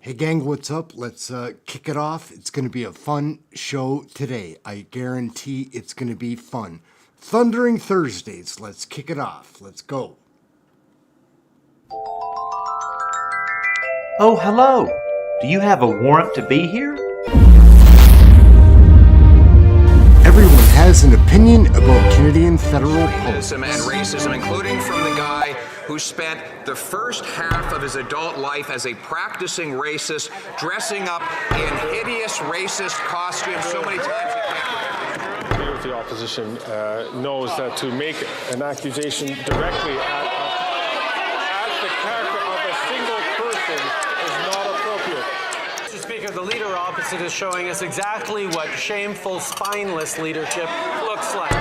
Hey gang, what's up? Let's kick it off. It's going to be a fun show today. I guarantee it's going to be fun. Thundering Thursdays. Let's kick it off. Let's go. Oh, hello. Do you have a warrant to be here? Everyone has an opinion about Canadian federal politics. And racism, including from the guy who spent the first half of his adult life as a practicing racist, dressing up in hideous racist costumes so many times he can't. The leader of the opposition knows that to make an accusation directly at the character of a single person is not appropriate. Mr. Speaker, the leader opposite is showing us exactly what shameful, spineless leadership looks like. He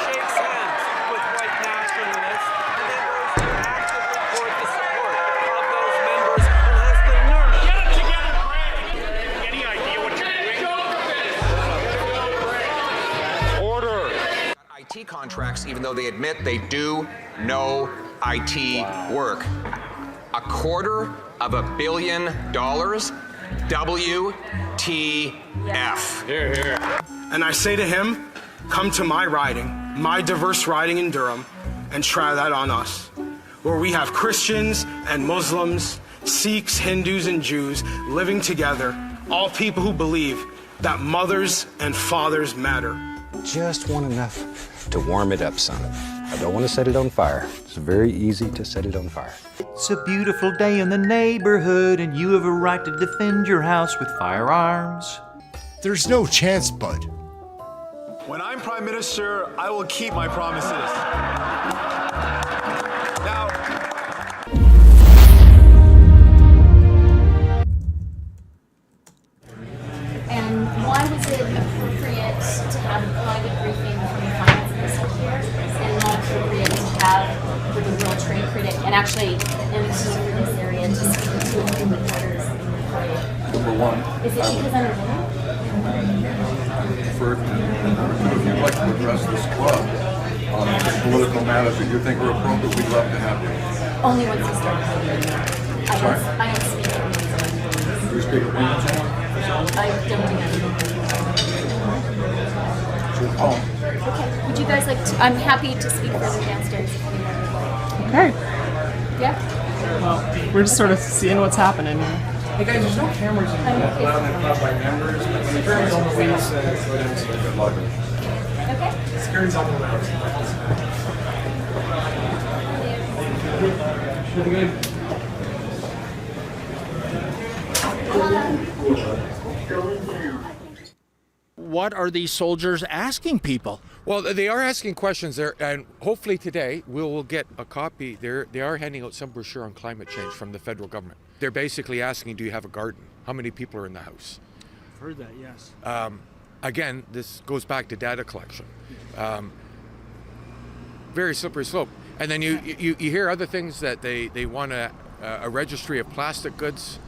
shakes hands with white nationalists and then goes to actively court the support of those members and has the nerve. Get it together, Greg! Any idea what you're doing? Order! IT contracts, even though they admit they do no IT work. $250 million. WTF. Here, here. And I say to him, come to my riding, my diverse riding in Durham, and try that on us, where we have Christians and Muslims, Sikhs, Hindus, and Jews living together, all people who believe that mothers and fathers matter. Just want enough to warm it up, son. I don't want to set it on fire. It's very easy to set it on fire. It's a beautiful day in the neighborhood, and you have a right to defend your house with firearms. There's no chance, bud. When I'm Prime Minister, I will keep my promises. Now, and why was it appropriate to have a private briefing from the finance minister here and not appropriate to have with a real trade critic and actually an excuse for this area to speak to a few reporters in the parade? number one, Is it because I'm a woman? if you'd like to address this club on political matters that you think are appropriate, we'd love to have you. Only once you start. I don't speak at women's organizations. Do you speak at women's only? I don't do that. It's your call. Okay. Would you guys like to? I'm happy to speak further downstairs if anyone would like. Okay. Yeah? Well, we're just sort of seeing what's happening here. Hey guys, there's no cameras in the club by members, but when the cameras on the way, go down to the lobby. Okay. Security's on the way. What are these soldiers asking people? Well, they are asking questions there, and hopefully today we will get a copy. They are handing out some brochure on climate change from the federal government. They're basically asking, do you have a garden? How many people are in the house? I've heard that, yes. Again, this goes back to data collection. Very slippery slope. And then you hear other things that they want a registry of plastic goods.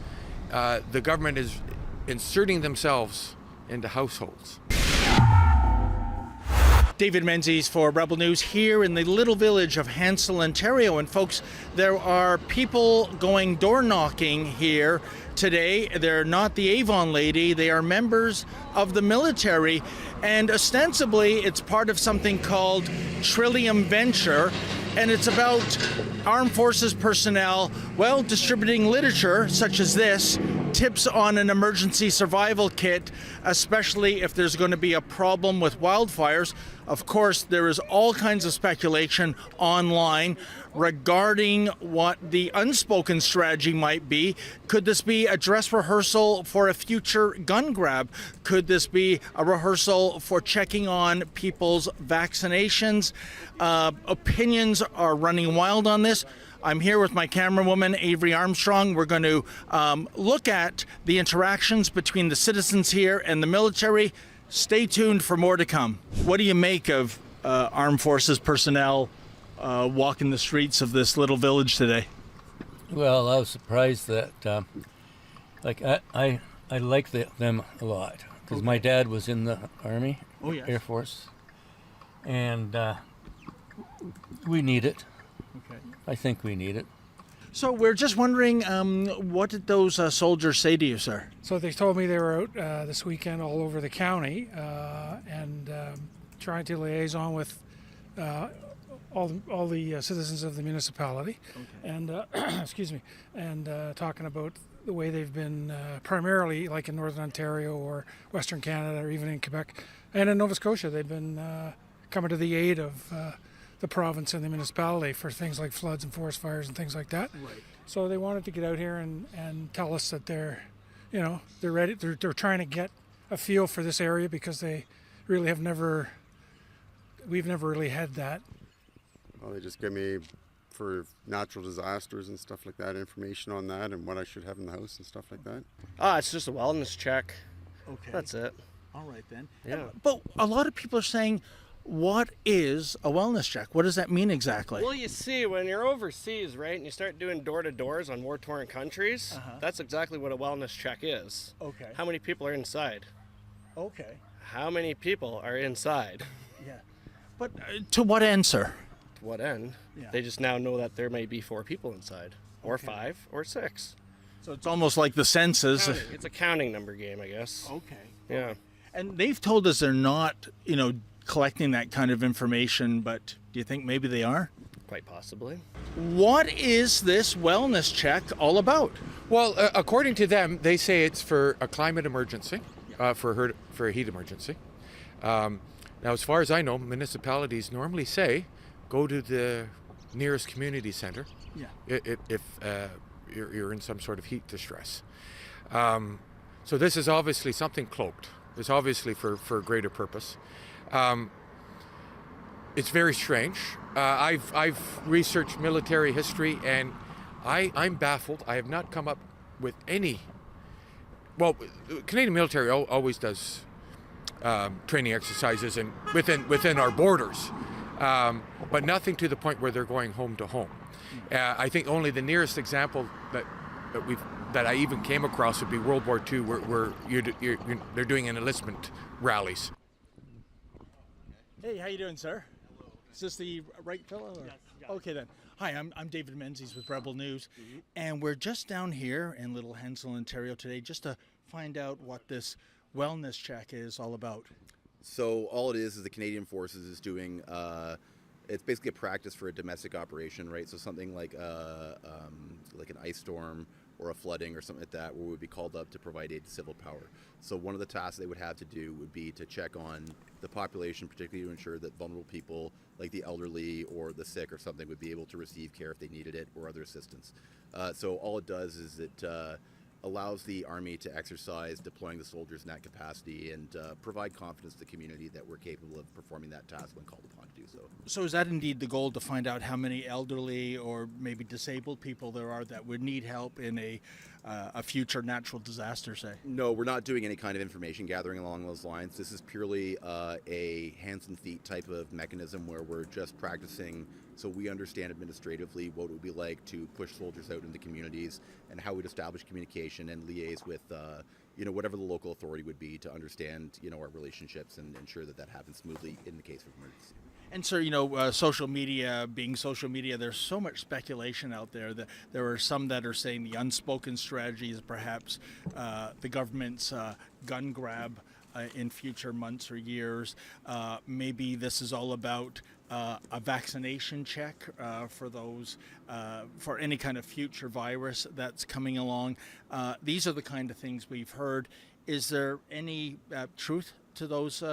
The government is inserting themselves into households. David Menzies for Rebel News here in the little village of Hansel, Ontario. And folks, there are people going door knocking here today. They're not the Avon lady, they are members of the military. And ostensibly, it's part of something called Trillium Venture. And it's about armed forces personnel, well, distributing literature such as this, tips on an emergency survival kit, especially if there's going to be a problem with wildfires. Of course, there is all kinds of speculation online regarding what the unspoken strategy might be. Could this be a dress rehearsal for a future gun grab? Could this be a rehearsal for checking on people's vaccinations? Opinions are running wild on this. I'm here with my camerawoman, Avery Armstrong. We're going to look at the interactions between the citizens here and the military. Stay tuned for more to come. What do you make of armed forces personnel walking the streets of this little village today? Well, I was surprised that, I like them a lot because my dad was in the Army, Air Force, and we need it. Okay. I think we need it. So we're just wondering, what did those soldiers say to you, sir? So they told me they were out this weekend all over the county and trying to liaison with all the citizens of the municipality, and excuse me, and talking about the way they've been primarily, like in Northern Ontario or Western Canada or even in Quebec and in Nova Scotia, they've been coming to the aid of the province and the municipality for things like floods and forest fires and things like that. Right. So they wanted to get out here and tell us that they're ready. They're trying to get a feel for this area because they really we've never really had that. Well, they just give me, for natural disasters and stuff like that, information on that and what I should have in the house and stuff like that. It's just a wellness check. Okay. That's it. All right then. Yeah. But a lot of people are saying, what is a wellness check? What does that mean exactly? Well, you see, when you're overseas, right, and you start doing door-to-doors on war-torn countries, that's exactly what a wellness check is. Okay. How many people are inside? Okay. How many people are inside? Yeah. But to what end, sir? To what end? Yeah. They just now know that there may be 4 people inside, or 5, or 6. So it's almost like the census. It's a counting number game, I guess. Okay. Yeah. And they've told us they're not, collecting that kind of information, but do you think maybe they are? Quite possibly. What is this wellness check all about? Well, according to them, they say it's for a climate emergency, for a heat emergency. Now, as far as I know, municipalities normally say, go to the nearest community center if you're in some sort of heat distress. So this is obviously something cloaked. It's obviously for a greater purpose. It's very strange. I've researched military history, and I'm baffled. I have not come up with any. Well, Canadian military always does training exercises and within our borders, but nothing to the point where they're going home to home. I think only the nearest example that I even came across would be World War II, where they're doing enlistment rallies. Hey, how you doing, sir? Is this the right fellow? Yes. Okay then. Hi, I'm David Menzies with Rebel News, and we're just down here in Little Hensel, Ontario today, just to find out what this wellness check is all about. So all it is the Canadian Forces is doing. It's basically a practice for a domestic operation, right? So something like an ice storm or a flooding or something like that, where we would be called up to provide aid to civil power. So one of the tasks they would have to do would be to check on the population, particularly to ensure that vulnerable people like the elderly or the sick or something would be able to receive care if they needed it or other assistance. So all it does is it allows the Army to exercise deploying the soldiers in that capacity and provide confidence to the community that we're capable of performing that task when called upon to do so. So is that indeed the goal, to find out how many elderly or maybe disabled people there are that would need help in a future natural disaster, say? No, we're not doing any kind of information gathering along those lines. This is purely a hands and feet type of mechanism where we're just practicing so we understand administratively what it would be like to push soldiers out into communities and how we'd establish communication and liaise with whatever the local authority would be to understand our relationships and ensure that happens smoothly in the case of emergency. And so, social media being social media, there's so much speculation out there that there are some that are saying the unspoken strategy is perhaps the government's gun grab in future months or years. Maybe this is all about a vaccination check for those, for any kind of future virus that's coming along. These are the kind of things we've heard. Is there any truth to those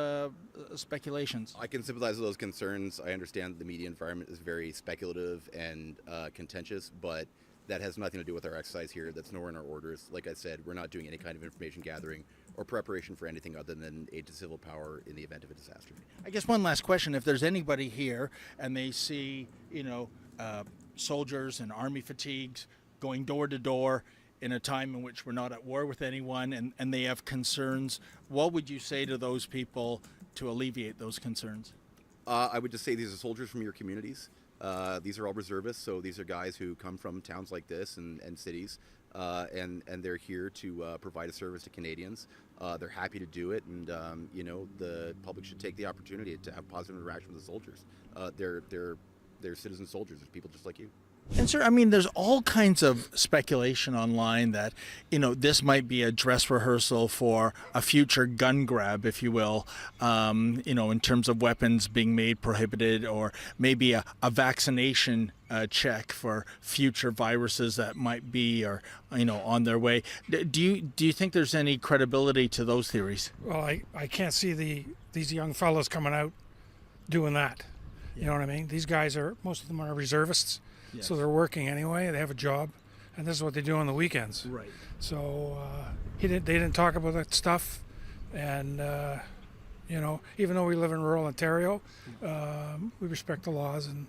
speculations? I can sympathize with those concerns. I understand that the media environment is very speculative and contentious, but that has nothing to do with our exercise here. That's nowhere in our orders. Like I said, we're not doing any kind of information gathering or preparation for anything other than aid to civil power in the event of a disaster. I guess one last question. If there's anybody here and they see, soldiers in army fatigues going door to door in a time in which we're not at war with anyone and they have concerns, what would you say to those people to alleviate those concerns? I would just say these are soldiers from your communities. These are all reservists, so these are guys who come from towns like this and cities, and they're here to provide a service to Canadians. They're happy to do it, and the public should take the opportunity to have positive interaction with the soldiers. They're citizen soldiers. They're people just like you. And sir, I mean, there's all kinds of speculation online that, this might be a dress rehearsal for a future gun grab, if you will, in terms of weapons being made prohibited, or maybe a vaccination check for future viruses that might be, on their way. Do you think there's any credibility to those theories? Well, I can't see these young fellows coming out doing that. You know what I mean? These guys most of them are reservists. Yes. So they're working anyway. They have a job, and this is what they do on the weekends. Right. So they didn't talk about that stuff, and even though we live in rural Ontario, we respect the laws, and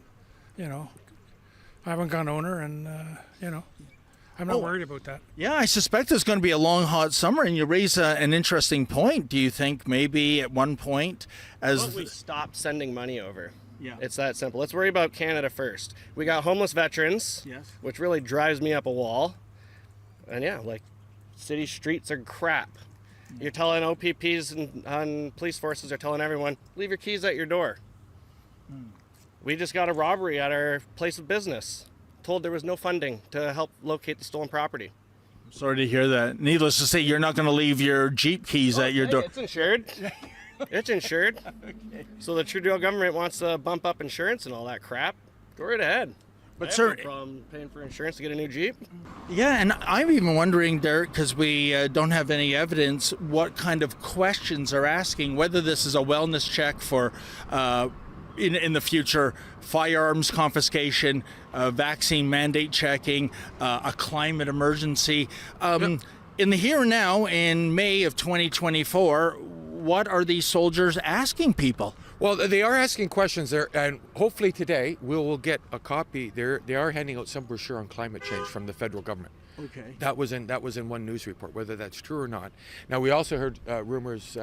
I'm a gun owner, and I'm not worried about that. Yeah, I suspect there's going to be a long, hot summer, and you raise an interesting point. Do you think maybe at one point, as we stop sending money over? Yeah. It's that simple. Let's worry about Canada first. We got homeless veterans, yes, which really drives me up a wall. And city streets are crap. You're telling OPPs and police forces are telling everyone, leave your keys at your door. We just got a robbery at our place of business. Told there was no funding to help locate the stolen property. Sorry to hear that. Needless to say, you're not going to leave your Jeep keys at your door. It's insured. It's insured. Okay. So the Trudeau government wants to bump up insurance and all that crap. Go right ahead. But sir, no problem paying for insurance to get a new Jeep. Yeah, and I'm even wondering, Derek, because we don't have any evidence, what kind of questions are asking, whether this is a wellness check for, in the future, firearms confiscation, vaccine mandate checking, a climate emergency. In the here and now, in May of 2024, what are these soldiers asking people? Well, they are asking questions there, and hopefully today we will get a copy. They are handing out some brochure on climate change from the federal government. Okay. That was in one news report, whether that's true or not. Now, we also heard rumors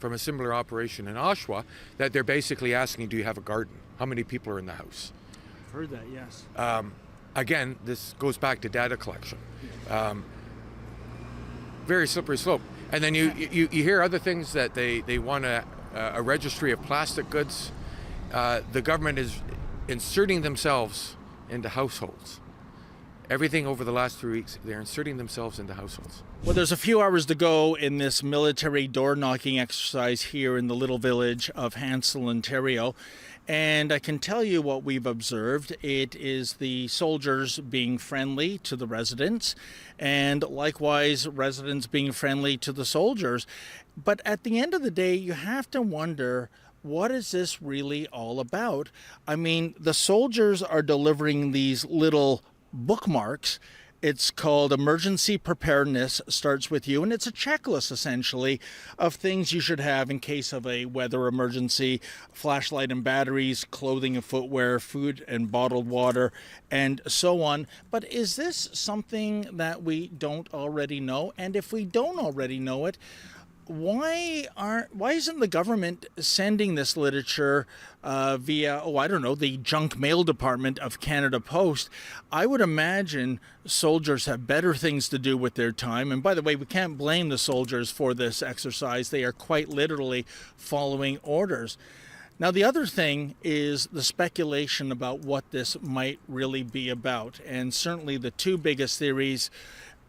from a similar operation in Oshawa that they're basically asking, do you have a garden? How many people are in the house? I've heard that, yes. Again, this goes back to data collection. Very slippery slope. And then you hear other things that they want a registry of plastic goods. The government is inserting themselves into households. Everything over the last 3 weeks, they're inserting themselves into households. Well, there's a few hours to go in this military door-knocking exercise here in the little village of Hansel, Ontario. And I can tell you what we've observed. It is the soldiers being friendly to the residents, and likewise residents being friendly to the soldiers. But at the end of the day, you have to wonder, what is this really all about? I mean, the soldiers are delivering these little bookmarks. It's called Emergency Preparedness Starts With You, and it's a checklist, essentially, of things you should have in case of a weather emergency: flashlight and batteries, clothing and footwear, food and bottled water, and so on. But is this something that we don't already know? And if we don't already know it, why isn't the government sending this literature via, the junk mail department of Canada Post? I would imagine soldiers have better things to do with their time. And by the way, we can't blame the soldiers for this exercise. They are quite literally following orders. Now, the other thing is the speculation about what this might really be about. And certainly the two biggest theories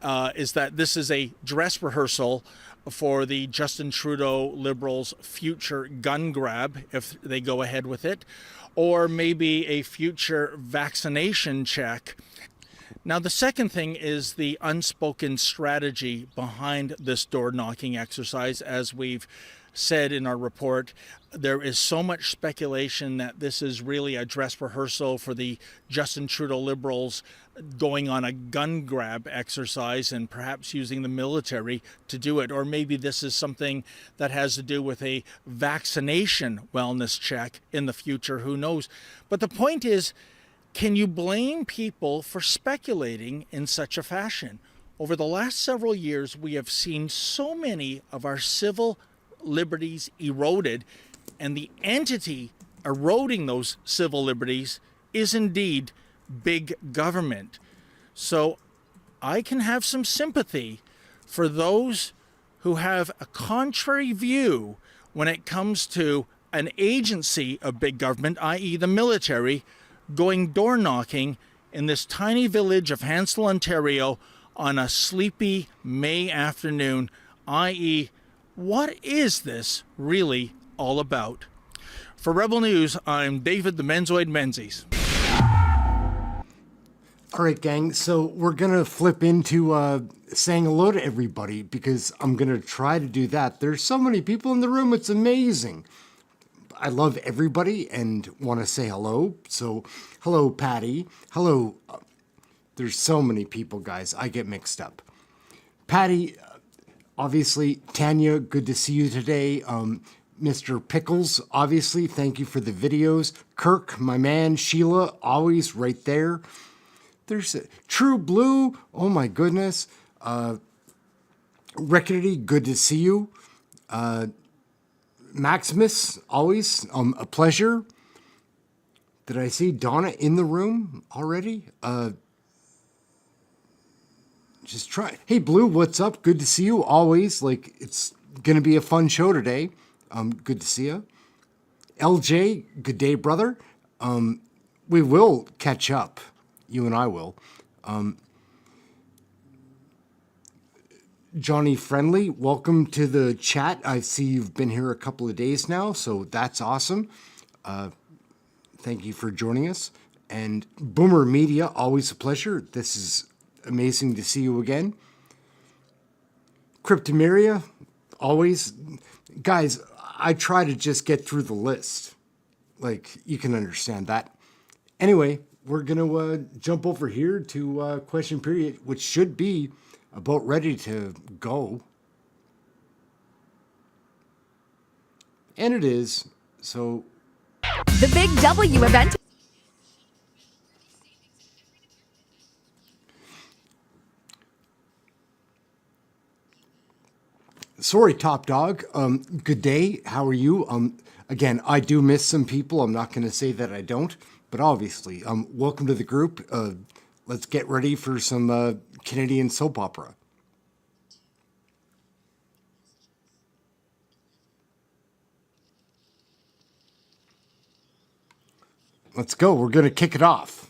is that this is a dress rehearsal for the Justin Trudeau Liberals' future gun grab, if they go ahead with it, or maybe a future vaccination check. Now, the second thing is the unspoken strategy behind this door-knocking exercise. As we've said in our report, there is so much speculation that this is really a dress rehearsal for the Justin Trudeau Liberals going on a gun grab exercise and perhaps using the military to do it. Or maybe this is something that has to do with a vaccination wellness check in the future. Who knows? But the point is, can you blame people for speculating in such a fashion? Over the last several years, we have seen so many of our civil liberties eroded, and the entity eroding those civil liberties is indeed big government. So I can have some sympathy for those who have a contrary view when it comes to an agency of big government, i.e. the military, going door knocking in this tiny village of Hansel, Ontario on a sleepy May afternoon, i.e., what is this really all about? For Rebel News, I'm David the Menzoid Menzies. All right, gang, so we're going to flip into saying hello to everybody because I'm going to try to do that. There's so many people in the room, it's amazing. I love everybody and want to say hello. So, hello, Patty. Hello. There's so many people, guys. I get mixed up. Patty, obviously. Tanya, good to see you today. Mr. Pickles, obviously, thank you for the videos. Kirk, my man. Sheila, always right there. There's True Blue. Oh, my goodness. Rickety, good to see you. Maximus, always a pleasure. Did I see Donna in the room already? Just try. Hey, Blue, what's up? Good to see you. Always. Like, it's going to be a fun show today. Good to see you. LJ, good day, brother. We will catch up. You and I will. Johnny Friendly, welcome to the chat. I see you've been here a couple of days now, so that's awesome. Thank you for joining us. And Boomer Media, always a pleasure. This is amazing to see you again. Cryptomeria, always. Guys, I try to just get through the list. Like, you can understand that. Anyway, we're going to jump over here to question period, which should be about ready to go. And it is. So the Big W event. Sorry, Top Dog. Good day. How are you? Again, I do miss some people. I'm not going to say that I don't, but obviously, welcome to the group. Let's get ready for some Canadian soap opera. Let's go. We're going to kick it off.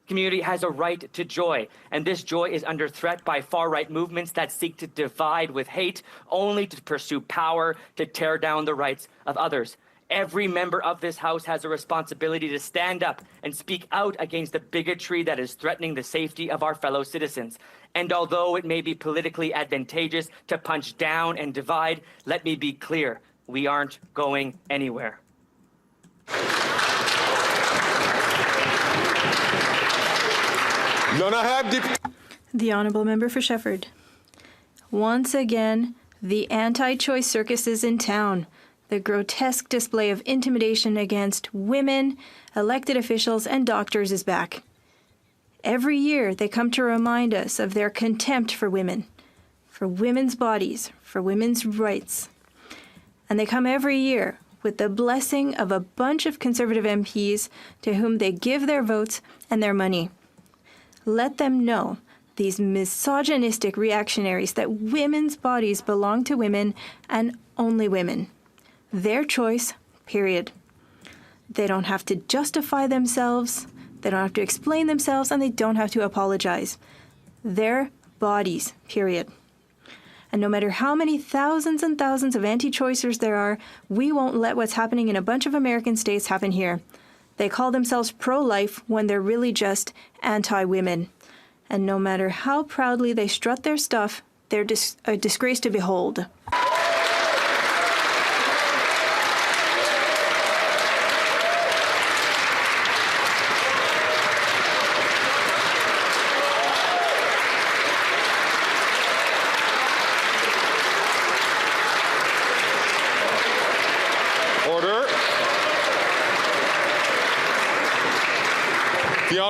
Community has a right to joy, and this joy is under threat by far-right movements that seek to divide with hate, only to pursue power, to tear down the rights of others. Every member of this House has a responsibility to stand up and speak out against the bigotry that is threatening the safety of our fellow citizens. And although it may be politically advantageous to punch down and divide, let me be clear, we aren't going anywhere. The Honourable Member for Shefford. Once again, the anti-choice circus is in town. The grotesque display of intimidation against women, elected officials, and doctors is back. Every year, they come to remind us of their contempt for women, for women's bodies, for women's rights. And they come every year with the blessing of a bunch of Conservative MPs to whom they give their votes and their money. Let them know, these misogynistic reactionaries, that women's bodies belong to women and only women. Their choice, period. They don't have to justify themselves, they don't have to explain themselves, and they don't have to apologize. Their bodies, period. And no matter how many thousands and thousands of anti-choicers there are, we won't let what's happening in a bunch of American states happen here. They call themselves pro-life when they're really just anti-women. And no matter how proudly they strut their stuff, they're a disgrace to behold.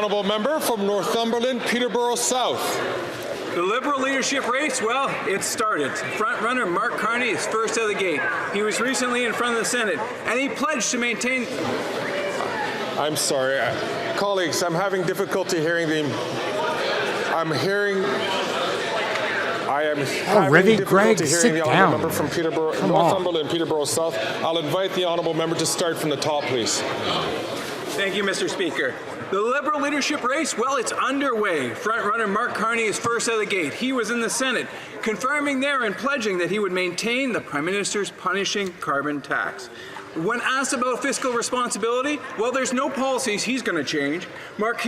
honourable member from Northumberland, Peterborough South. The Liberal leadership race, well, it started. Front runner Mark Carney is first out of the gate. He was recently in front of the Senate, and he pledged to maintain... I'm sorry, colleagues, I'm having difficulty hearing the... I am Already, having Greg, difficulty sit hearing the honourable down. member from Peterborough, Come on. Northumberland, Peterborough South. I'll invite the honourable member to start from the top, please. Thank you, Mr. Speaker. The Liberal leadership race, well, it's underway. Front-runner Mark Carney is first out of the gate. He was in the Senate, confirming there and pledging that he would maintain the Prime Minister's punishing carbon tax. When asked about fiscal responsibility, well, there's no policies he's going to change. Mark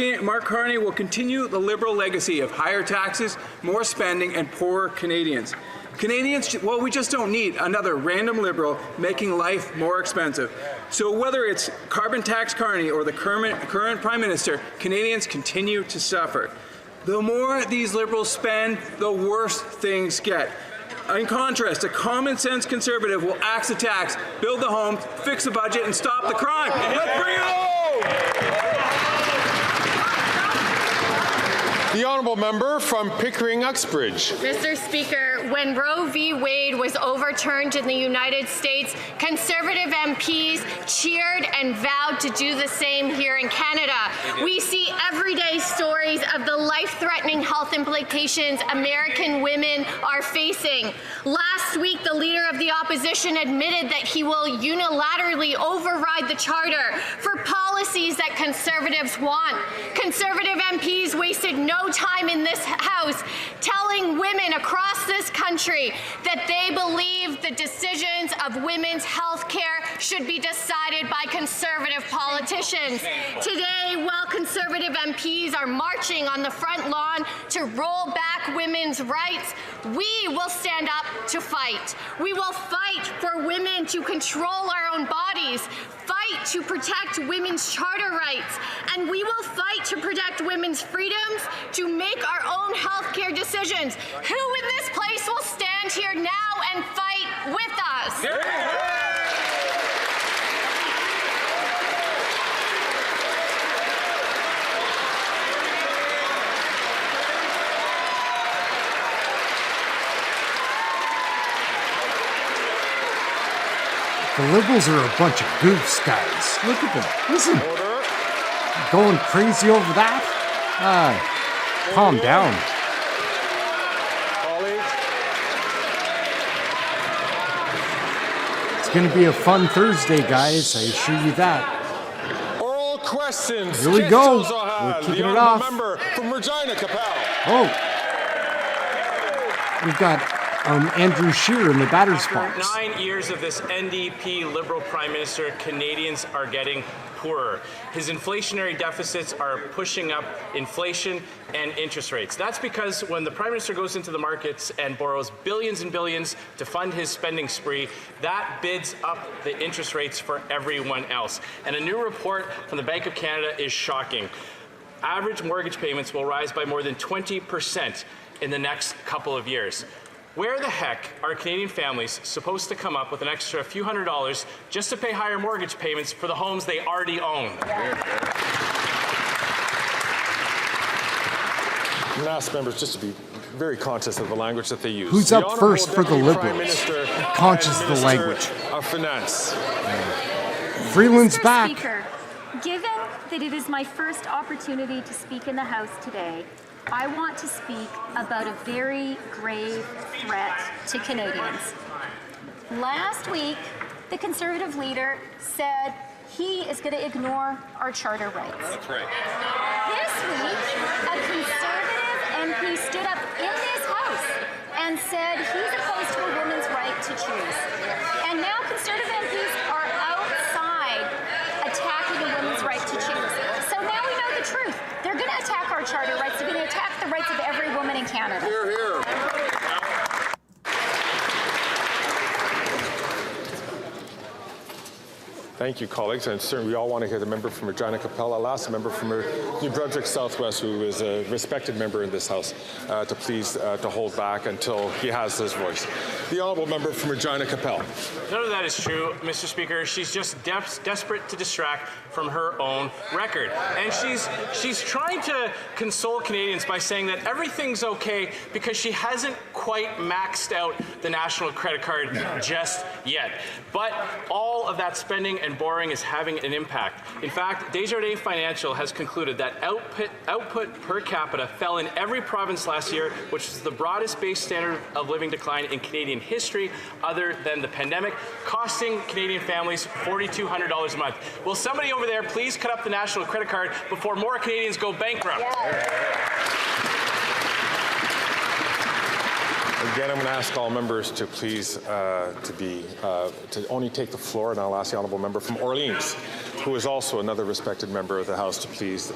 Carney will continue the Liberal legacy of higher taxes, more spending, and poorer Canadians. Canadians, well, we just don't need another random Liberal making life more expensive. So whether it's carbon tax Carney or the current Prime Minister, Canadians continue to suffer. The more these Liberals spend, the worse things get. In contrast, a common-sense Conservative will axe the tax, build the homes, fix the budget, and stop the crime. Let's bring it home! The honourable member from Pickering Uxbridge. Mr. Speaker, when Roe v. Wade was overturned in the United States, Conservative MPs cheered and vowed to do the same here in Canada. We see everyday stories of the life-threatening health implications American women are facing. Last week, the Leader of the Opposition admitted that he will unilaterally override the Charter for policies that Conservatives want. Conservative MPs wasted no time in this House telling women across this country that they believe the decisions of women's health care should be decided by Conservative politicians. Today, while Conservative MPs are marching on the front lawn to roll back women's rights, we will stand up to fight. We will fight for women to control our own bodies, fight to protect women's charter rights, and we will fight to protect women's freedoms to make our own health care decisions. Who in this place will stand here now and fight with us? The Liberals are a bunch of goofs, guys. Look at them. Listen. Going crazy over that? Calm down. It's going to be a fun Thursday, guys. I assure you that. Oral questions. Here we go. Keith Zohar, We're kicking the it honourable off. member from Regina, Cpac. Oh. We've got Andrew Scheer in the batter's box. 9 years of this NDP Liberal Prime Minister, Canadians are getting poorer. His inflationary deficits are pushing up inflation and interest rates. That's because when the Prime Minister goes into the markets and borrows billions and billions to fund his spending spree, that bids up the interest rates for everyone else. And a new report from the Bank of Canada is shocking. Average mortgage payments will rise by more than 20% in the next couple of years. Where the heck are Canadian families supposed to come up with an extra few $100s just to pay higher mortgage payments for the homes they already own? And ask members just to be very conscious of the language that they use. Who's The up first for the Honourable Deputy Prime Liberals? Minister Conscious and of the Minister language. Of Finance. Freeland's Mr. back. Speaker, given that it is my first opportunity to speak in the House today, I want to speak about a very grave threat to Canadians. Last week, the Conservative leader said he is going to ignore our charter rights. That's right. This week, a Conservative MP stood up in this House and said he's opposed to a woman's right to choose. And now Conservative MPs are outside attacking a woman's right to choose. So now we know the truth. They're going to attack our charter rights. They're going to attack the rights of every woman in Canada. Hear, hear. Thank you, colleagues. And certainly we all want to hear the member from Regina Capella, last member from New Brunswick Southwest, who is a respected member in this House, to please to hold back until he has his voice. The honourable member from Regina Capella. None of that is true, Mr. Speaker. She's just desperate to distract from her own record. And she's trying to console Canadians by saying that everything's okay because she hasn't quite maxed out the national credit card just yet. But all of that spending and borrowing is having an impact. In fact, Desjardins Financial has concluded that output per capita fell in every province last year, which is the broadest base standard of living decline in Canadian history other than the pandemic, costing Canadian families $4,200 a month. Will somebody over there please cut up the national credit card before more Canadians go bankrupt? Again, I'm going to ask all members to please to only take the floor, and I'll ask the honourable member from Orleans, who is also another respected member of the House, to please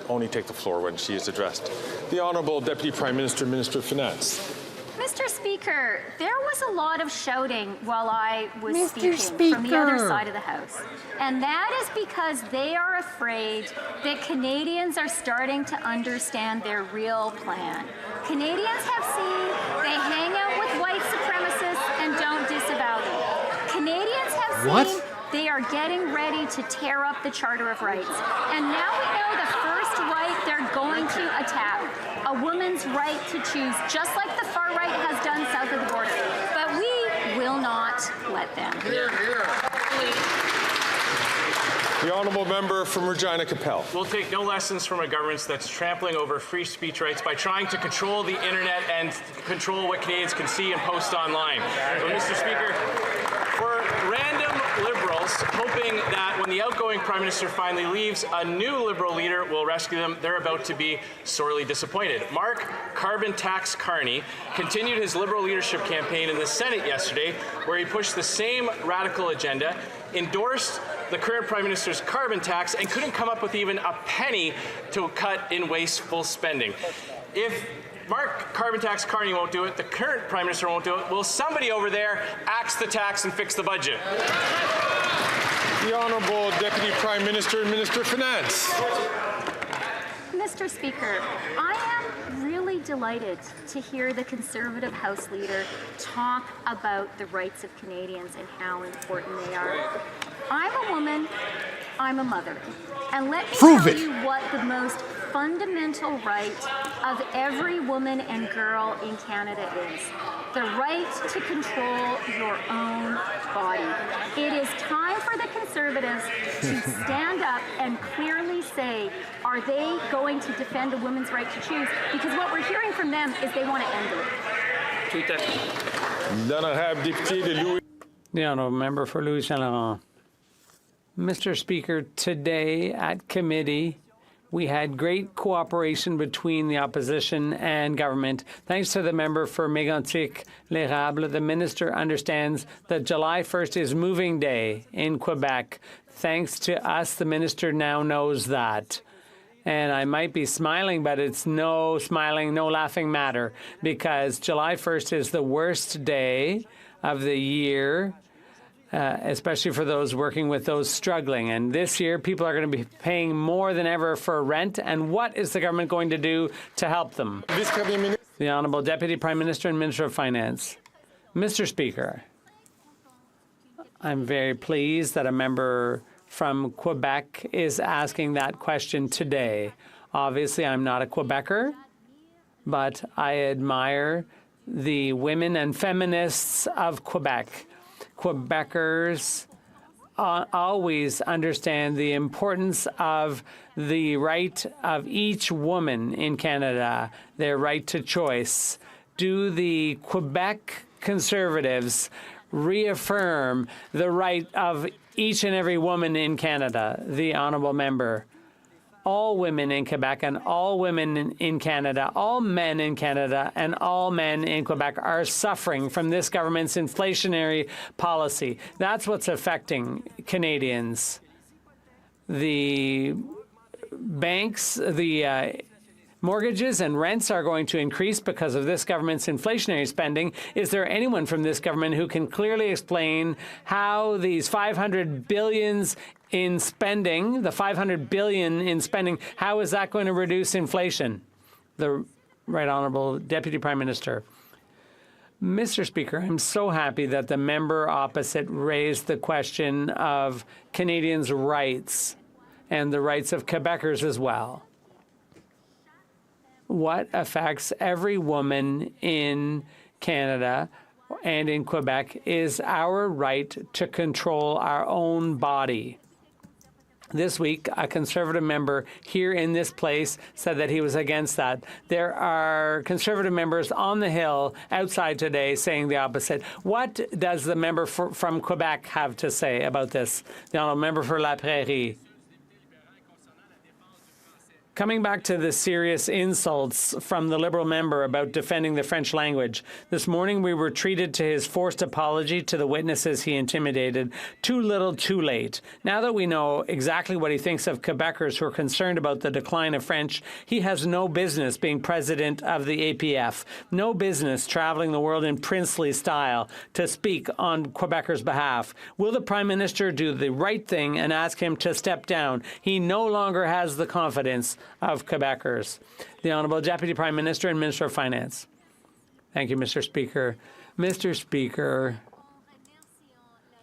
only take the floor when she is addressed. The Honourable Deputy Prime Minister, Minister of Finance. Mr. Speaker, there was a lot of shouting while I was speaking from the other side of the House. And that is because they are afraid that Canadians are starting to understand their real plan. Canadians have seen they hang out with white supremacists and don't disavow them. Canadians have seen they are getting ready to tear up the Charter of Rights. And now we know the first right they're going to attack, a woman's right to choose, just like the far right has done south of the border. But we will not let them. The honourable member from Regina Capella. We'll take no lessons from a government that's trampling over free speech rights by trying to control the internet and control what Canadians can see and post online. But Mr. Speaker, for random Liberals hoping that when the outgoing Prime Minister finally leaves, a new Liberal leader will rescue them, they're about to be sorely disappointed. Mark Carbon Tax Carney continued his Liberal leadership campaign in the Senate yesterday, where he pushed the same radical agenda, endorsed the current Prime Minister's carbon tax, and couldn't come up with even a penny to cut in wasteful spending. If Mark Carbon Tax Carney won't do it, the current Prime Minister won't do it, will somebody over there axe the tax and fix the budget? The Honourable Deputy Prime Minister and Minister of Finance. Mr. Speaker, I am really delighted to hear the Conservative House Leader talk about the rights of Canadians and how important they are. I'm a woman, I'm a mother, and let me tell you what the most fundamental right of every woman and girl in Canada is. The right to control your own body. It is time for the Conservatives to stand up and clearly say, are they going to defend a woman's right to choose? Because what we're hearing from them is they want to end it. Then I have Deputy Louis. The honourable member for Louis Saint Laurent. Mr. Speaker, today at committee, we had great cooperation between the opposition and government. Thanks to the member for Mégantic-L'Érable, the minister understands that July 1st is moving day in Quebec. Thanks to us, the minister now knows that. And I might be smiling, but it's no smiling, no laughing matter, because July 1st is the worst day of the year, especially for those working with those struggling. And this year, people are going to be paying more than ever for rent. And what is the government going to do to help them? The Honourable Deputy Prime Minister and Minister of Finance. Mr. Speaker, I'm very pleased that a member from Quebec is asking that question today. Obviously, I'm not a Quebecer, but I admire the women and feminists of Quebec. Quebecers always understand the importance of the right of each woman in Canada, their right to choice. Do the Quebec Conservatives reaffirm the right of each and every woman in Canada? The honourable member. All women in Quebec and all women in Canada, all men in Canada and all men in Quebec are suffering from this government's inflationary policy. That's what's affecting Canadians. The banks, the Mortgages and rents are going to increase because of this government's inflationary spending. Is there anyone from this government who can clearly explain how these $500 billion in spending, how is that going to reduce inflation? The Right Honourable Deputy Prime Minister. Mr. Speaker, I'm so happy that the member opposite raised the question of Canadians' rights and the rights of Quebecers as well. What affects every woman in Canada and in Quebec is our right to control our own body. This week, a Conservative member here in this place said that he was against that. There are Conservative members on the Hill outside today saying the opposite. What does the member from Quebec have to say about this? The honourable member for La Prairie. Coming back to the serious insults from the Liberal member about defending the French language, this morning we were treated to his forced apology to the witnesses he intimidated. Too little, too late. Now that we know exactly what he thinks of Quebecers who are concerned about the decline of French, he has no business being president of the APF, no business traveling the world in princely style to speak on Quebecers' behalf. Will the Prime Minister do the right thing and ask him to step down? He no longer has the confidence of Quebecers. The Honourable Deputy Prime Minister and Minister of Finance. Thank you, Mr. Speaker. Mr. Speaker,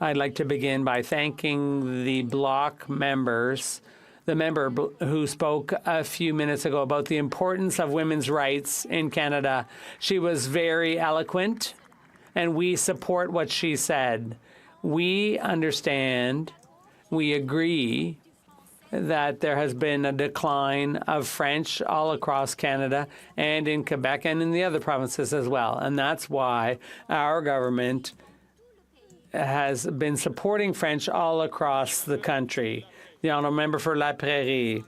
I'd like to begin by thanking the bloc members, the member who spoke a few minutes ago about the importance of women's rights in Canada. She was very eloquent, and we support what she said. We understand, we agree that there has been a decline of French all across Canada and in Quebec and in the other provinces as well. And that's why our government has been supporting French all across the country. The honourable member for La Prairie.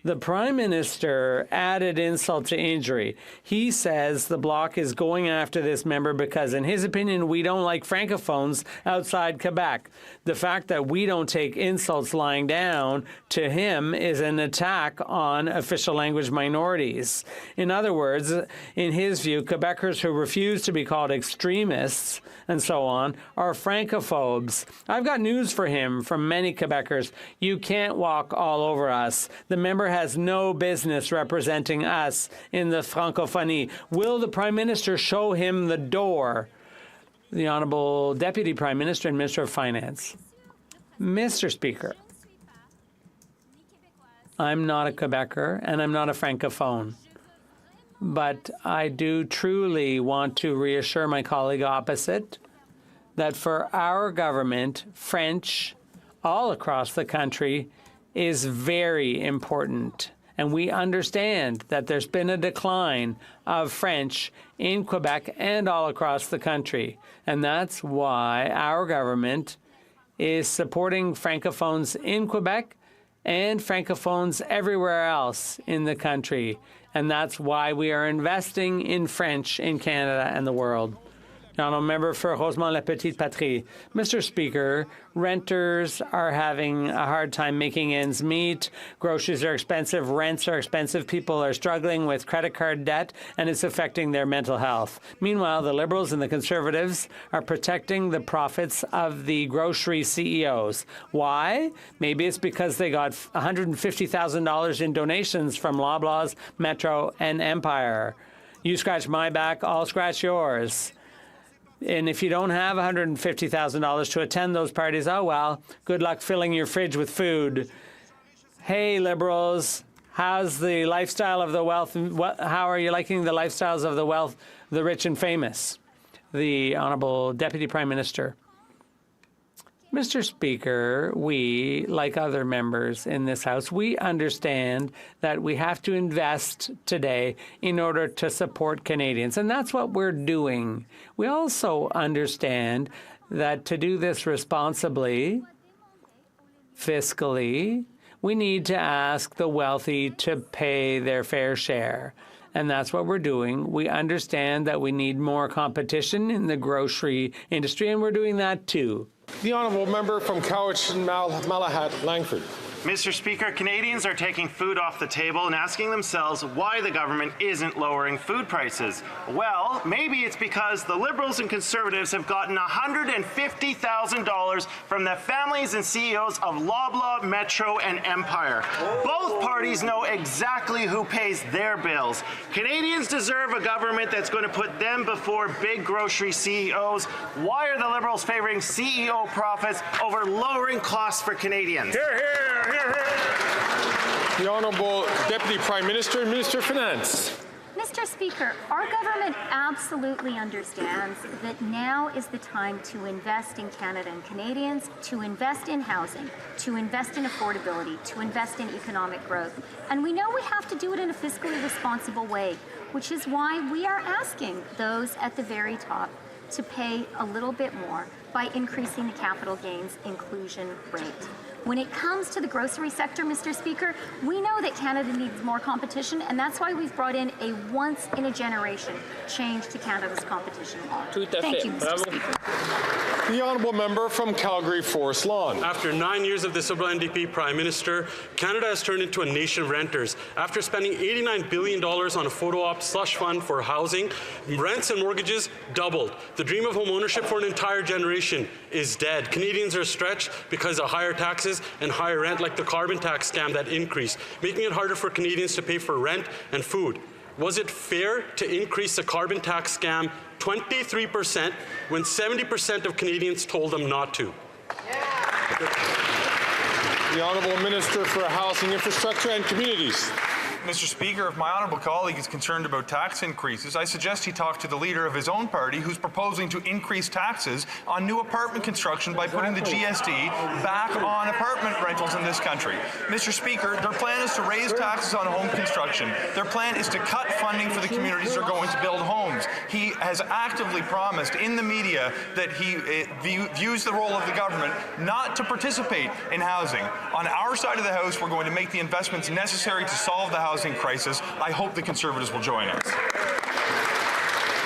The Prime Minister added insult to injury. He says the Bloc is going after this member because, in his opinion, we don't like Francophones outside Quebec. The fact that we don't take insults lying down to him is an attack on official language minorities. In other words, in his view, Quebecers who refuse to be called extremists and so on are Francophobes. I've got news for him from many Quebecers. You can't walk all over us. The member has no business representing us in the Francophonie. Will the Prime Minister show him the door? The Honourable Deputy Prime Minister and Minister of Finance. Mr. Speaker, I'm not a Quebecer and I'm not a Francophone. But I do truly want to reassure my colleague opposite that for our government, French all across the country is very important. And we understand that there's been a decline of French in Quebec and all across the country. And that's why our government is supporting Francophones in Quebec and Francophones everywhere else in the country. And that's why we are investing in French in Canada and the world. Honourable member for Rosemont-la-Petite-Patrie. Mr. Speaker, renters are having a hard time making ends meet. Groceries are expensive, rents are expensive, people are struggling with credit card debt, and it's affecting their mental health. Meanwhile, the Liberals and the Conservatives are protecting the profits of the grocery CEOs. Why? Maybe it's because they got $150,000 in donations from Loblaws, Metro, and Empire. You scratch my back, I'll scratch yours. And if you don't have $150,000 to attend those parties, oh, well, good luck filling your fridge with food. Hey, Liberals, how's the lifestyle of the wealth? How are you liking the lifestyles of the wealth, the rich and famous? The Honourable Deputy Prime Minister. Mr. Speaker, we, like other members in this House, we understand that we have to invest today in order to support Canadians, and that's what we're doing. We also understand that to do this responsibly, fiscally, we need to ask the wealthy to pay their fair share. And that's what we're doing. We understand that we need more competition in the grocery industry, and we're doing that too. The honourable member from Cowichan Malahat Langford. Mr. Speaker, Canadians are taking food off the table and asking themselves why the government isn't lowering food prices. Well, maybe it's because the Liberals and Conservatives have gotten $150,000 from the families and CEOs of Loblaw, Metro, and Empire. Both parties know exactly who pays their bills. Canadians deserve a government that's going to put them before big grocery CEOs. Why are the Liberals favoring CEO profits over lowering costs for Canadians? Hear, hear, hear, hear. The Honourable Deputy Prime Minister and Minister of Finance. Mr. Speaker, our government absolutely understands that now is the time to invest in Canada and Canadians, to invest in housing, to invest in affordability, to invest in economic growth. And we know we have to do it in a fiscally responsible way, which is why we are asking those at the very top to pay a little bit more by increasing the capital gains inclusion rate. When it comes to the grocery sector, Mr. Speaker, we know that Canada needs more competition, and that's why we've brought in a once-in-a-generation change to Canada's competition law. Thank you, Mr. Speaker. The Honourable Member from Calgary Forest Lawn. After 9 years of this Liberal NDP Prime Minister, Canada has turned into a nation of renters. After spending $89 billion on a photo op slush fund for housing, rents and mortgages doubled. The dream of home ownership for an entire generation is dead. Canadians are stretched because of higher taxes and higher rent, like the carbon tax scam that increased, making it harder for Canadians to pay for rent and food. Was it fair to increase the carbon tax scam 23% when 70% of Canadians told them not to? The Honourable Minister for Housing, Infrastructure and Communities. Mr. Speaker, if my honourable colleague is concerned about tax increases, I suggest he talk to the leader of his own party who's proposing to increase taxes on new apartment construction by putting the GST back on apartment rentals in this country. Mr. Speaker, their plan is to raise taxes on home construction. Their plan is to cut funding for the communities they're going to build homes. He has actively promised in the media that he views the role of the government not to participate in housing. On our side of the House, we're going to make the investments necessary to solve the housing crisis. I hope the Conservatives will join us.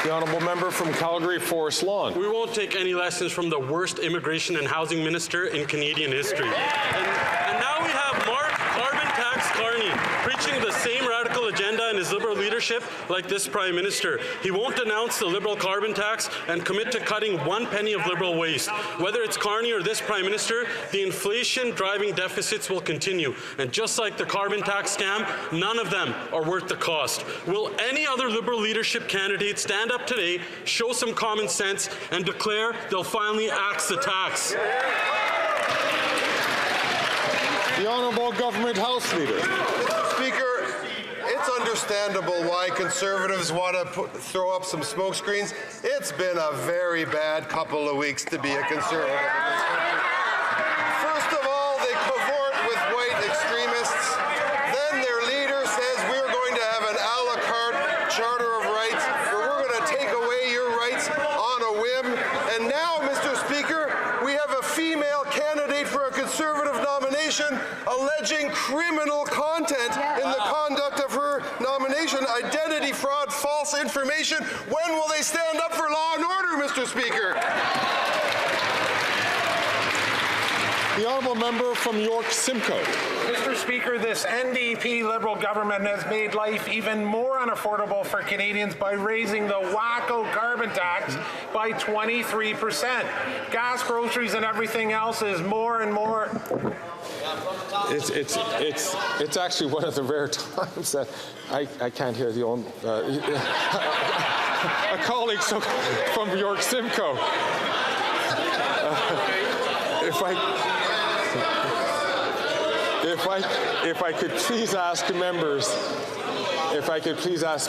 The Honourable Member from Calgary Forest Lawn. We won't take any lessons from the worst immigration and housing minister in Canadian history. And now we have Mark Carbon Tax Carney preaching the same radical agenda in his Liberal leadership like this Prime Minister. He won't denounce the Liberal carbon tax and commit to cutting 1 penny of Liberal waste. Whether it's Carney or this Prime Minister, the inflation-driving deficits will continue. And just like the carbon tax scam, none of them are worth the cost. Will any other Liberal leadership candidate stand up today, show some common sense, and declare they'll finally axe the tax? The Honourable Government House Leader. Speaker, it's understandable why Conservatives want to throw up some smoke screens. It's been a very bad couple of weeks to be a Conservative in this country. First of all, they cavort with white extremists. Then their leader says we're going to have an a la carte Charter of Rights where we're going to take away your rights on a whim. And now, Mr. Speaker, we have a female candidate for a Conservative nomination alleging criminal content in the conduct of her nomination, identity fraud, false information. When will they stand up for law and order, Mr. Speaker? The Honourable Member from York Simcoe. Mr. Speaker, this NDP Liberal government has made life even more unaffordable for Canadians by raising the wacko carbon tax by 23%. Gas, groceries, and everything else is more and more. It's actually one of the rare times that I can't hear the own a colleague from York Simcoe. If I could please ask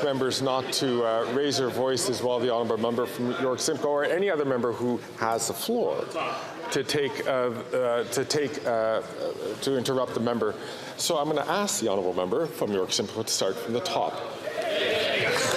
members not to raise their voices while the Honourable Member from York Simcoe or any other member who has the floor to interrupt the member. So I'm going to ask the Honourable Member from York Simcoe to start from the top.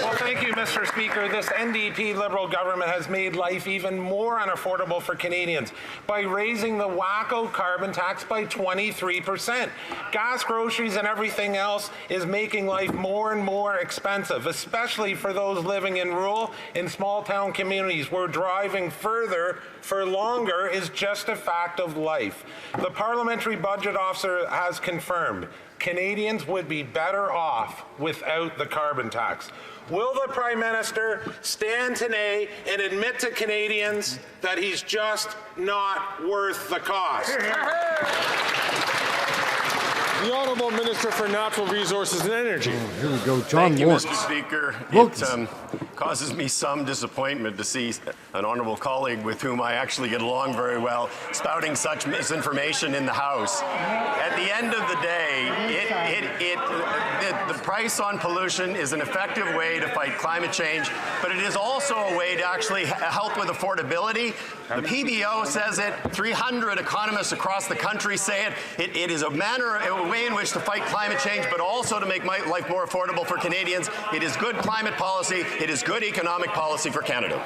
Well, thank you, Mr. Speaker, this NDP Liberal government has made life even more unaffordable for Canadians by raising the wacko carbon tax by 23%. Gas, groceries, and everything else is making life more and more expensive, especially for those living in rural and small town communities where driving further for longer is just a fact of life. The Parliamentary Budget Officer has confirmed Canadians would be better off without the carbon tax. Will the Prime Minister stand today and admit to Canadians that he's just not worth the cost? The Honourable Minister for Natural Resources and Energy. Here we go, John Thank you, Lawrence. Mr. Speaker. Lawrence. It causes me some disappointment to see an honourable colleague with whom I actually get along very well spouting such misinformation in the House. At the end of the day, the price on pollution is an effective way to fight climate change, but it is also a way to actually help with affordability. The PBO says it. 300 economists across the country say it. It is a way in which to fight climate change, but also to make life more affordable for Canadians. It is good climate policy. It is good economic policy for Canada.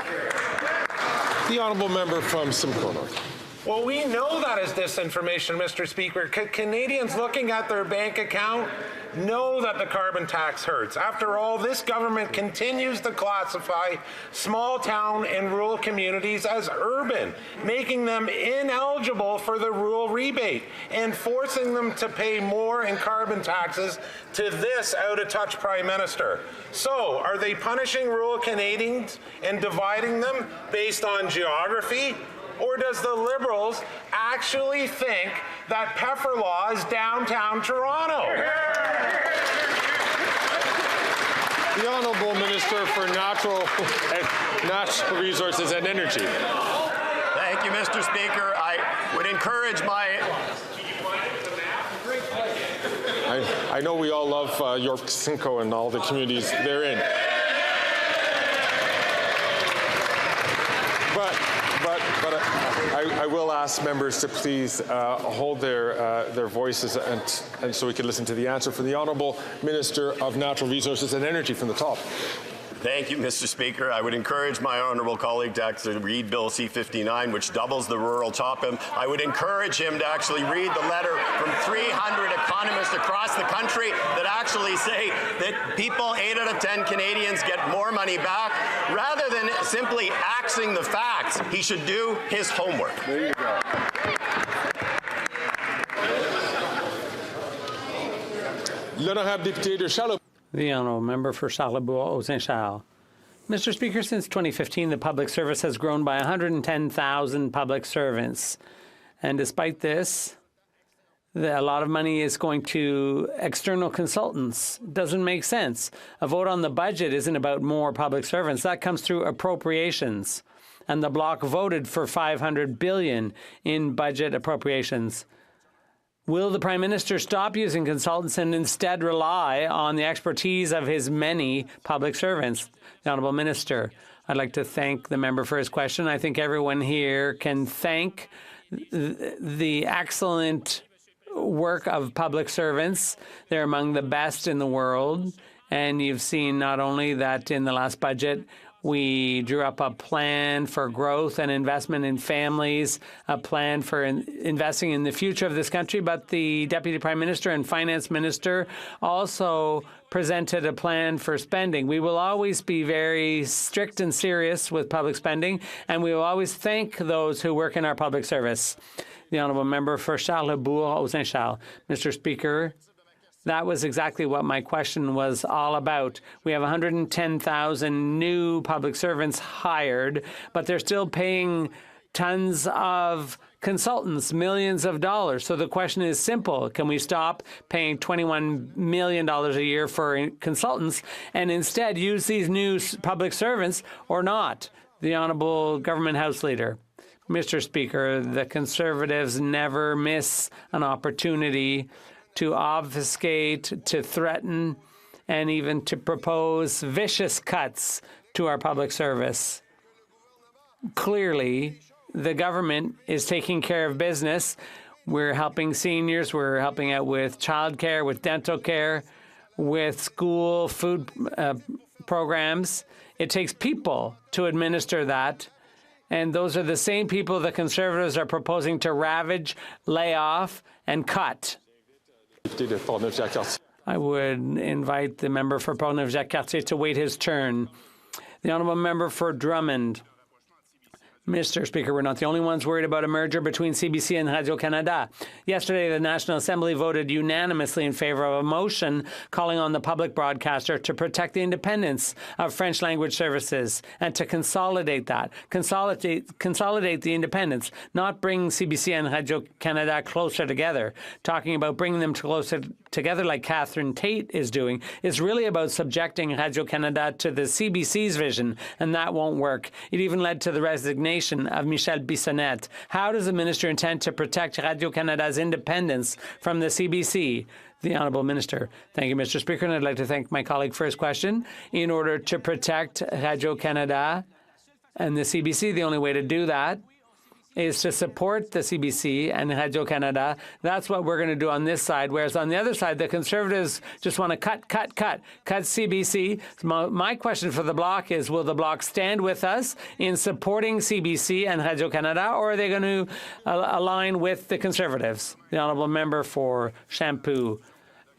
The Honourable Member from Simcoe North. Well, we know that is disinformation, Mr. Speaker. Canadians looking at their bank account know that the carbon tax hurts. After all, this government continues to classify small town and rural communities as urban, making them ineligible for the rural rebate and forcing them to pay more in carbon taxes to this out-of-touch Prime Minister. So, are they punishing rural Canadians and dividing them based on geography? Or does the Liberals actually think that Pefferlaw is downtown Toronto? The Honourable Minister for Natural Resources and Energy. Thank you, Mr. Speaker. I would encourage I know we all love York Simcoe and all the communities they're in. But I will ask members to please hold their voices and so we can listen to the answer from the Honourable Minister of Natural Resources and Energy from the top. Thank you, Mr. Speaker. I would encourage my honourable colleague to actually read Bill C-59, which doubles the rural top-up. I would encourage him to actually read the letter from 300 economists across the country that actually say that people, 8 out of 10 Canadians, get more money back. Rather than simply axing the facts, he should do his homework. There you go. L'honorable député de Charlotte. The Honourable Member for Charlebourg-Saint-Charles. Mr. Speaker, since 2015, the public service has grown by 110,000 public servants. And despite this, a lot of money is going to external consultants. Doesn't make sense. A vote on the budget isn't about more public servants. That comes through appropriations. And the Bloc voted for $500 billion in budget appropriations. Will the Prime Minister stop using consultants and instead rely on the expertise of his many public servants? The Honourable Minister, I'd like to thank the member for his question. I think everyone here can thank the excellent work of public servants. They're among the best in the world. And you've seen not only that in the last budget, we drew up a plan for growth and investment in families, a plan for investing in the future of this country, but the Deputy Prime Minister and Finance Minister also presented a plan for spending. We will always be very strict and serious with public spending, and we will always thank those who work in our public service. The Honourable Member for Charlebourg-Saint-Charles. Mr. Speaker, that was exactly what my question was all about. We have 110,000 new public servants hired, but they're still paying tons of consultants, millions of dollars. So the question is simple. Can we stop paying $21 million a year for consultants and instead use these new public servants or not? The Honourable Government House Leader. Mr. Speaker, the Conservatives never miss an opportunity to obfuscate, to threaten, and even to propose vicious cuts to our public service. Clearly, the government is taking care of business. We're helping seniors. We're helping out with childcare, with dental care, with school food programs. It takes people to administer that. And those are the same people the Conservatives are proposing to ravage, lay off, and cut. I would invite the member for Portneuf-Jacques-Cartier to wait his turn. The honourable member for Drummond. Mr. Speaker, we're not the only ones worried about a merger between CBC and Radio-Canada. Yesterday, the National Assembly voted unanimously in favour of a motion calling on the public broadcaster to protect the independence of French language services and to consolidate that. Consolidate the independence, not bring CBC and Radio-Canada closer together. Talking about bringing them closer together like Catherine Tate is doing is really about subjecting Radio-Canada to the CBC's vision, and that won't work. It even led to the resignation of Michel Bissonnette. How does the minister intend to protect Radio-Canada's independence from the CBC? The Honourable Minister. Thank you, Mr. Speaker, and I'd like to thank my colleague for his question. In order to protect Radio-Canada and the CBC, the only way to do that is to support the CBC and Radio-Canada. That's what we're going to do on this side, whereas on the other side, the Conservatives just want to cut CBC. My question for the Bloc is, will the Bloc stand with us in supporting CBC and Radio-Canada, or are they going to align with the Conservatives? The Honourable Member for Champoux.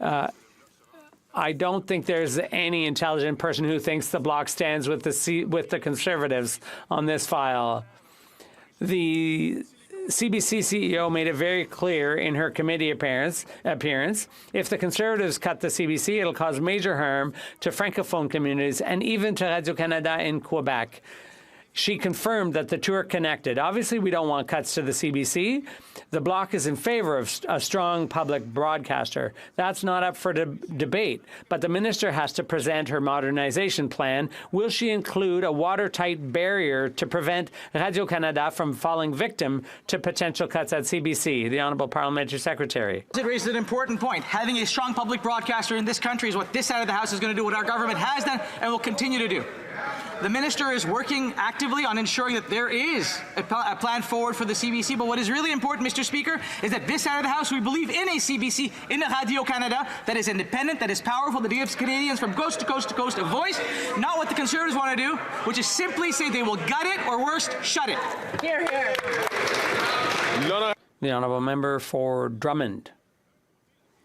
I don't think there's any intelligent person who thinks the Bloc stands with the Conservatives on this file. The CBC CEO made it very clear in her committee appearance, if the Conservatives cut the CBC, it'll cause major harm to Francophone communities and even to Radio-Canada in Quebec. She confirmed that the two are connected. Obviously, we don't want cuts to the CBC. The Bloc is in favor of a strong public broadcaster. That's not up for debate. But the minister has to present her modernization plan. Will she include a watertight barrier to prevent Radio-Canada from falling victim to potential cuts at CBC? The Honourable Parliamentary Secretary. It raises an important point. Having a strong public broadcaster in this country is what this side of the House is going to do, what our government has done and will continue to do. The minister is working actively on ensuring that there is a plan forward for the CBC, but what is really important, Mr. Speaker, is that this side of the House, we believe in a CBC, in a Radio-Canada that is independent, that is powerful, that gives Canadians from coast to coast to coast a voice, not what the Conservatives want to do, which is simply say they will gut it or worse, shut it. Hear, hear. The Honourable Member for Drummond.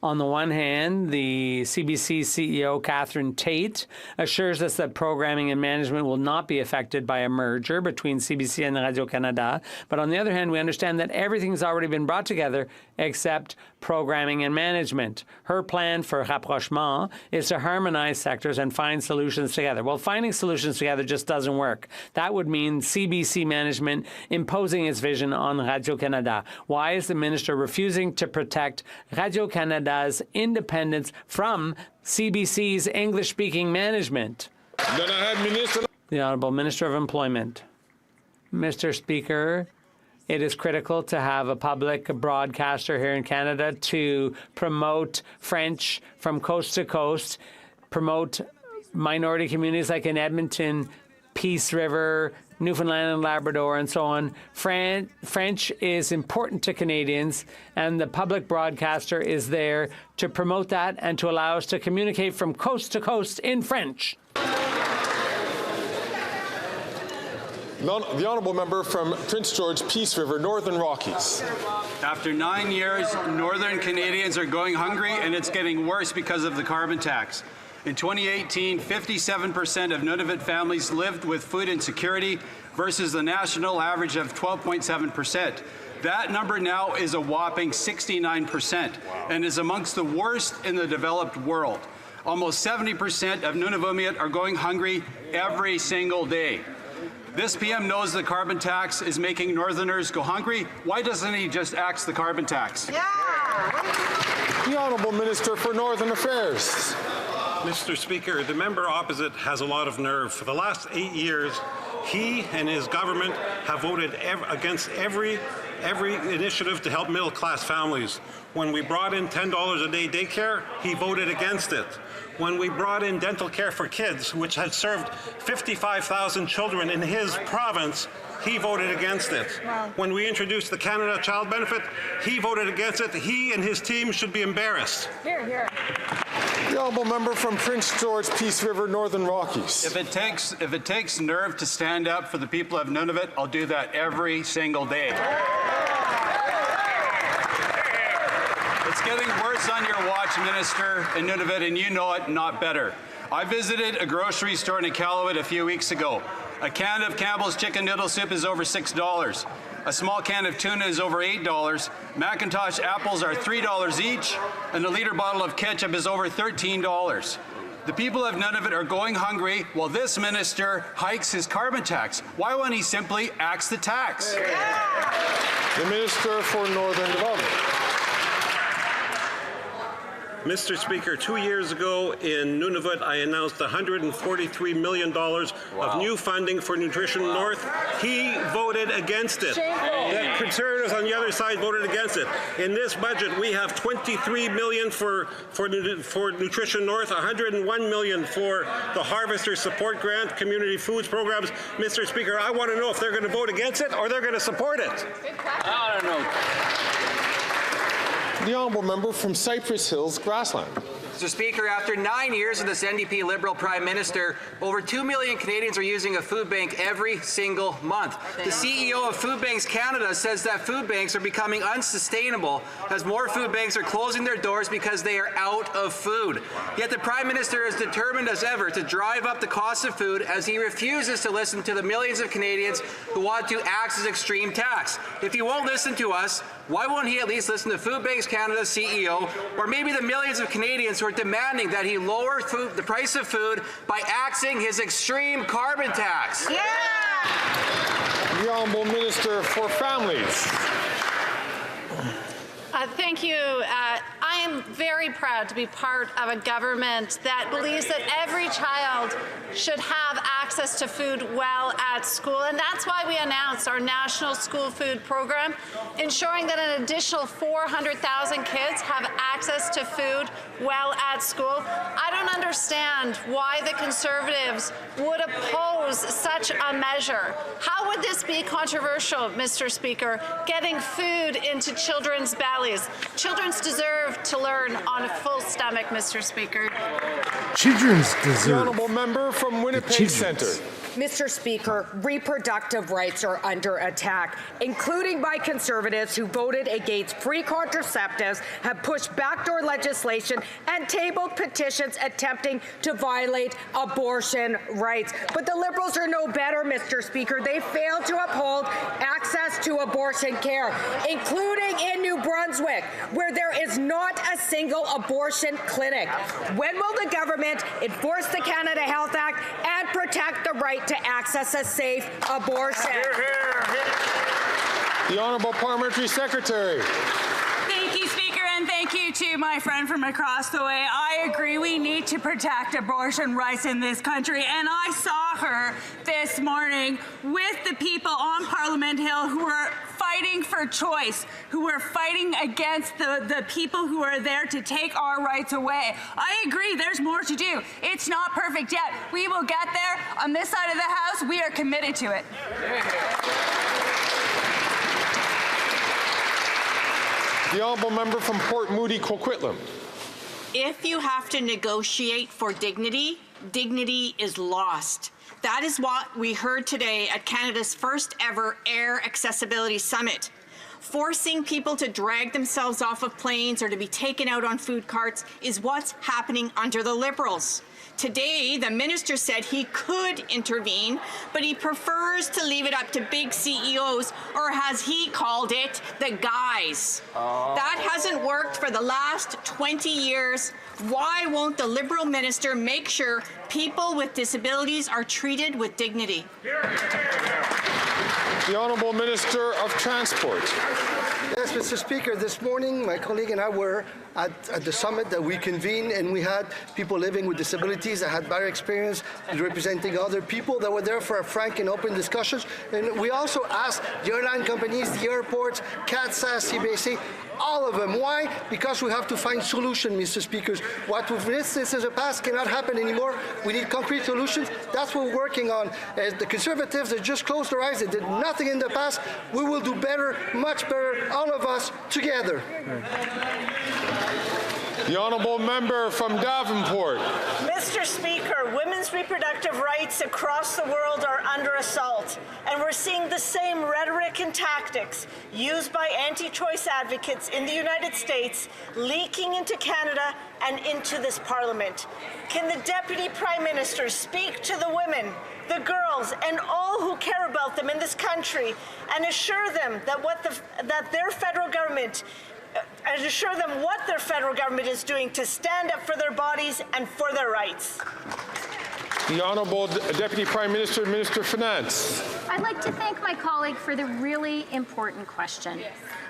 On the one hand, the CBC CEO, Catherine Tate, assures us that programming and management will not be affected by a merger between CBC and Radio-Canada. But on the other hand, we understand that everything's already been brought together except programming and management. Her plan for rapprochement is to harmonize sectors and find solutions together. Well, finding solutions together just doesn't work. That would mean CBC management imposing its vision on Radio-Canada. Why is the minister refusing to protect Radio-Canada's independence from CBC's English-speaking management? The Honourable Minister of Employment. Mr. Speaker, it is critical to have a public broadcaster here in Canada to promote French from coast to coast, promote minority communities like in Edmonton, Peace River, Newfoundland and Labrador, and so on. French is important to Canadians, and the public broadcaster is there to promote that and to allow us to communicate from coast to coast in French. The Honourable Member from Prince George, Peace River, Northern Rockies. After 9 years, Northern Canadians are going hungry, and it's getting worse because of the carbon tax. In 2018, 57% of Nunavut families lived with food insecurity versus the national average of 12.7%. That number now is a whopping 69% and is amongst the worst in the developed world. Almost 70% of Nunavummiut are going hungry every single day. This PM knows the carbon tax is making Northerners go hungry. Why doesn't he just axe the carbon tax? The Honourable Minister for Northern Affairs. Mr. Speaker, the member opposite has a lot of nerve. For the last 8 years, he and his government have voted against every initiative to help middle-class families. When we brought in $10 a day daycare, he voted against it. When we brought in dental care for kids, which had served 55,000 children in his province, he voted against it. Wow. When we introduced the Canada Child Benefit, he voted against it. He and his team should be embarrassed. Here, here. The honourable member from Prince George, Peace River, Northern Rockies. If it takes nerve to stand up for the people of Nunavut, I'll do that every single day. It's getting worse on your watch, Minister, in Nunavut, and you know it not better. I visited a grocery store in Iqaluit a few weeks ago. A can of Campbell's chicken noodle soup is over $6. A small can of tuna is over $8. Macintosh apples are $3 each, and a liter bottle of ketchup is over $13. The people of Nunavut are going hungry while this minister hikes his carbon tax. Why won't he simply axe the tax? The Minister for Northern Development. Mr. Speaker, 2 years ago in Nunavut, I announced $143 million of new funding for Nutrition North. He voted against it. The Conservatives on the other side voted against it. In this budget, we have $23 million for Nutrition North, $101 million for the Harvester Support Grant, Community Foods Programs. Mr. Speaker, I want to know if they're going to vote against it or they're going to support it. I don't know. The honourable member from Cypress Hills, Grassland. Mr. Speaker, after 9 years of this NDP Liberal Prime Minister, over 2 million Canadians are using a food bank every single month. The CEO of Food Banks Canada says that food banks are becoming unsustainable as more food banks are closing their doors because they are out of food. Yet the Prime Minister is determined as ever to drive up the cost of food as he refuses to listen to the millions of Canadians who want to axe his extreme tax. If he won't listen to us, why won't he at least listen to Food Banks Canada's CEO or maybe the millions of Canadians who are demanding that he lower the price of food by axing his extreme carbon tax? The Honourable Minister for Families. Thank you. I am very proud to be part of a government that believes that every child should have access to food well at school, and that's why we announced our National School Food Program, ensuring that an additional 400,000 kids have access to food well at school. I don't understand why the Conservatives would oppose such a measure. How would this be controversial, Mr. Speaker, getting food into children's bellies? Children deserve to learn on a full stomach, Mr. Speaker. Children's The deserve. honourable member from Winnipeg Centre. Mr. Speaker, reproductive rights are under attack, including by Conservatives who voted against free contraceptives, have pushed backdoor legislation, and tabled petitions attempting to violate abortion rights. But the Liberals are no better, Mr. Speaker. They failed to uphold access to abortion care, including in New Brunswick, where there is not a single abortion clinic. When will the government enforce the Canada Health Act and protect the right to access a safe abortion? The Honourable Parliamentary Secretary. Thank you, Speaker, and thank you to my friend from across the way. I agree we need to protect abortion rights in this country, and I saw her this morning with the people on Parliament Hill who are fighting for choice, who are fighting against the people who are there to take our rights away. I agree, there's more to do. It's not perfect yet. We will get there. On this side of the House, we are committed to it. The honourable member from Port Moody, Coquitlam. If you have to negotiate for dignity, dignity is lost. That is what we heard today at Canada's first ever Air Accessibility Summit. Forcing people to drag themselves off of planes or to be taken out on food carts is what's happening under the Liberals. Today, the minister said he could intervene, but he prefers to leave it up to big CEOs, or as he called it, the guys. That hasn't worked for the last 20 years. Why won't the Liberal minister make sure people with disabilities are treated with dignity? The Honourable Minister of Transport. Yes, Mr. Speaker, this morning my colleague and I were at the summit that we convened, and we had people living with disabilities that had better experience representing other people that were there for a frank and open discussions. And we also asked the airline companies, the airports, CATSA, CBC, all of them. Why? Because we have to find solutions, Mr. Speaker. What we've witnessed in the past cannot happen anymore. We need concrete solutions. That's what we're working on. The Conservatives, they just closed their eyes. They did nothing in the past. We will do better, much better, all of us together. The The honourable member from Davenport. Mr. Speaker, women's reproductive rights across the world are under assault, and we're seeing the same rhetoric and tactics used by anti-choice advocates in the United States leaking into Canada and into this Parliament. Can the Deputy Prime Minister speak to the women, the girls, and all who care about them in this country and assure them that what their federal government is doing to stand up for their bodies and for their rights? The Honourable Deputy Prime Minister, Minister of Finance. I'd like to thank my colleague for the really important question.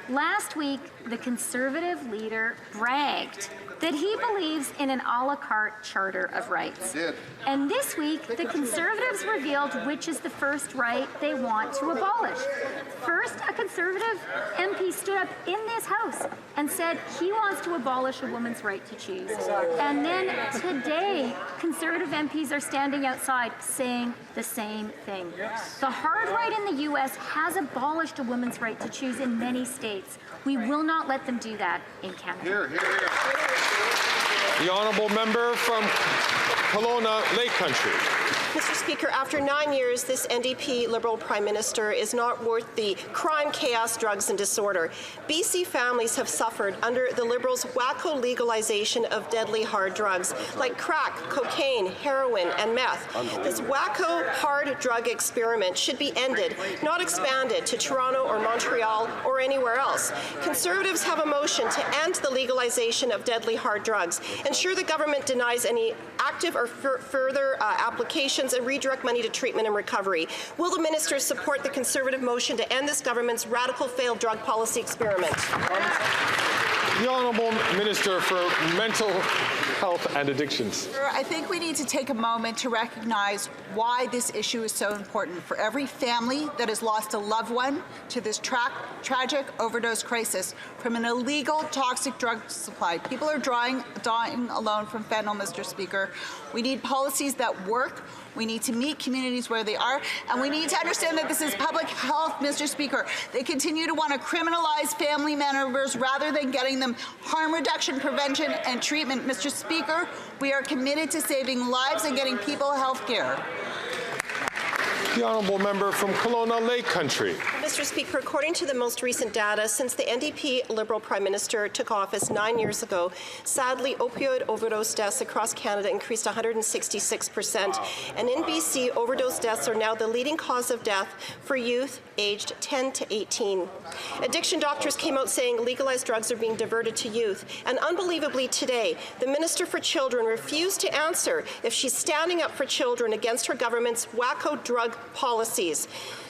Last week, the Conservative leader bragged that he believes in an a la carte charter of rights. And this week, the Conservatives revealed which is the first right they want to abolish. First, a Conservative MP stood up in this House and said he wants to abolish a woman's right to choose. And then today, Conservative MPs are standing outside saying the same thing. The hard right in the U.S. has abolished a woman's right to choose in many states. We will not let them do that in Canada. The honourable member from Kelowna Lake Country. Mr. Speaker, after 9 years, this NDP Liberal Prime Minister is not worth the crime, chaos, drugs and disorder. BC families have suffered under the Liberals' wacko legalization of deadly hard drugs like crack, cocaine, heroin and meth. This wacko hard drug experiment should be ended, not expanded to Toronto or Montreal or anywhere else. Conservatives have a motion to end the legalization of deadly hard drugs, ensure the government denies any active or further applications and redirect money to treatment and recovery. Will the minister support the Conservative motion to end this government's radical failed drug policy experiment? The Honourable Minister for Mental Health and Addictions. I think we need to take a moment to recognize why this issue is so important for every family that has lost a loved one to this tragic overdose crisis from an illegal toxic drug supply. People are dying alone from fentanyl, Mr. Speaker. We need policies that work. We need to meet communities where they are, and we need to understand that this is public health, Mr. Speaker. They continue to want to criminalize family members rather than getting them harm reduction, prevention, and treatment. Mr. Speaker, we are committed to saving lives and getting people health care. The honourable member from Kelowna Lake Country. Mr. Speaker, according to the most recent data, since the NDP Liberal Prime Minister took office 9 years ago, sadly, opioid overdose deaths across Canada increased 166%. Wow. And in BC, overdose deaths are now the leading cause of death for youth aged 10 to 18. Addiction doctors came out saying legalized drugs are being diverted to youth. And unbelievably today, the Minister for Children refused to answer if she's standing up for children against her government's wacko drug policies.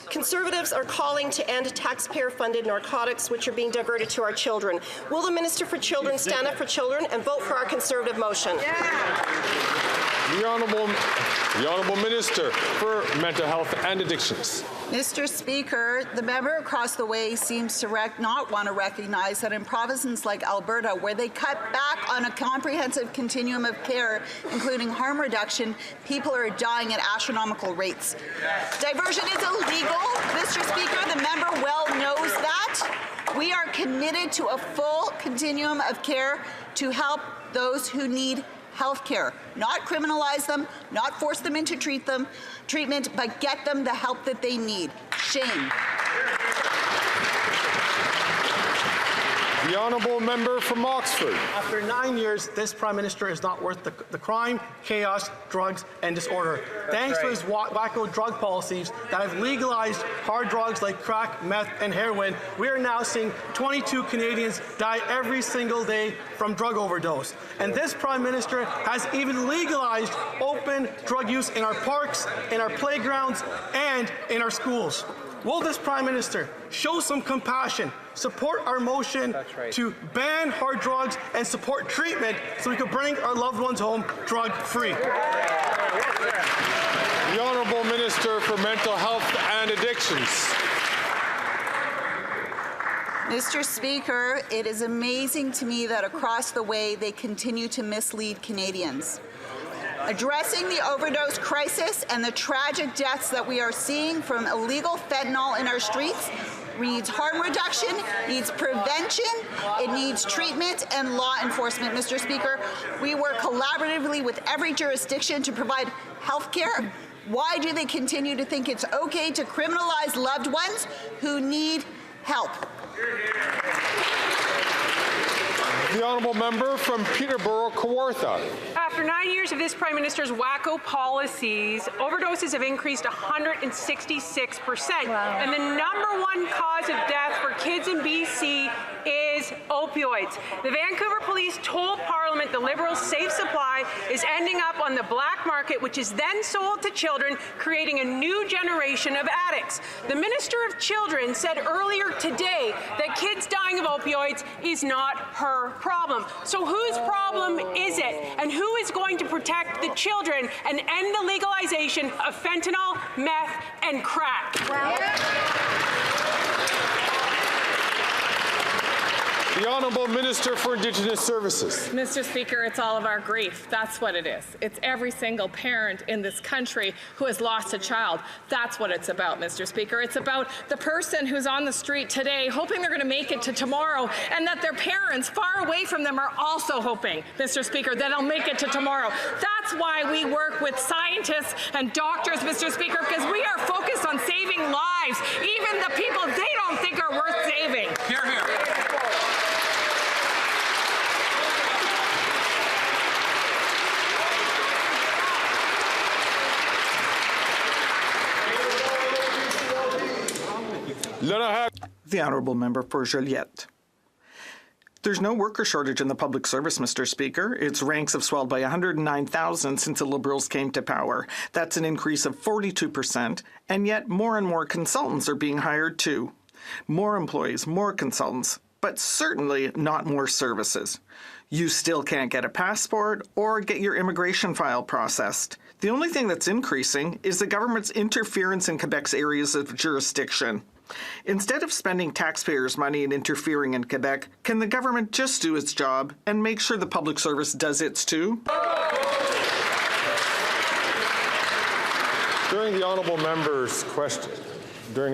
Conservatives are calling to end taxpayer-funded narcotics, which are being diverted to our children. Will the Minister for Children stand up for children and vote for our Conservative motion? The Honourable Minister for Mental Health and Addictions. Mr. Speaker, the member across the way seems to not want to recognize that in provinces like Alberta, where they cut back on a comprehensive continuum of care, including harm reduction, people are dying at astronomical rates. Diversion is illegal, Mr. Speaker. The member well knows that. We are committed to a full continuum of care to help those who need health care, not criminalize them, not force them into treatment, but get them the help that they need. Shame. The honourable member from Oxford. After 9 years, this Prime Minister is not worth the crime, chaos, drugs, and disorder. Thanks to his wacko drug policies that have legalized hard drugs like crack, meth, and heroin, we are now seeing 22 Canadians die every single day from drug overdose. And this Prime Minister has even legalized open drug use in our parks, in our playgrounds, and in our schools. Will this Prime Minister show some compassion, support our motion to ban hard drugs and support treatment so we can bring our loved ones home drug-free? The Honourable Minister for Mental Health and Addictions. Mr. Speaker, it is amazing to me that across the way they continue to mislead Canadians. Addressing the overdose crisis and the tragic deaths that we are seeing from illegal fentanyl in our streets needs harm reduction, needs prevention, it needs treatment and law enforcement, Mr. Speaker. We work collaboratively with every jurisdiction to provide health care. Why do they continue to think it's okay to criminalize loved ones who need help? The honourable member from Peterborough, Kawartha. After 9 years of this Prime Minister's wacko policies, overdoses have increased 166%. Wow. And the #1 cause of death for kids in BC is opioids. The Vancouver Police told Parliament the Liberals' safe supply is ending up on the black market, which is then sold to children, creating a new generation of addicts. The Minister of Children said earlier today that kids dying of opioids is not her problem. So whose problem is it? And who is going to protect the children and end the legalization of fentanyl, meth, and crack? The Honourable Minister for Indigenous Services. Mr. Speaker, it's all of our grief. That's what it is. It's every single parent in this country who has lost a child. That's what it's about, Mr. Speaker. It's about the person who's on the street today hoping they're going to make it to tomorrow, and that their parents far away from them are also hoping, Mr. Speaker, that they'll make it to tomorrow. That's why we work with scientists and doctors, Mr. Speaker, because we are focused on saving lives, even the people they don't think are worth saving. Hear, hear. The honourable member for Joliette. There's no worker shortage in the public service, Mr. Speaker. Its ranks have swelled by 109,000 since the Liberals came to power. That's an increase of 42%, and yet more and more consultants are being hired too. More employees, more consultants, but certainly not more services. You still can't get a passport or get your immigration file processed. The only thing that's increasing is the government's interference in Quebec's areas of jurisdiction. Instead of spending taxpayers' money and interfering in Quebec, can the government just do its job and make sure the public service does its too? During the honourable member's question, there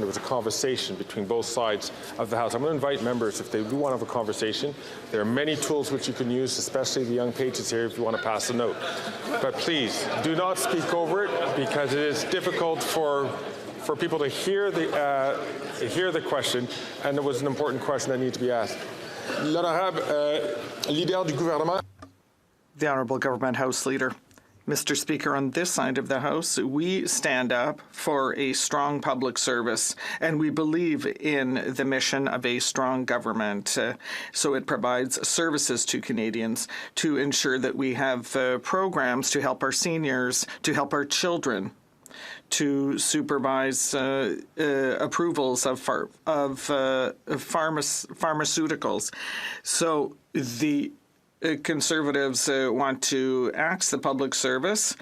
was a conversation between both sides of the House. I'm going to invite members, if they do want to have a conversation, there are many tools which you can use, especially the young pages here, if you want to pass a note. But please, do not speak over it, because it is difficult for people to hear the question, and it was an important question that needed to be asked. L'honorable leader du gouvernement. The Honourable Government House Leader. Mr. Speaker, on this side of the House, we stand up for a strong public service, and we believe in the mission of a strong government. So it provides services to Canadians to ensure that we have programs to help our seniors, to help our children, to supervise approvals of pharmaceuticals. So the Conservatives want to axe the public service,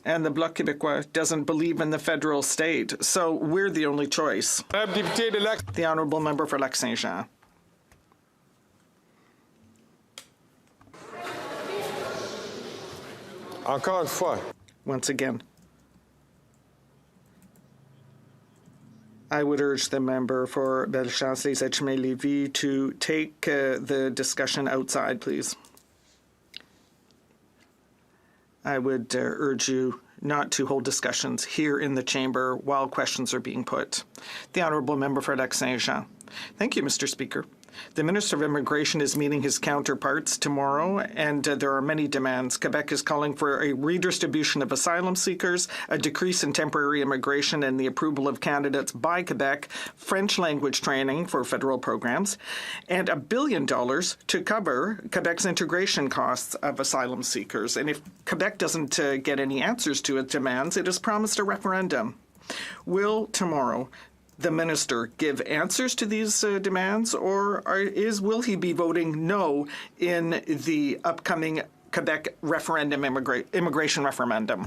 and the Bloc Québécois doesn't believe in the federal state. So we're the only choice. The Honourable Member for Lac-Saint-Jean. Encore une fois. Once again. I would urge the member for Bellechasse-les-Etchemins-Lévis to take the discussion outside, please. I would urge you not to hold discussions here in the chamber while questions are being put. The Honourable Member for Lac-Saint-Jean. Thank you, Mr. Speaker. The Minister of Immigration is meeting his counterparts tomorrow, and there are many demands. Quebec is calling for a redistribution of asylum seekers, a decrease in temporary immigration and the approval of candidates by Quebec, French language training for federal programs, and $1 billion to cover Quebec's integration costs of asylum seekers. And if Quebec doesn't get any answers to its demands, it has promised a referendum. Will tomorrow the minister give answers to these demands, or will he be voting no in the upcoming Quebec referendum, immigration referendum?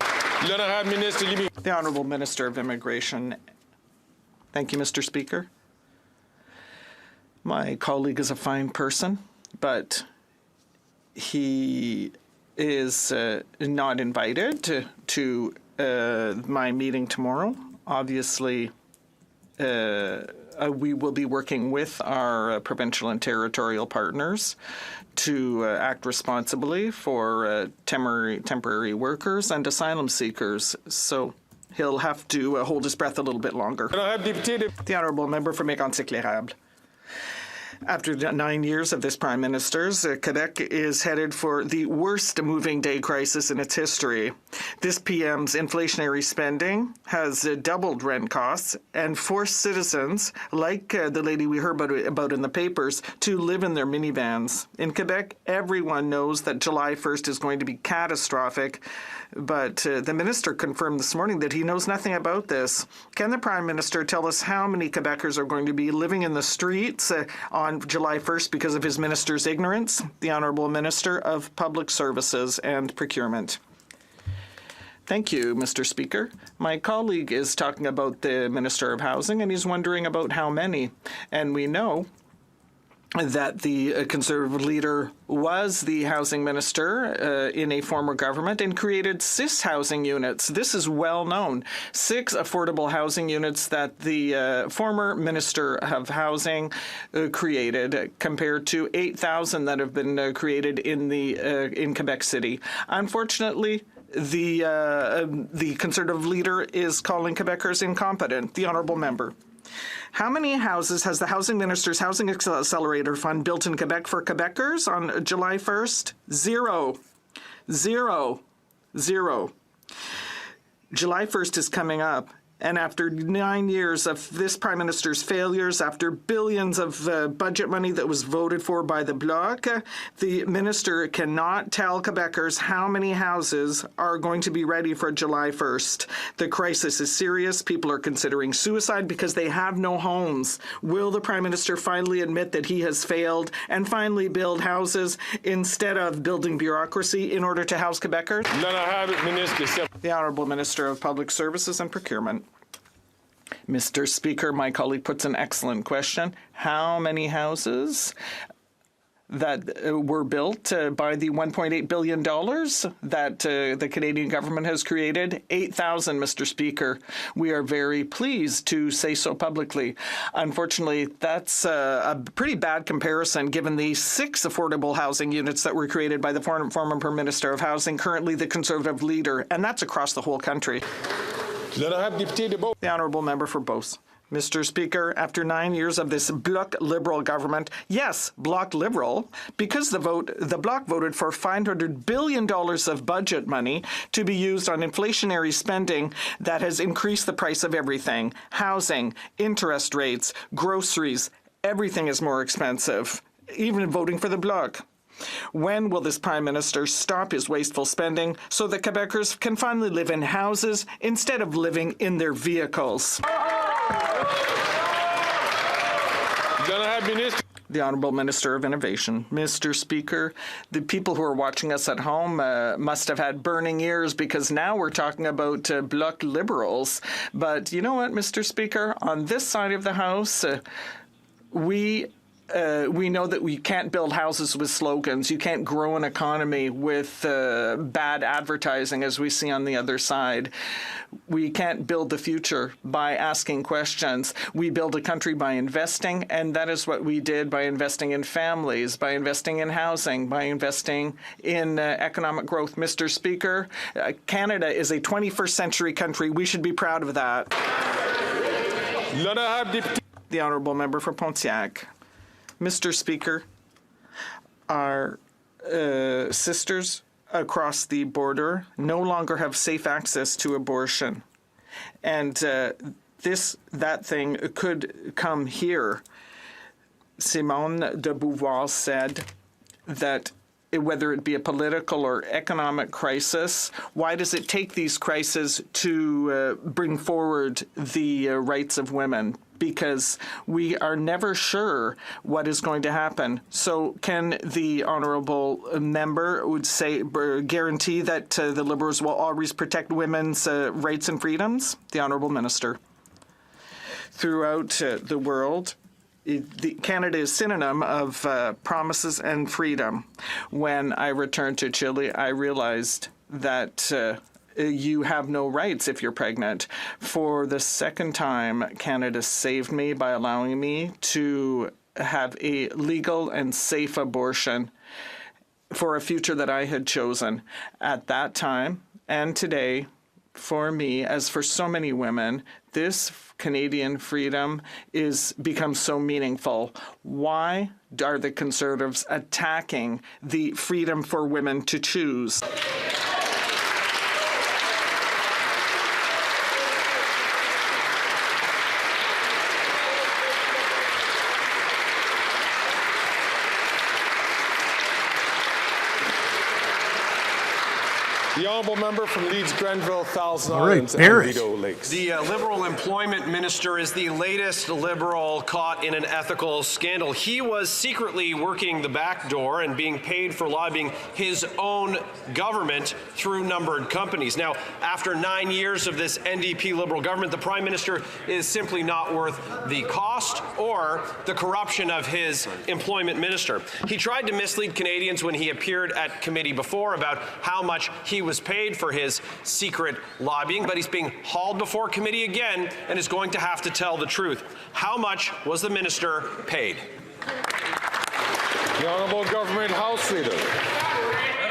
The Honourable Minister of Immigration. Thank you, Mr. Speaker. My colleague is a fine person, but he is not invited to my meeting tomorrow. Obviously, we will be working with our provincial and territorial partners to act responsibly for temporary workers and asylum seekers. So he'll have to hold his breath a little bit longer. The honourable member for Mégantic-L'Érable. After 9 years of this Prime Minister's, Quebec is headed for the worst moving day crisis in its history. This PM's inflationary spending has doubled rent costs and forced citizens, like the lady we heard about in the papers, to live in their minivans. In Quebec, everyone knows that July 1st is going to be catastrophic, but the minister confirmed this morning that he knows nothing about this. Can the Prime Minister tell us how many Quebecers are going to be living in the streets on July 1st because of his minister's ignorance? The Honourable Minister of Public Services and Procurement. Thank you, Mr. Speaker. My colleague is talking about the Minister of Housing, and he's wondering about how many. And we know that the Conservative leader was the housing minister in a former government and created 6 housing units. This is well known. 6 affordable housing units that the former Minister of Housing created, compared to 8,000 that have been created in Quebec City. Unfortunately, the Conservative leader is calling Quebecers incompetent. The honourable member. How many houses has the Housing Minister's Housing Accelerator Fund built in Quebec for Quebecers on July 1st? 0. 0. 0. July 1st is coming up. And after 9 years of this Prime Minister's failures, after billions of budget money that was voted for by the Bloc, the Minister cannot tell Quebecers how many houses are going to be ready for July 1st. The crisis is serious. People are considering suicide because they have no homes. Will the Prime Minister finally admit that he has failed and finally build houses instead of building bureaucracy in order to house Quebecers? The Honourable Minister of Public Services and Procurement. Mr. Speaker, my colleague puts an excellent question. How many houses that were built by the $1.8 billion that the Canadian government has created? 8,000, Mr. Speaker. We are very pleased to say so publicly. Unfortunately, that's a pretty bad comparison given the 6 affordable housing units that were created by the former Prime Minister of Housing, currently the Conservative leader, and that's across the whole country. The Honourable Member for Beauce. Mr. Speaker, after 9 years of this Bloc Liberal government, yes, Bloc Liberal, because the Bloc voted for $500 billion of budget money to be used on inflationary spending that has increased the price of everything. Housing, interest rates, groceries, everything is more expensive, even voting for the Bloc. When will this Prime Minister stop his wasteful spending so that Quebecers can finally live in houses instead of living in their vehicles? The Honourable Minister of Innovation. Mr. Speaker, the people who are watching us at home must have had burning ears because now we're talking about Bloc Liberals. But you know what, Mr. Speaker? On this side of the House, we know that we can't build houses with slogans. You can't grow an economy with bad advertising, as we see on the other side. We can't build the future by asking questions. We build a country by investing, and that is what we did by investing in families, by investing in housing, by investing in economic growth. Mr. Speaker, Canada is a 21st century country. We should be proud of that. The Honourable Member for Pontiac. Mr. Speaker, our sisters across the border no longer have safe access to abortion. And that thing could come here. Simone de Beauvoir said that whether it be a political or economic crisis, why does it take these crises to bring forward the rights of women? Because we are never sure what is going to happen. So can the honourable member guarantee that the Liberals will always protect women's rights and freedoms? The honourable minister. Throughout the world, Canada is synonym of promises and freedom. When I returned to Chile, I realized that you have no rights if you're pregnant. For the second time, Canada saved me by allowing me to have a legal and safe abortion for a future that I had chosen. At that time and today, for me, as for so many women, this Canadian freedom becomes so meaningful. Why are the Conservatives attacking the freedom for women to choose? The honourable member from Leeds, Grenville, Thousand Islands, and Rideau Lakes. The Liberal Employment Minister is the latest Liberal caught in an ethical scandal. He was secretly working the back door and being paid for lobbying his own government through numbered companies. Now, after 9 years of this NDP Liberal government, the Prime Minister is simply not worth the cost or the corruption of his employment minister. He tried to mislead Canadians when he appeared at committee before about how much he was paid for his secret lobbying, but he's being hauled before committee again and is going to have to tell the truth. How much was the minister paid? The Honourable Government House Leader.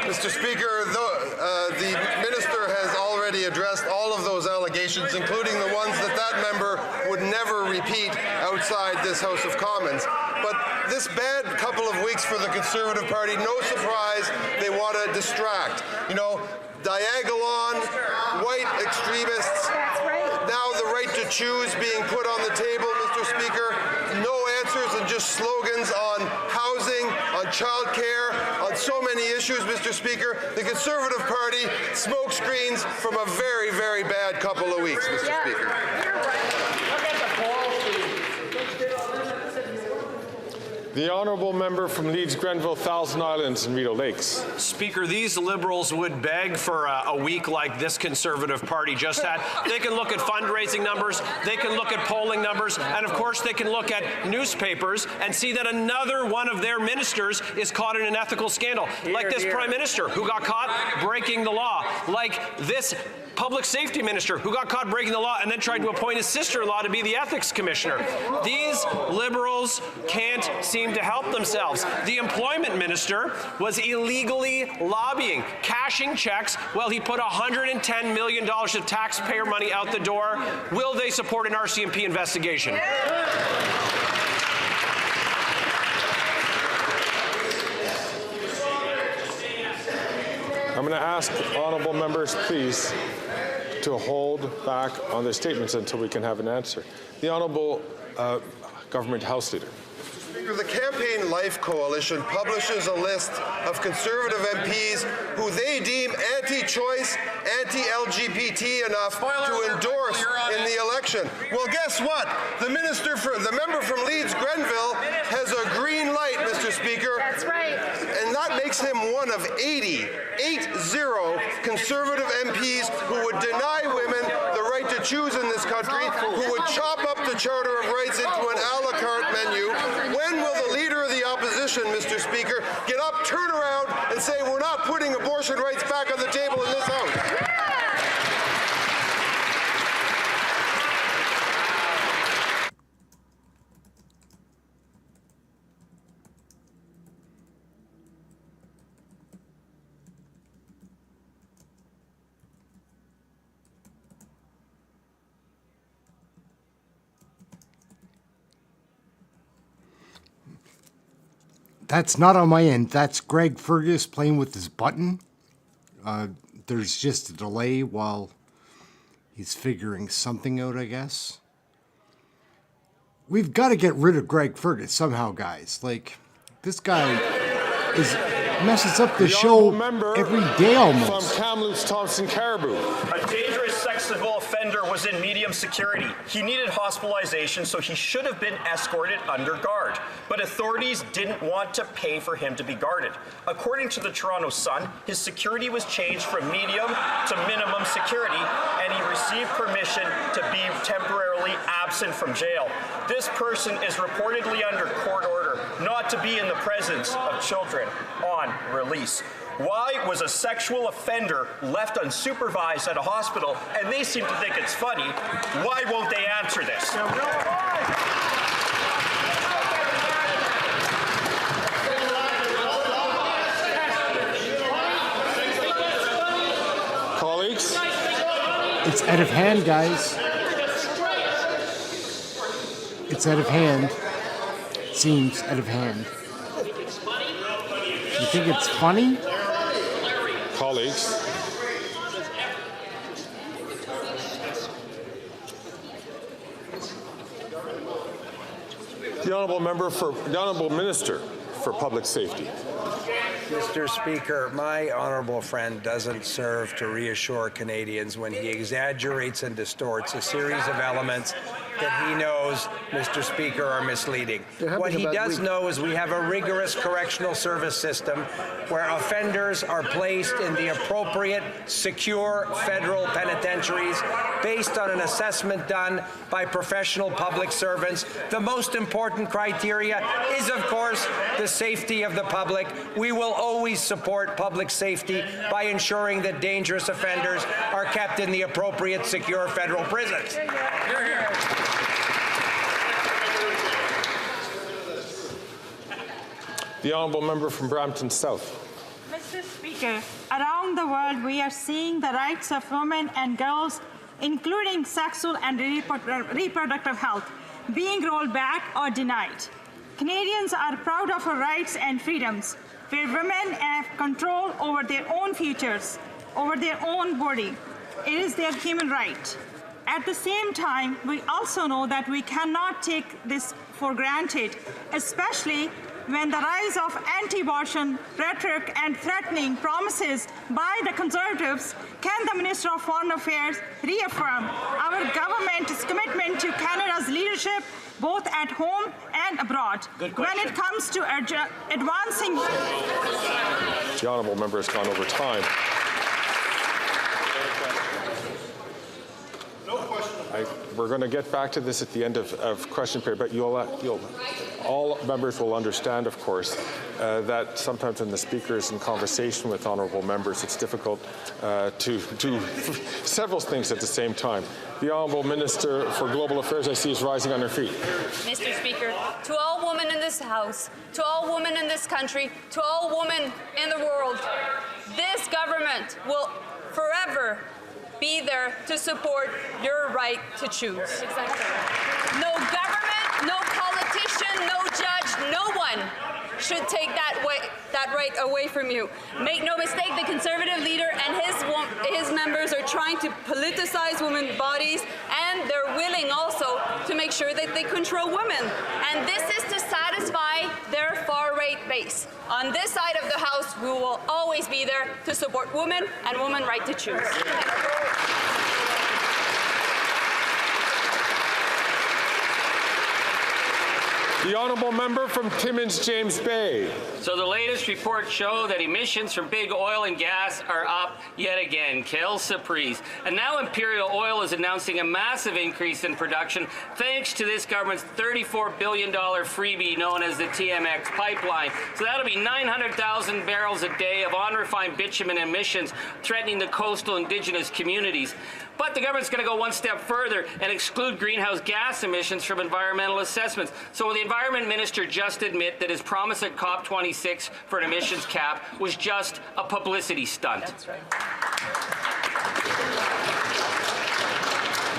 Mr. Speaker, the minister has already addressed all of those allegations, including the ones that member would never repeat outside this House of Commons. But this bad couple of weeks for the Conservative Party, no surprise, they want to distract. You know, Diagolon, white extremists. That's right. Now the right to choose being put on the table, Mr. Speaker. No answers and just slogans on housing, on child care, on so many issues, Mr. Speaker. The Conservative Party smoke screens from a very, very bad couple of weeks, Mr. Speaker. The honourable member from Leeds, Grenville, Thousand Islands, and Rideau Lakes. Speaker, these Liberals would beg for a week like this Conservative Party just had. They can look at fundraising numbers, they can look at polling numbers, and of course they can look at newspapers and see that another one of their ministers is caught in an ethical scandal. Like this Prime Minister who got caught breaking the law. Like this public safety minister who got caught breaking the law and then tried to appoint his sister-in-law to be the ethics commissioner. These Liberals can't seem to help themselves. The employment minister was illegally lobbying, cashing checks while he put $110 million of taxpayer money out the door. Will they support an RCMP investigation? I'm going to ask honourable members, please, to hold back on their statements until we can have an answer. The honourable Government House Leader. The Campaign Life Coalition publishes a list of Conservative MPs who they deem anti-choice, anti-LGBT enough to endorse in the election. Well, guess what? The member from Leeds Grenville has a green light, Mr. Speaker. That's right. And that makes him one of 80 Conservative MPs who would deny women the right to choose in this country, who would chop up the Charter of Rights into an a la carte menu. When will the Leader of the Opposition, Mr. Speaker, get up, turn around, and say we're not putting abortion rights back on the table in this House? That's not on my end. That's Greg Fergus playing with his button. There's just a delay while he's figuring something out, I guess. We've got to get rid of Greg Fergus somehow, guys. Like, this guy messes up the show every day almost. From Kamloops, Thompson, Caribou. A dangerous sexual offender was in medium security. He needed hospitalization, so he should have been escorted under guard. But authorities didn't want to pay for him to be guarded. According to the Toronto Sun, his security was changed from medium to minimum security, and he received permission to be temporarily absent from jail. This person is reportedly under court order not to be in the presence of children on release. Why was a sexual offender left unsupervised at a hospital and they seem to think it's funny? Why won't they answer this? Colleagues? It's out of hand, guys. It's out of hand. Seems out of hand. You think it's funny? Colleagues? The Honourable Minister for Public Safety. Mr. Speaker, my honourable friend doesn't serve to reassure Canadians when he exaggerates and distorts a series of elements that he knows, Mr. Speaker, are misleading. What he does know is we have a rigorous correctional service system where offenders are placed in the appropriate, secure federal penitentiaries based on an assessment done by professional public servants. The most important criteria is, of course, the safety of the public. We will always support public safety by ensuring that dangerous offenders are kept in the appropriate, secure federal prisons. The Honourable Member from Brampton South. Mr. Speaker, around the world we are seeing the rights of women and girls, including sexual and reproductive health, being rolled back or denied. Canadians are proud of our rights and freedoms, where women have control over their own futures, over their own body. It is their human right. At the same time, we also know that we cannot take this for granted, especially when the rise of anti-abortion rhetoric and threatening promises by the Conservatives. Can the Minister of Foreign Affairs reaffirm our government's commitment to Canada's leadership both at home and abroad when it comes to advancing? The Honourable Member has gone over time. We're going to get back to this at the end of question period, but all members will understand, of course, that sometimes when the Speaker is in conversation with honourable members, it's difficult to do several things at the same time. The Honourable Minister for Global Affairs, I see, is rising on her feet. Mr. Speaker, to all women in this House, to all women in this country, to all women in the world, this government will forever be there to support your right to choose. Exactly. No government, no politician, no judge, no one should take that right away from you. Make no mistake, the Conservative leader and his members are trying to politicize women's bodies, and they're willing also to make sure that they control women. And this is to satisfy their far-right base. On this side of the House, we will always be there to support women and women's right to choose. The Honourable Member from Timmins James Bay. So the latest reports show that emissions from big oil and gas are up yet again. Quelle surprise. And now Imperial Oil is announcing a massive increase in production thanks to this government's $34 billion freebie known as the TMX pipeline. So that'll be 900,000 barrels a day of unrefined bitumen emissions threatening the coastal Indigenous communities. But the government's going to go one step further and exclude greenhouse gas emissions from environmental assessments. So will the Environment Minister just admit that his promise at COP26 for an emissions cap was just a publicity stunt? That's right.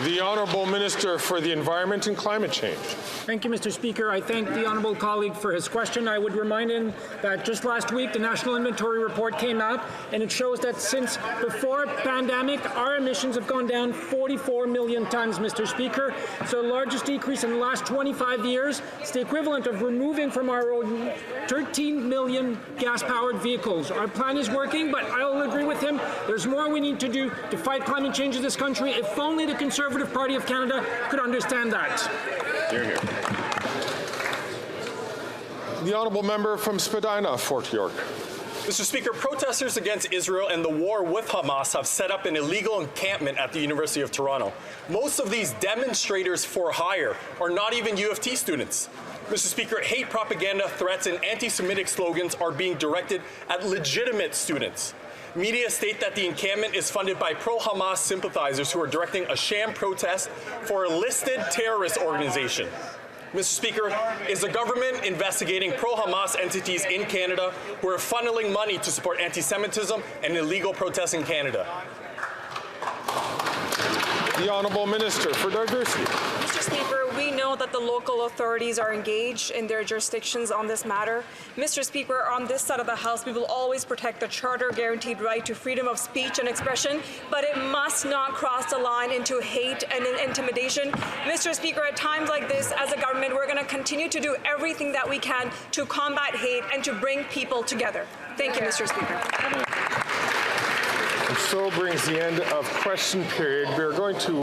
The Honourable Minister for the Environment and Climate Change. Thank you, Mr. Speaker. I thank the honourable colleague for his question. I would remind him that just last week the National Inventory Report came out, and it shows that since before pandemic, our emissions have gone down 44 million tons, Mr. Speaker. So the largest decrease in the last 25 years. It's the equivalent of removing from our road 13 million gas-powered vehicles. Our plan is working, but I'll agree with him. There's more we need to do to fight climate change in this country. If only the Conservative Party of Canada could understand that. Hear, hear. The Honourable Member from Spadina, Fort York. Mr. Speaker, protesters against Israel and the war with Hamas have set up an illegal encampment at the University of Toronto. Most of these demonstrators for hire are not even U of T students. Mr. Speaker, hate propaganda, threats, and anti-Semitic slogans are being directed at legitimate students. Media state that the encampment is funded by pro-Hamas sympathizers who are directing a sham protest for a listed terrorist organization. Mr. Speaker, is the government investigating pro-Hamas entities in Canada who are funneling money to support anti-Semitism and illegal protests in Canada? The Honourable Minister for Diversity. Mr. Speaker, we know that the local authorities are engaged in their jurisdictions on this matter. Mr. Speaker, on this side of the House, we will always protect the Charter-guaranteed right to freedom of speech and expression, but it must not cross the line into hate and intimidation. Mr. Speaker, at times like this, as a government, we're going to continue to do everything that we can to combat hate and to bring people together. Thank you, Mr. Speaker. And so brings the end of question period. We are going to...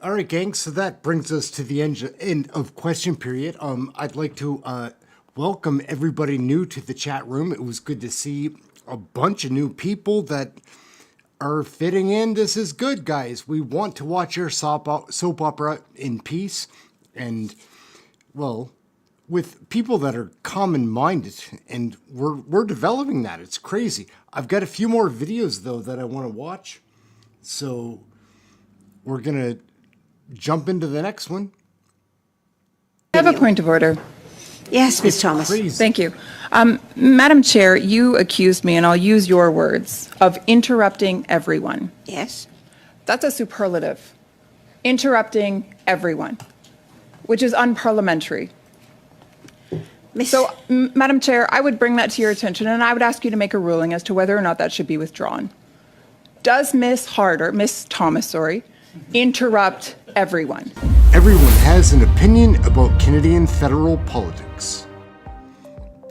All right, gang, so that brings us to the end of question period. I'd like to welcome everybody new to the chat room. It was good to see a bunch of new people that are fitting in. This is good, guys. We want to watch your soap opera in peace and, well, with people that are common-minded, and we're developing that. It's crazy. I've got a few more videos, though, that I want to watch, so we're going to jump into the next one. I have a point of order. Yes, Ms. Thomas. Please. Thank you. Madam Chair, you accused me, and I'll use your words, of interrupting everyone. Yes. That's a superlative. Interrupting everyone, which is unparliamentary. So, Madam Chair, I would bring that to your attention, and I would ask you to make a ruling as to whether or not that should be withdrawn. Does Ms. Thomas, interrupt everyone? Everyone has an opinion about Canadian federal politics.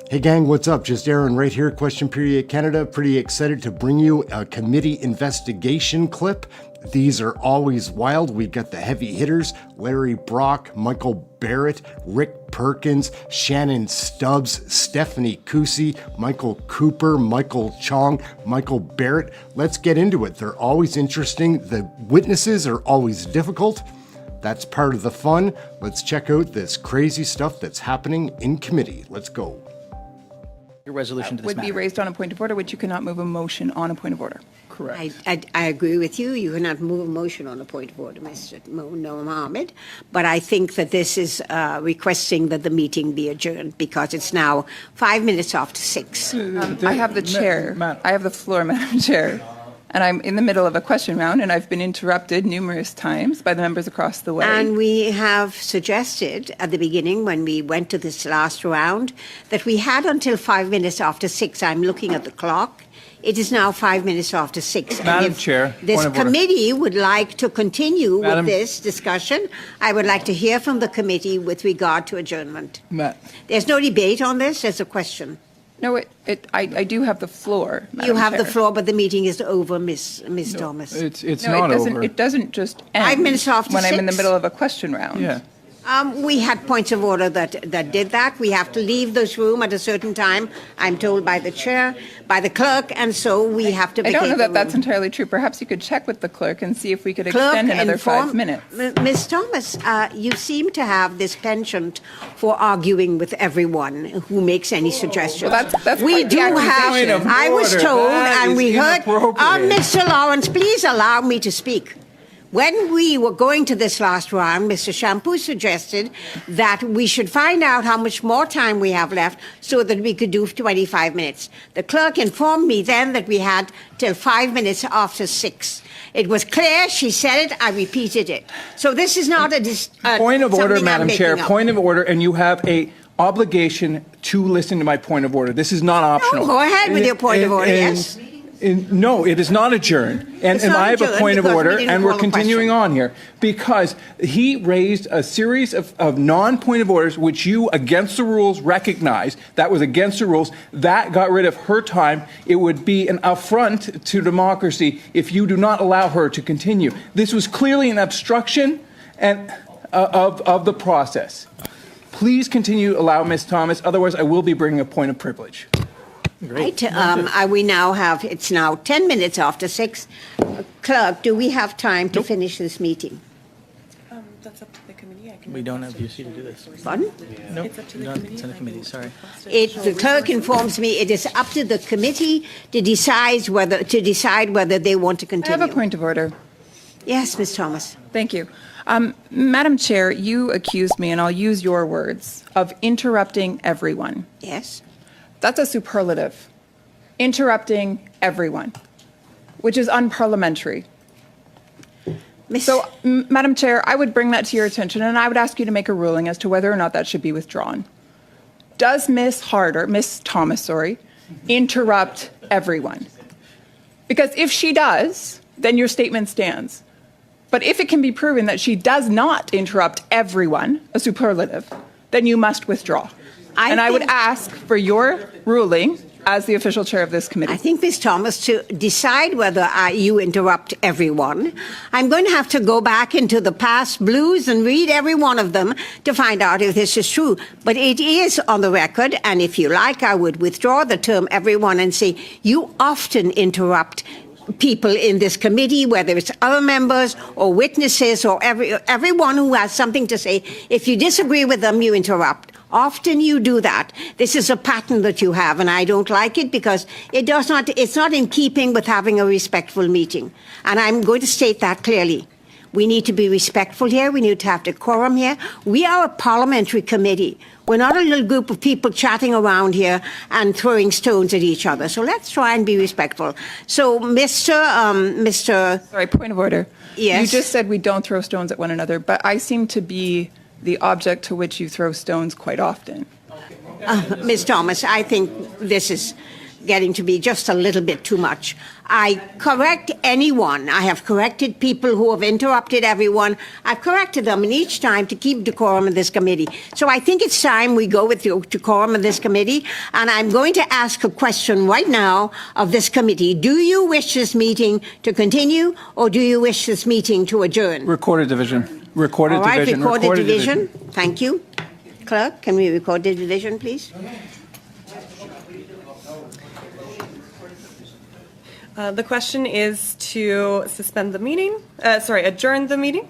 Hey gang, what's up? Just Ehren right here, Question Period Canada. Pretty excited to bring you a committee investigation clip. These are always wild. We got the heavy hitters, Larry Brock, Michael Barrett, Rick Perkins, Shannon Stubbs, Stephanie Kusi, Michael Cooper, Michael Chong, Michael Barrett. Let's get into it. They're always interesting. The witnesses are always difficult. That's part of the fun. Let's check out this crazy stuff that's happening in committee. Let's go. Your resolution to this would matter be raised on a point of order, which you cannot move a motion on a point of order. Correct. I agree with you. You cannot move a motion on a point of order, Mr. Mohammed. But I think that this is requesting that the meeting be adjourned because it's now 5 minutes after 6. I have the chair. I have the floor, Madam Chair. And I'm in the middle of a question round, and I've been interrupted numerous times by the members across the way. And we have suggested at the beginning, when we went to this last round, that we had until 5 minutes after 6. I'm looking at the clock. It is now 5 minutes after 6. Madam Chair, this committee would like to continue with this discussion, I would like to hear from the committee with regard to adjournment. There's no debate on this. There's a question. No, I do have the floor, Madam You have Chair. the floor, but the meeting is over, Ms. Thomas. It's No, not it doesn't. over. It doesn't just end 5 minutes after when I'm in the 6. middle of a question round. Yeah. We had points of order that did that. We have to leave this room at a certain time, I'm told by the chair, by the clerk, and so we have to I vacate don't know the that that's room. entirely true. Perhaps you could check with the clerk and see if we could Clerk, extend another inform- 5 minutes. Ms. Thomas, you seem to have this penchant for arguing with everyone who makes any suggestions. Well, that's we quite the do accusation. have. I was order. told, That and is we heard. inappropriate. Mr. Lawrence, please allow me to speak. When we were going to this last round, Mr. Shampoo suggested that we should find out how much more time we have left so that we could do 25 minutes. The clerk informed me then that we had till 5 minutes after 6. It was clear, she said it, I repeated it. So this is not a Point of order, something I'm Madam Chair. making up. Point of order, and you have a obligation to listen to my point of order. This is not optional. Go ahead with your point of order, yes. No, it is not adjourned. And not I have a adjourned point of because we order, didn't and we're call a continuing on here. Because he raised a series of non-point of orders, which you, against the rules, recognize. That was against the rules. That got rid of her time. It would be an affront to democracy if you do not allow her to continue. This was clearly an obstruction of the process. Please continue to allow Ms. Thomas, otherwise I will be bringing a point of privilege. Right. We now have, it's now 10 minutes after 6. Clerk, do we have time to finish this meeting? That's up to the committee. We don't have the UC to do this. Pardon? No, it's up to the committee. It's in the committee, sorry. The clerk informs me it is up to the committee to decide whether they want to continue. I have a point of order. Yes, Ms. Thomas. Thank you. Madam Chair, you accused me, and I'll use your words, of interrupting everyone. Yes. That's a superlative. Interrupting everyone, which is unparliamentary. So, Madam Chair, I would bring that to your attention, and I would ask you to make a ruling as to whether or not that should be withdrawn. Does Ms. Thomas, interrupt everyone? Because if she does, then your statement stands. But if it can be proven that she does not interrupt everyone, a superlative, then you must withdraw. I would ask for your ruling as the official chair of this committee. I think, Ms. Thomas, to decide whether you interrupt everyone, I'm going to have to go back into the past blues and read every one of them to find out if this is true. But it is on the record, and if you like, I would withdraw the term everyone and say you often interrupt people in this committee, whether it's other members or witnesses or everyone who has something to say. If you disagree with them, you interrupt. Often you do that. This is a pattern that you have, and I don't like it because it's not in keeping with having a respectful meeting. And I'm going to state that clearly. We need to be respectful here. We need to have decorum here. We are a parliamentary committee. We're not a little group of people chatting around here and throwing stones at each other. So let's try and be respectful. So, Mr. Sorry, point of order. Yes. You just said we don't throw stones at one another, but I seem to be the object to which you throw stones quite often. Ms. Thomas, I think this is getting to be just a little bit too much. I correct anyone. I have corrected people who have interrupted everyone. I've corrected them, and each time to keep decorum in this committee. So I think it's time we go with the decorum in this committee, and I'm going to ask a question right now of this committee. Do you wish this meeting to continue, or do you wish this meeting to adjourn? Recorded division. Recorded All right, division. recorded division. Thank you. Clerk, can we record the division, please? The question is to suspend the meeting, adjourn the meeting.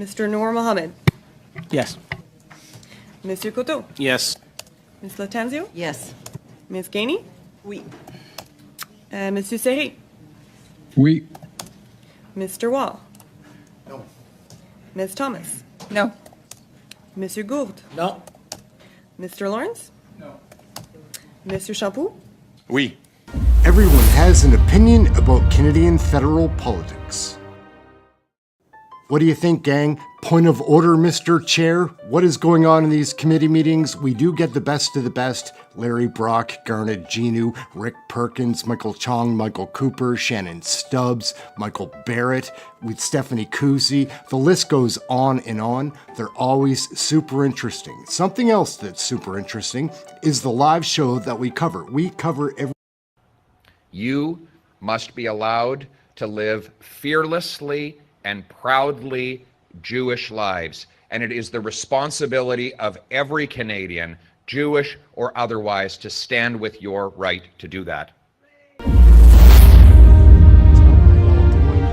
Mr. Noor Mohammed. Yes. Mr. Couteau. Yes. Ms. Latanzio. Yes. Ms. Gainey. Oui. Monsieur Serré. Oui. Mr. Wall. No. Ms. Thomas. No. Monsieur Gourde. No. Mr. Lawrence. No. Monsieur Champoux. Oui. Everyone has an opinion about Canadian federal politics. What do you think, gang? Point of order, Mr. Chair. What is going on in these committee meetings? We do get the best of the best. Larry Brock, Garnet Genu, Rick Perkins, Michael Chong, Michael Cooper, Shannon Stubbs, Michael Barrett, with Stephanie Kusi. The list goes on and on. They're always super interesting. Something else that's super interesting is the live show that we cover. We cover every... You must be allowed to live fearlessly and proudly Jewish lives, and it is the responsibility of every Canadian, Jewish or otherwise, to stand with your right to do that.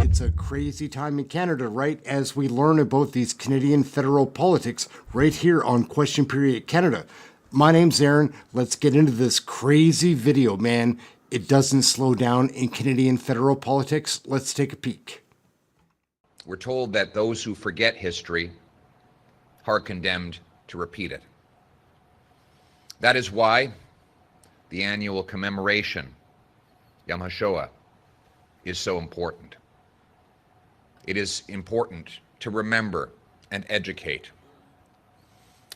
It's a crazy time in Canada, right? As we learn about these Canadian federal politics right here on Question Period Canada. My name's Ehren. Let's get into this crazy video, man. It doesn't slow down in Canadian federal politics. Let's take a peek. We're told that those who forget history are condemned to repeat it. That is why the annual commemoration, Yom HaShoah, is so important. It is important to remember and educate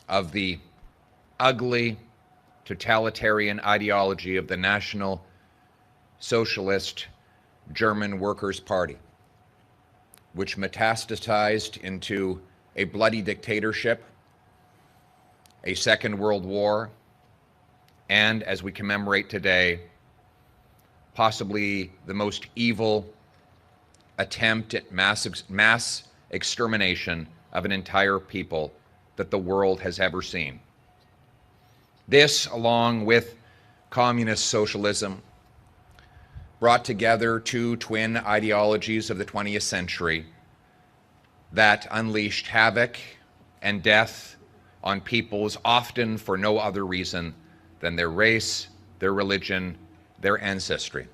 of the ugly, totalitarian ideology of the National Socialist German Workers' Party, which metastasized into a bloody dictatorship, a Second World War, and, as we commemorate today, possibly the most evil attempt at mass extermination of an entire people, that the world has ever seen. This, along with communist socialism, brought together two twin ideologies of the 20th century that unleashed havoc and death on peoples, often for no other reason than their race, their religion, their ancestry.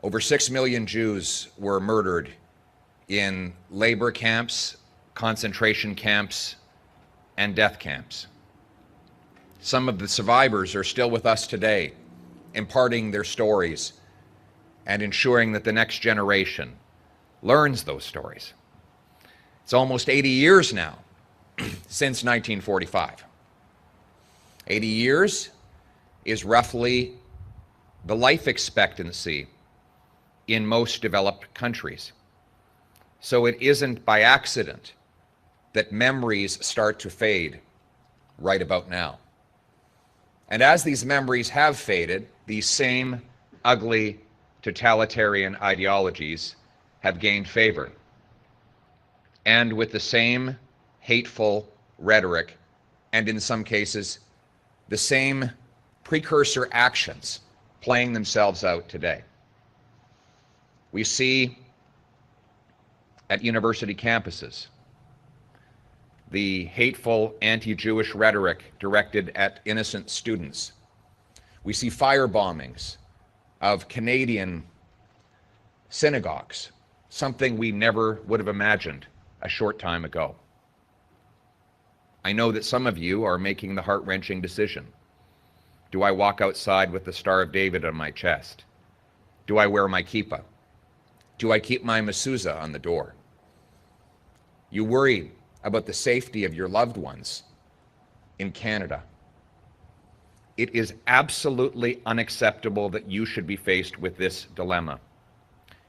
Over 6 million Jews were murdered in labor camps, concentration camps, and death camps. Some of the survivors are still with us today, imparting their stories and ensuring that the next generation learns those stories. It's almost 80 years now since 1945. 80 years is roughly the life expectancy in most developed countries. So it isn't by accident that memories start to fade right about now. And as these memories have faded, these same ugly totalitarian ideologies have gained favor. And with the same hateful rhetoric, and in some cases, the same precursor actions playing themselves out today. We see at university campuses the hateful anti-Jewish rhetoric directed at innocent students. We see fire bombings of Canadian synagogues, something we never would have imagined a short time ago. I know that some of you are making the heart-wrenching decision. Do I walk outside with the Star of David on my chest? Do I wear my kippah? Do I keep my mezuzah on the door? You worry about the safety of your loved ones in Canada. It is absolutely unacceptable that you should be faced with this dilemma.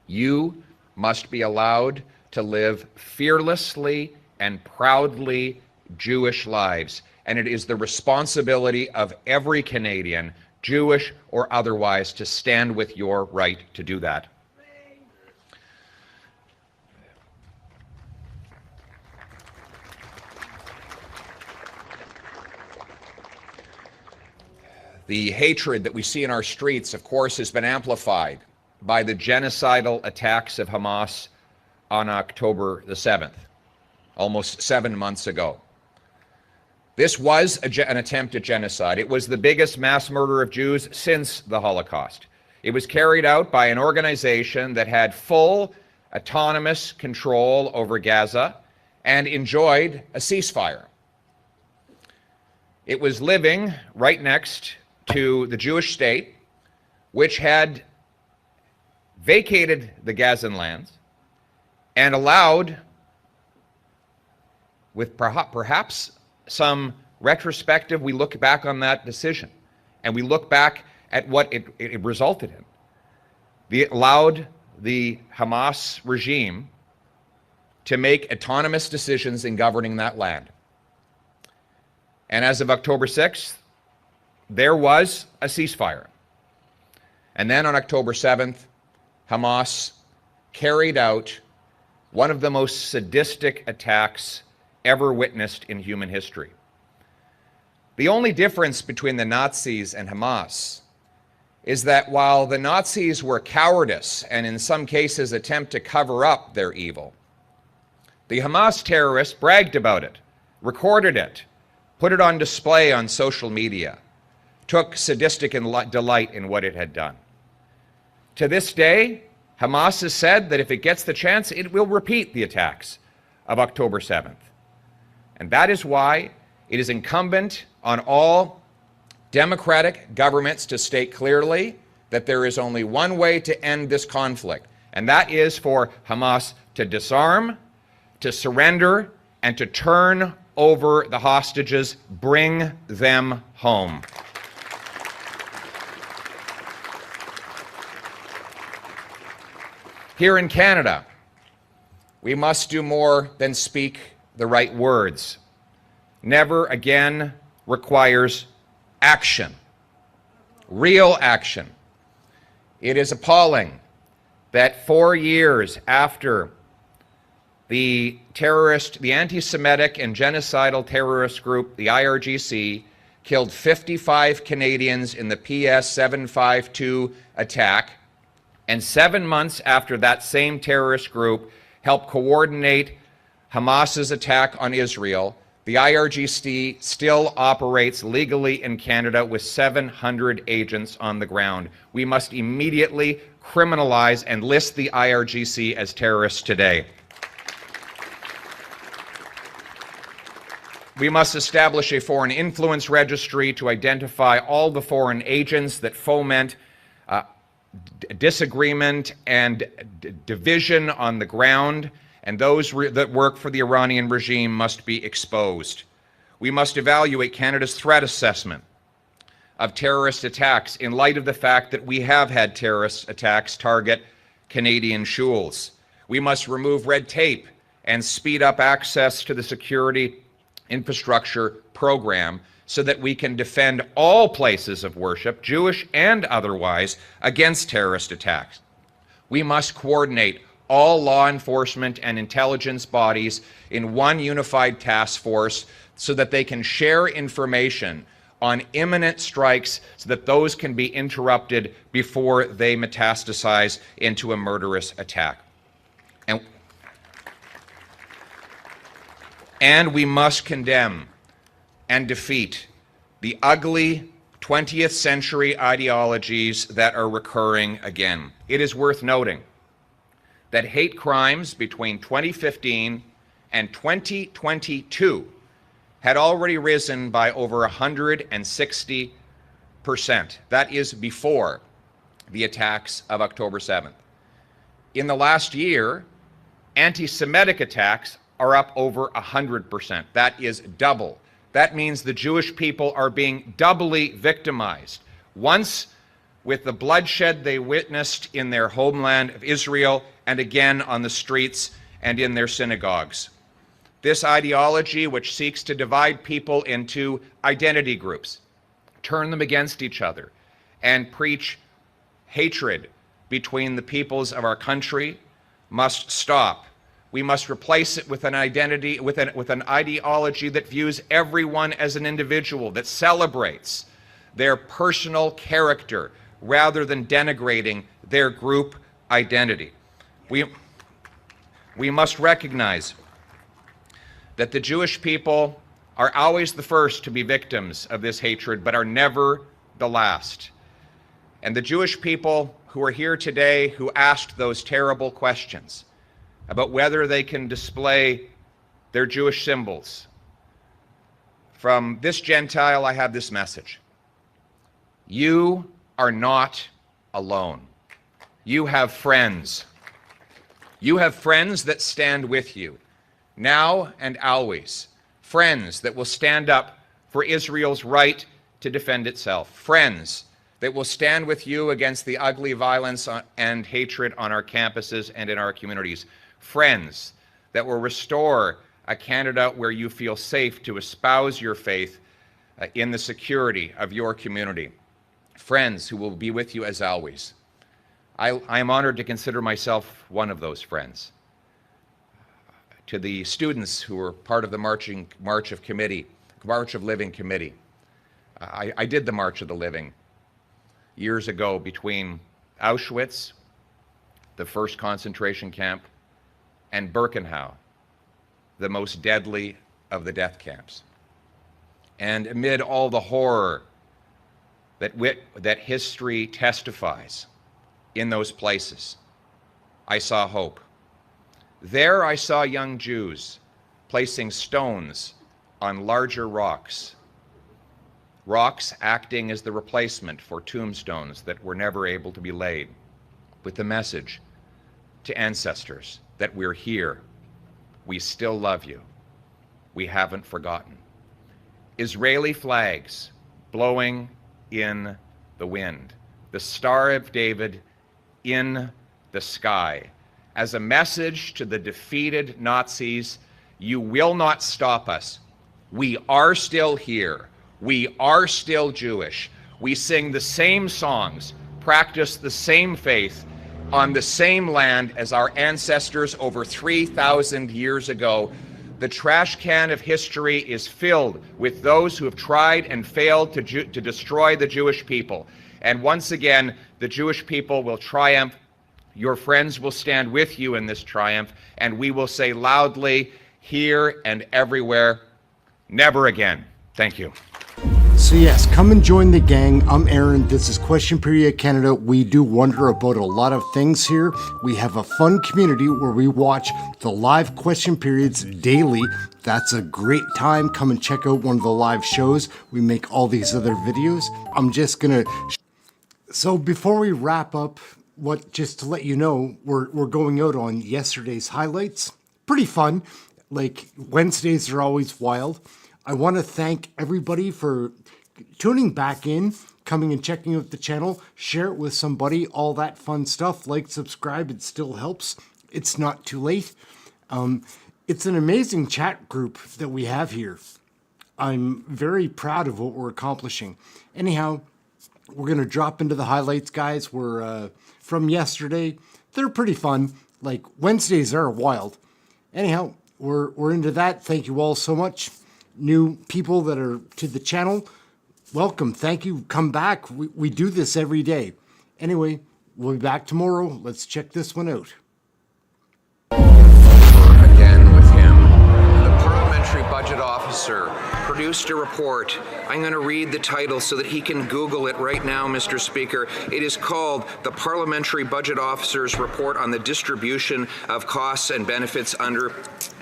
You must be allowed to live fearlessly and proudly Jewish lives, and it is the responsibility of every Canadian, Jewish or otherwise, to stand with your right to do that. The hatred that we see in our streets, of course, has been amplified by the genocidal attacks of Hamas on October the 7th, almost 7 months ago. This was an attempt at genocide. It was the biggest mass murder of Jews since the Holocaust. It was carried out by an organization that had full autonomous control over Gaza and enjoyed a ceasefire. It was living right next to the Jewish state, which had vacated the Gazan lands and allowed, with perhaps some retrospective, we look back on that decision and we look back at what it resulted in. It allowed the Hamas regime to make autonomous decisions in governing that land. And as of October 6th, there was a ceasefire. And then on October 7th, Hamas carried out one of the most sadistic attacks ever witnessed in human history. The only difference between the Nazis and Hamas is that while the Nazis were cowardice and in some cases attempt to cover up their evil, the Hamas terrorists bragged about it, recorded it, put it on display on social media, took sadistic delight in what it had done. To this day, Hamas has said that if it gets the chance, it will repeat the attacks of October 7th. And that is why it is incumbent on all democratic governments to state clearly that there is only one way to end this conflict, and that is for Hamas to disarm, to surrender, and to turn over the hostages. Bring them home. Here in Canada, we must do more than speak the right words. Never again requires action, real action. It is appalling that 4 years after the anti-Semitic and genocidal terrorist group, the IRGC, killed 55 Canadians in the PS 752 attack, and 7 months after that same terrorist group helped coordinate Hamas's attack on Israel, the IRGC still operates legally in Canada with 700 agents on the ground. We must immediately criminalize and list the IRGC as terrorists today. We must establish a foreign influence registry to identify all the foreign agents that foment disagreement and division on the ground, and those that work for the Iranian regime must be exposed. We must evaluate Canada's threat assessment of terrorist attacks in light of the fact that we have had terrorist attacks target Canadian schools. We must remove red tape and speed up access to the security infrastructure program so that we can defend all places of worship, Jewish and otherwise, against terrorist attacks. We must coordinate all law enforcement and intelligence bodies in one unified task force so that they can share information on imminent strikes so that those can be interrupted before they metastasize into a murderous attack. And we must condemn and defeat the ugly 20th century ideologies that are recurring again. It is worth noting that hate crimes between 2015 and 2022 had already risen by over 160%. That is before the attacks of October 7th. In the last year, anti-Semitic attacks are up over 100%. That is double. That means the Jewish people are being doubly victimized. Once with the bloodshed they witnessed in their homeland of Israel, and again on the streets and in their synagogues. This ideology, which seeks to divide people into identity groups, turn them against each other, and preach hatred between the peoples of our country, must stop. We must replace it with an identity, with an ideology that views everyone as an individual, that celebrates their personal character rather than denigrating their group identity. We must recognize that the Jewish people are always the first to be victims of this hatred, but are never the last. And the Jewish people who are here today who asked those terrible questions about whether they can display their Jewish symbols, from this Gentile, I have this message. You are not alone. You have friends. You have friends that stand with you, now and always. Friends that will stand up for Israel's right to defend itself. Friends that will stand with you against the ugly violence and hatred on our campuses and in our communities. Friends that will restore a Canada where you feel safe to espouse your faith in the security of your community. Friends who will be with you as always. I am honored to consider myself one of those friends. To the students who were part of the March of Living Committee. I did the March of the Living years ago between Auschwitz, the first concentration camp, and Birkenau, the most deadly of the death camps. And amid all the horror that history testifies in those places, I saw hope. There I saw young Jews placing stones on larger rocks, rocks acting as the replacement for tombstones that were never able to be laid, with the message to ancestors that we're here, we still love you, we haven't forgotten. Israeli flags blowing in the wind, the Star of David in the sky, as a message to the defeated Nazis, you will not stop us. We are still here. We are still Jewish. We sing the same songs, practice the same faith, on the same land as our ancestors over 3,000 years ago. The trash can of history is filled with those who have tried and failed to destroy the Jewish people. And once again, the Jewish people will triumph. Your friends will stand with you in this triumph, and we will say loudly, here and everywhere, never again. Thank you. So yes, come and join the gang. I'm Ehren. This is Question Period Canada. We do wonder about a lot of things here. We have a fun community where we watch the live question periods daily. That's a great time. Come and check out one of the live shows. We make all these other videos. I'm just gonna... So before we wrap up, just to let you know, we're going out on yesterday's highlights. Pretty fun. Like, Wednesdays are always wild. I want to thank everybody for tuning back in, coming and checking out the channel. Share it with somebody, all that fun stuff. Like, subscribe, it still helps. It's not too late. It's an amazing chat group that we have here. I'm very proud of what we're accomplishing. Anyhow, we're going to drop into the highlights, guys. We're from yesterday. They're pretty fun. Like, Wednesdays are wild. Anyhow, we're into that. Thank you all so much. New people that are to the channel, welcome. Thank you. Come back. We do this every day. Anyway, we'll be back tomorrow. Let's check this one out. Again with him. The parliamentary budget officer produced a report. I'm going to read the title so that he can Google it right now, Mr. Speaker. It is called the Parliamentary Budget Officer's Report on the Distribution of Costs and Benefits under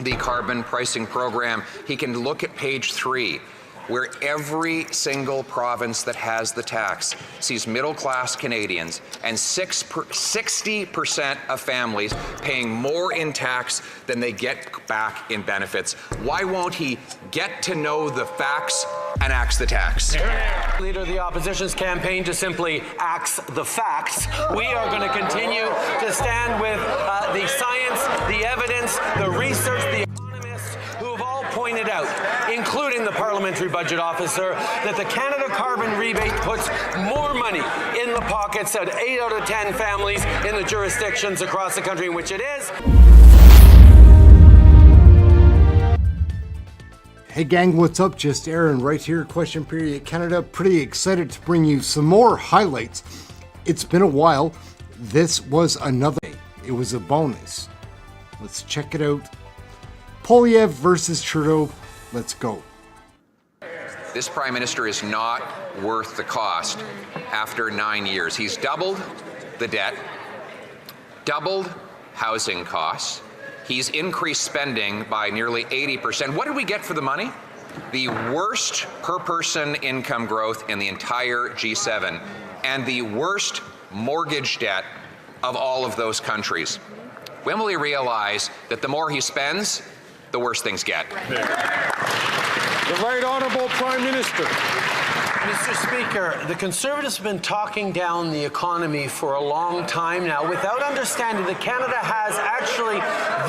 the Carbon Pricing Program. He can look at page 3, where every single province that has the tax sees middle-class Canadians and 60% of families paying more in tax than they get back in benefits. Why won't he get to know the facts and axe the tax? Leader of the opposition's campaign to simply axe the facts. We are going to continue to stand with the science, the evidence, the research, the economists who have all pointed out, including the parliamentary budget officer, that the Canada Carbon Rebate puts more money in the pockets of 8 out of 10 families in the jurisdictions across the country in which it is. Hey gang, what's up? Just Ehren right here, Question Period Canada. Pretty excited to bring you some more highlights. It's been a while. This was another day. It was a bonus. Let's check it out. Poilievre versus Trudeau. Let's go. This Prime Minister is not worth the cost after 9 years. He's doubled the debt, doubled housing costs. He's increased spending by nearly 80%. What did we get for the money? The worst per person income growth in the entire G7 and the worst mortgage debt of all of those countries. When will he realize that the more he spends, the worse things get? The Right Honourable Prime Minister. Mr. Speaker, the Conservatives have been talking down the economy for a long time now without understanding that Canada has actually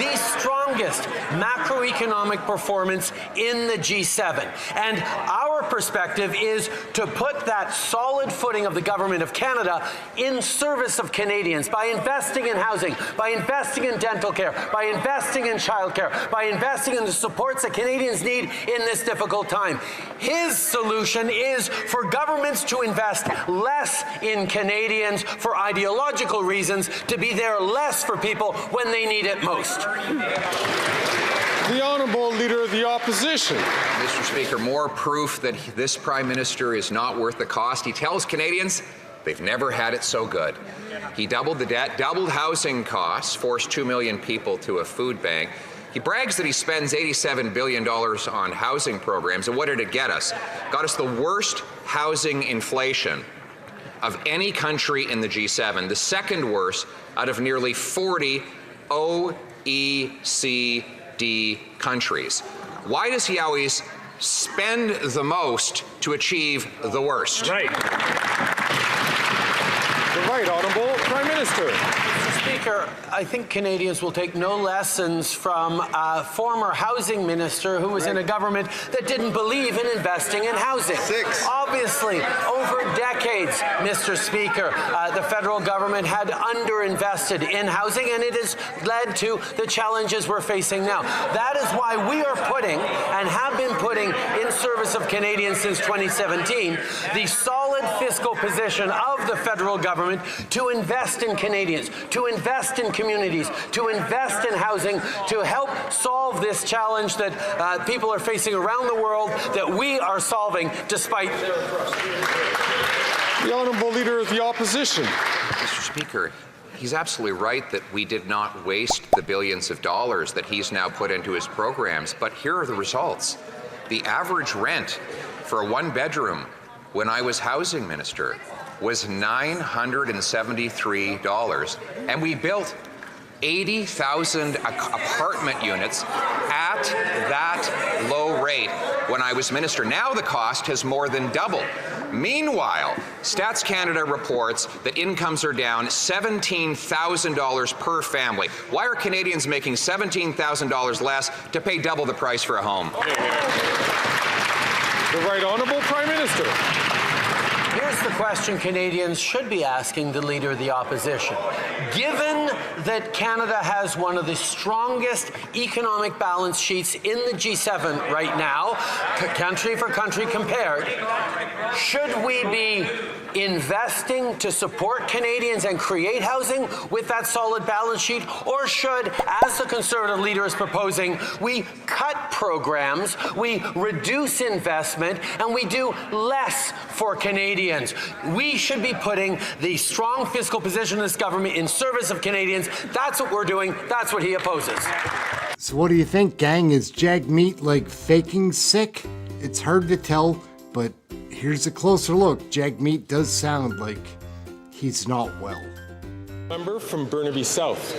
the strongest macroeconomic performance in the G7. And our perspective is to put that solid footing of the Government of Canada in service of Canadians by investing in housing, by investing in dental care, by investing in childcare, by investing in the supports that Canadians need in this difficult time. His solution is for governments to invest less in Canadians for ideological reasons, to be there less for people when they need it most. The Honourable Leader of the Opposition. Mr. Speaker, more proof that this Prime Minister is not worth the cost. He tells Canadians they've never had it so good. He doubled the debt, doubled housing costs, forced 2 million people to a food bank. He brags that he spends $87 billion on housing programs, and what did it get us? Got us the worst housing inflation of any country in the G7, the second worst out of nearly 40 OECD countries. Why does he always spend the most to achieve the worst? Right. The Right Honourable Prime Minister. Mr. Speaker, I think Canadians will take no lessons from a former housing minister who was in a government that didn't believe in investing in housing. Obviously, over decades, Mr. Speaker, the federal government had underinvested in housing, and it has led to the challenges we're facing now. That is why we are putting, and have been putting in service of Canadians since 2017, the solid fiscal position of the federal government to invest in Canadians, to invest in communities, to invest in housing, to help solve this challenge that people are facing around the world that we are solving despite. The Honourable Leader of the Opposition. Mr. Speaker, he's absolutely right that we did not waste the billions of dollars that he's now put into his programs, but here are the results. The average rent for a one-bedroom when I was housing minister was $973, and we built 80,000 apartment units at that low rate when I was minister. Now the cost has more than doubled. Meanwhile, Stats Canada reports that incomes are down $17,000 per family. Why are Canadians making $17,000 less to pay double the price for a home? The Right Honourable Prime Minister. Here's the question Canadians should be asking the Leader of the Opposition. Given that Canada has one of the strongest economic balance sheets in the G7 right now, country for country compared, should we be investing to support Canadians and create housing with that solid balance sheet, or should, as the Conservative Leader is proposing, we cut programs, we reduce investment, and we do less for Canadians? We should be putting the strong fiscal position of this government in service of Canadians. That's what we're doing. That's what he opposes. So what do you think, gang? Is Jagmeet like faking sick? It's hard to tell, but here's a closer look. Jagmeet does sound like he's not well. Member from Burnaby South.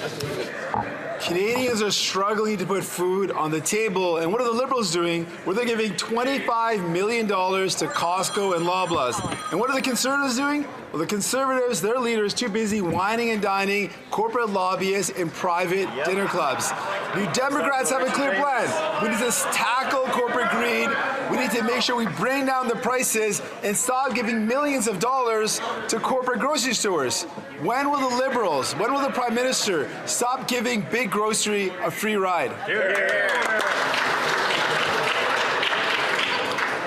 Canadians are struggling to put food on the table, and what are the Liberals doing? Well, they're giving $25 million to Costco and Loblaws. And what are the Conservatives doing? Well, the Conservatives, their leader is too busy whining and dining corporate lobbyists in private dinner clubs. New Democrats have a clear plan. We need to tackle corporate greed. We need to make sure we bring down the prices and stop giving millions of dollars to corporate grocery stores. When will the Liberals, when will the Prime Minister stop giving big grocery a free ride?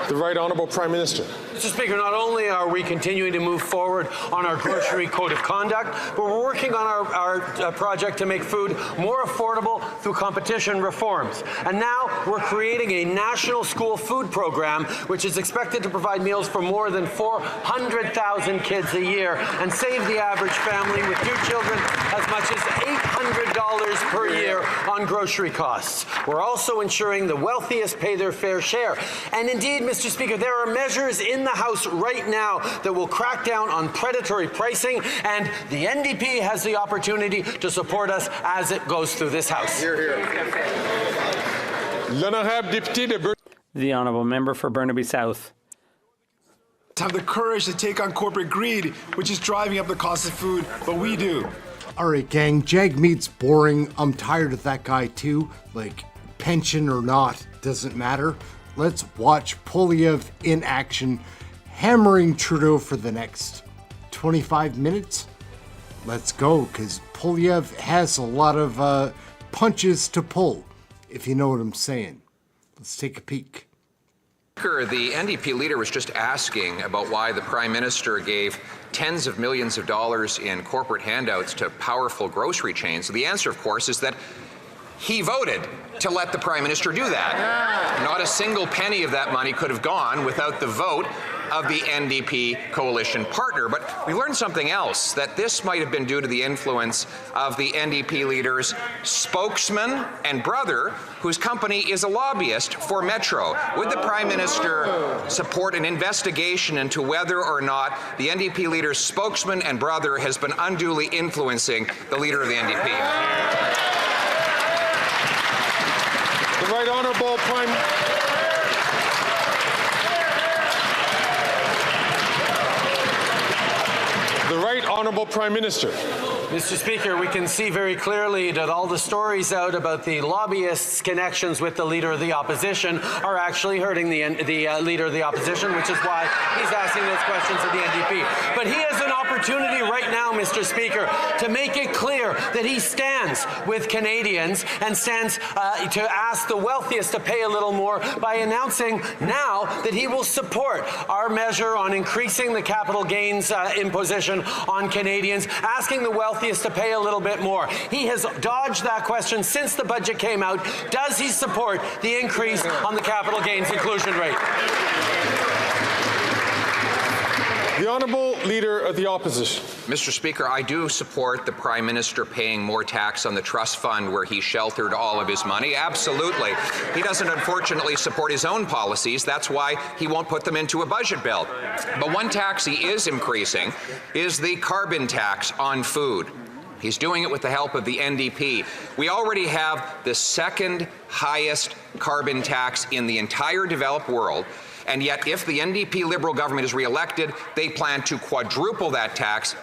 The Right Honourable Prime Minister. Mr. Speaker, not only are we continuing to move forward on our grocery code of conduct, but we're working on our project to make food more affordable through competition reforms. And now we're creating a national school food program, which is expected to provide meals for more than 400,000 kids a year and save the average family with 2 children as much as $800 per year on grocery costs. We're also ensuring the wealthiest pay their fair share. And indeed, Mr. Speaker, there are measures in the House right now that will crack down on predatory pricing, and the NDP has the opportunity to support us as it goes through this House. The Honourable Member for Burnaby South. Have the courage to take on corporate greed, which is driving up the cost of food, but we do. All right, gang, Jagmeet's boring. I'm tired of that guy too. Like, pension or not, doesn't matter. Let's watch Poilievre in action, hammering Trudeau for the next 25 minutes. Let's go, because Poilievre has a lot of punches to pull, if you know what I'm saying. Let's take a peek. The NDP leader was just asking about why the Prime Minister gave tens of millions of dollars in corporate handouts to powerful grocery chains. So the answer, of course, is that he voted to let the Prime Minister do that. Not a single penny of that money could have gone without the vote of the NDP coalition partner. But we learned something else, that this might have been due to the influence of the NDP leader's spokesman and brother, whose company is a lobbyist for Metro. Would the Prime Minister support an investigation into whether or not the NDP leader's spokesman and brother has been unduly influencing the leader of the NDP? The Right Honourable Prime... The Right Honourable Prime Minister. Mr. Speaker, we can see very clearly that all the stories out about the lobbyists' connections with the Leader of the Opposition are actually hurting the Leader of the Opposition, which is why he's asking those questions of the NDP. But he has an opportunity right now, Mr. Speaker, to make it clear that he stands with Canadians and stands to ask the wealthiest to pay a little more by announcing now that he will support our measure on increasing the capital gains imposition on Canadians, asking the wealthiest to pay a little bit more. He has dodged that question since the budget came out. Does he support the increase on the capital gains inclusion rate? The Honourable Leader of the Opposition. Mr. Speaker, I do support the Prime Minister paying more tax on the trust fund where he sheltered all of his money. Absolutely. He doesn't, unfortunately, support his own policies. That's why he won't put them into a budget bill. But one tax he is increasing is the carbon tax on food. He's doing it with the help of the NDP. We already have the second highest carbon tax in the entire developed world. And yet, if the NDP Liberal government is re-elected, they plan to quadruple that tax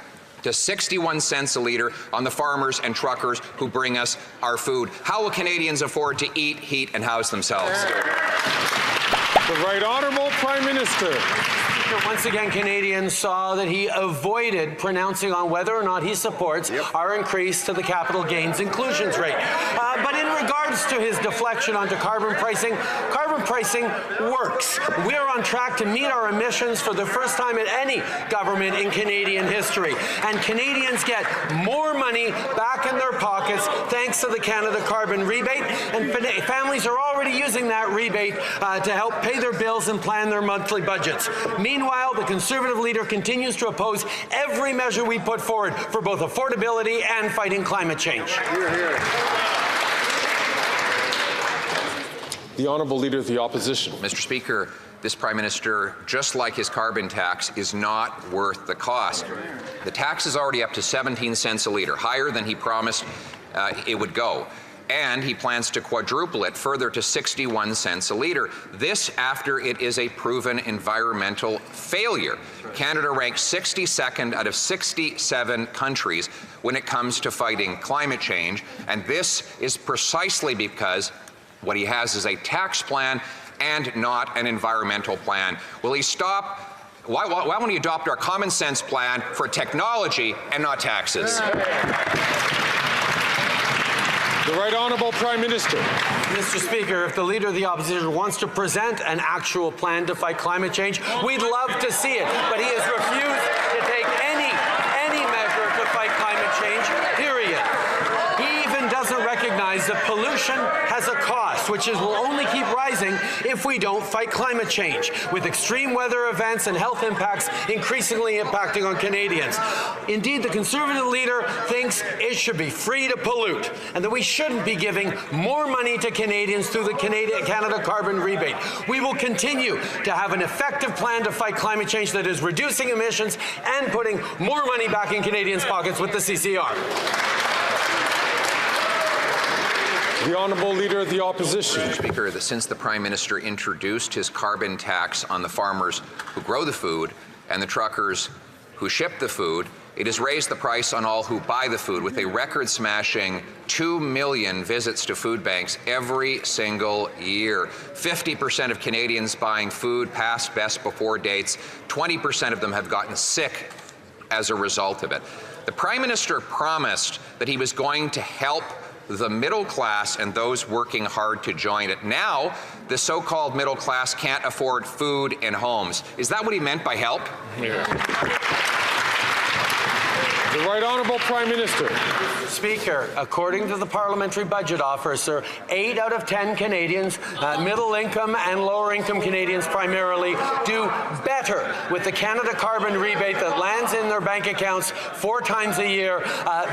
to 61 cents a litre on the farmers and truckers who bring us our food. How will Canadians afford to eat, heat, and house themselves? The Right Honourable Prime Minister. Once again, Canadians saw that he avoided pronouncing on whether or not he supports our increase to the capital gains inclusions rate. But in regards to his deflection onto carbon pricing works. We're on track to meet our emissions for the first time in any government in Canadian history. And Canadians get more money back in their pockets thanks to the Canada Carbon Rebate. And families are already using that rebate to help pay their bills and plan their monthly budgets. Meanwhile, the Conservative leader continues to oppose every measure we put forward for both affordability and fighting climate change. Hear, hear. The Honourable Leader of the Opposition. Mr. Speaker, this Prime Minister, just like his carbon tax, is not worth the cost. The tax is already up to 17 cents a litre, higher than he promised it would go. And he plans to quadruple it further to 61 cents a litre. This after it is a proven environmental failure. Canada ranks 62nd out of 67 countries when it comes to fighting climate change. And this is precisely because what he has is a tax plan and not an environmental plan. Will he stop? Why won't he adopt our common sense plan for technology and not taxes? The Right Honourable Prime Minister. Mr. Speaker, if the Leader of the Opposition wants to present an actual plan to fight climate change, we'd love to see it. But he has refused to take any measure to fight climate change, period. He even doesn't recognize that pollution has a cost, which will only keep rising if we don't fight climate change, with extreme weather events and health impacts increasingly impacting on Canadians. Indeed, the Conservative leader thinks it should be free to pollute, and that we shouldn't be giving more money to Canadians through the Canada Carbon Rebate. We will continue to have an effective plan to fight climate change that is reducing emissions and putting more money back in Canadians' pockets with the CCR. The Honourable Leader of the Opposition. Mr. Speaker, since the Prime Minister introduced his carbon tax on the farmers who grow the food and the truckers who ship the food, it has raised the price on all who buy the food, with a record-smashing 2 million visits to food banks every single year. 50% of Canadians buying food past best before dates. 20% of them have gotten sick as a result of it. The Prime Minister promised that he was going to help the middle class and those working hard to join it. Now, the so-called middle class can't afford food and homes. Is that what he meant by help? Yeah. The Right Honourable Prime Minister. Speaker, according to the Parliamentary Budget Officer, 8 out of 10 Canadians, middle-income and lower-income Canadians primarily, do better with the Canada Carbon Rebate that lands in their bank accounts 4 times a year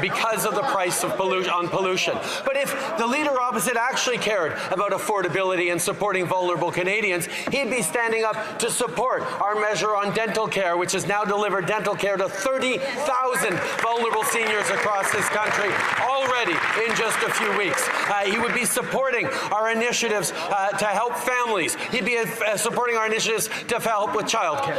because of the price of pollution. But if the leader opposite actually cared about affordability and supporting vulnerable Canadians, he'd be standing up to support our measure on dental care, which has now delivered dental care to 30,000 vulnerable seniors across this country already in just a few weeks. He would be supporting our initiatives to help families. He'd be supporting our initiatives to help with childcare.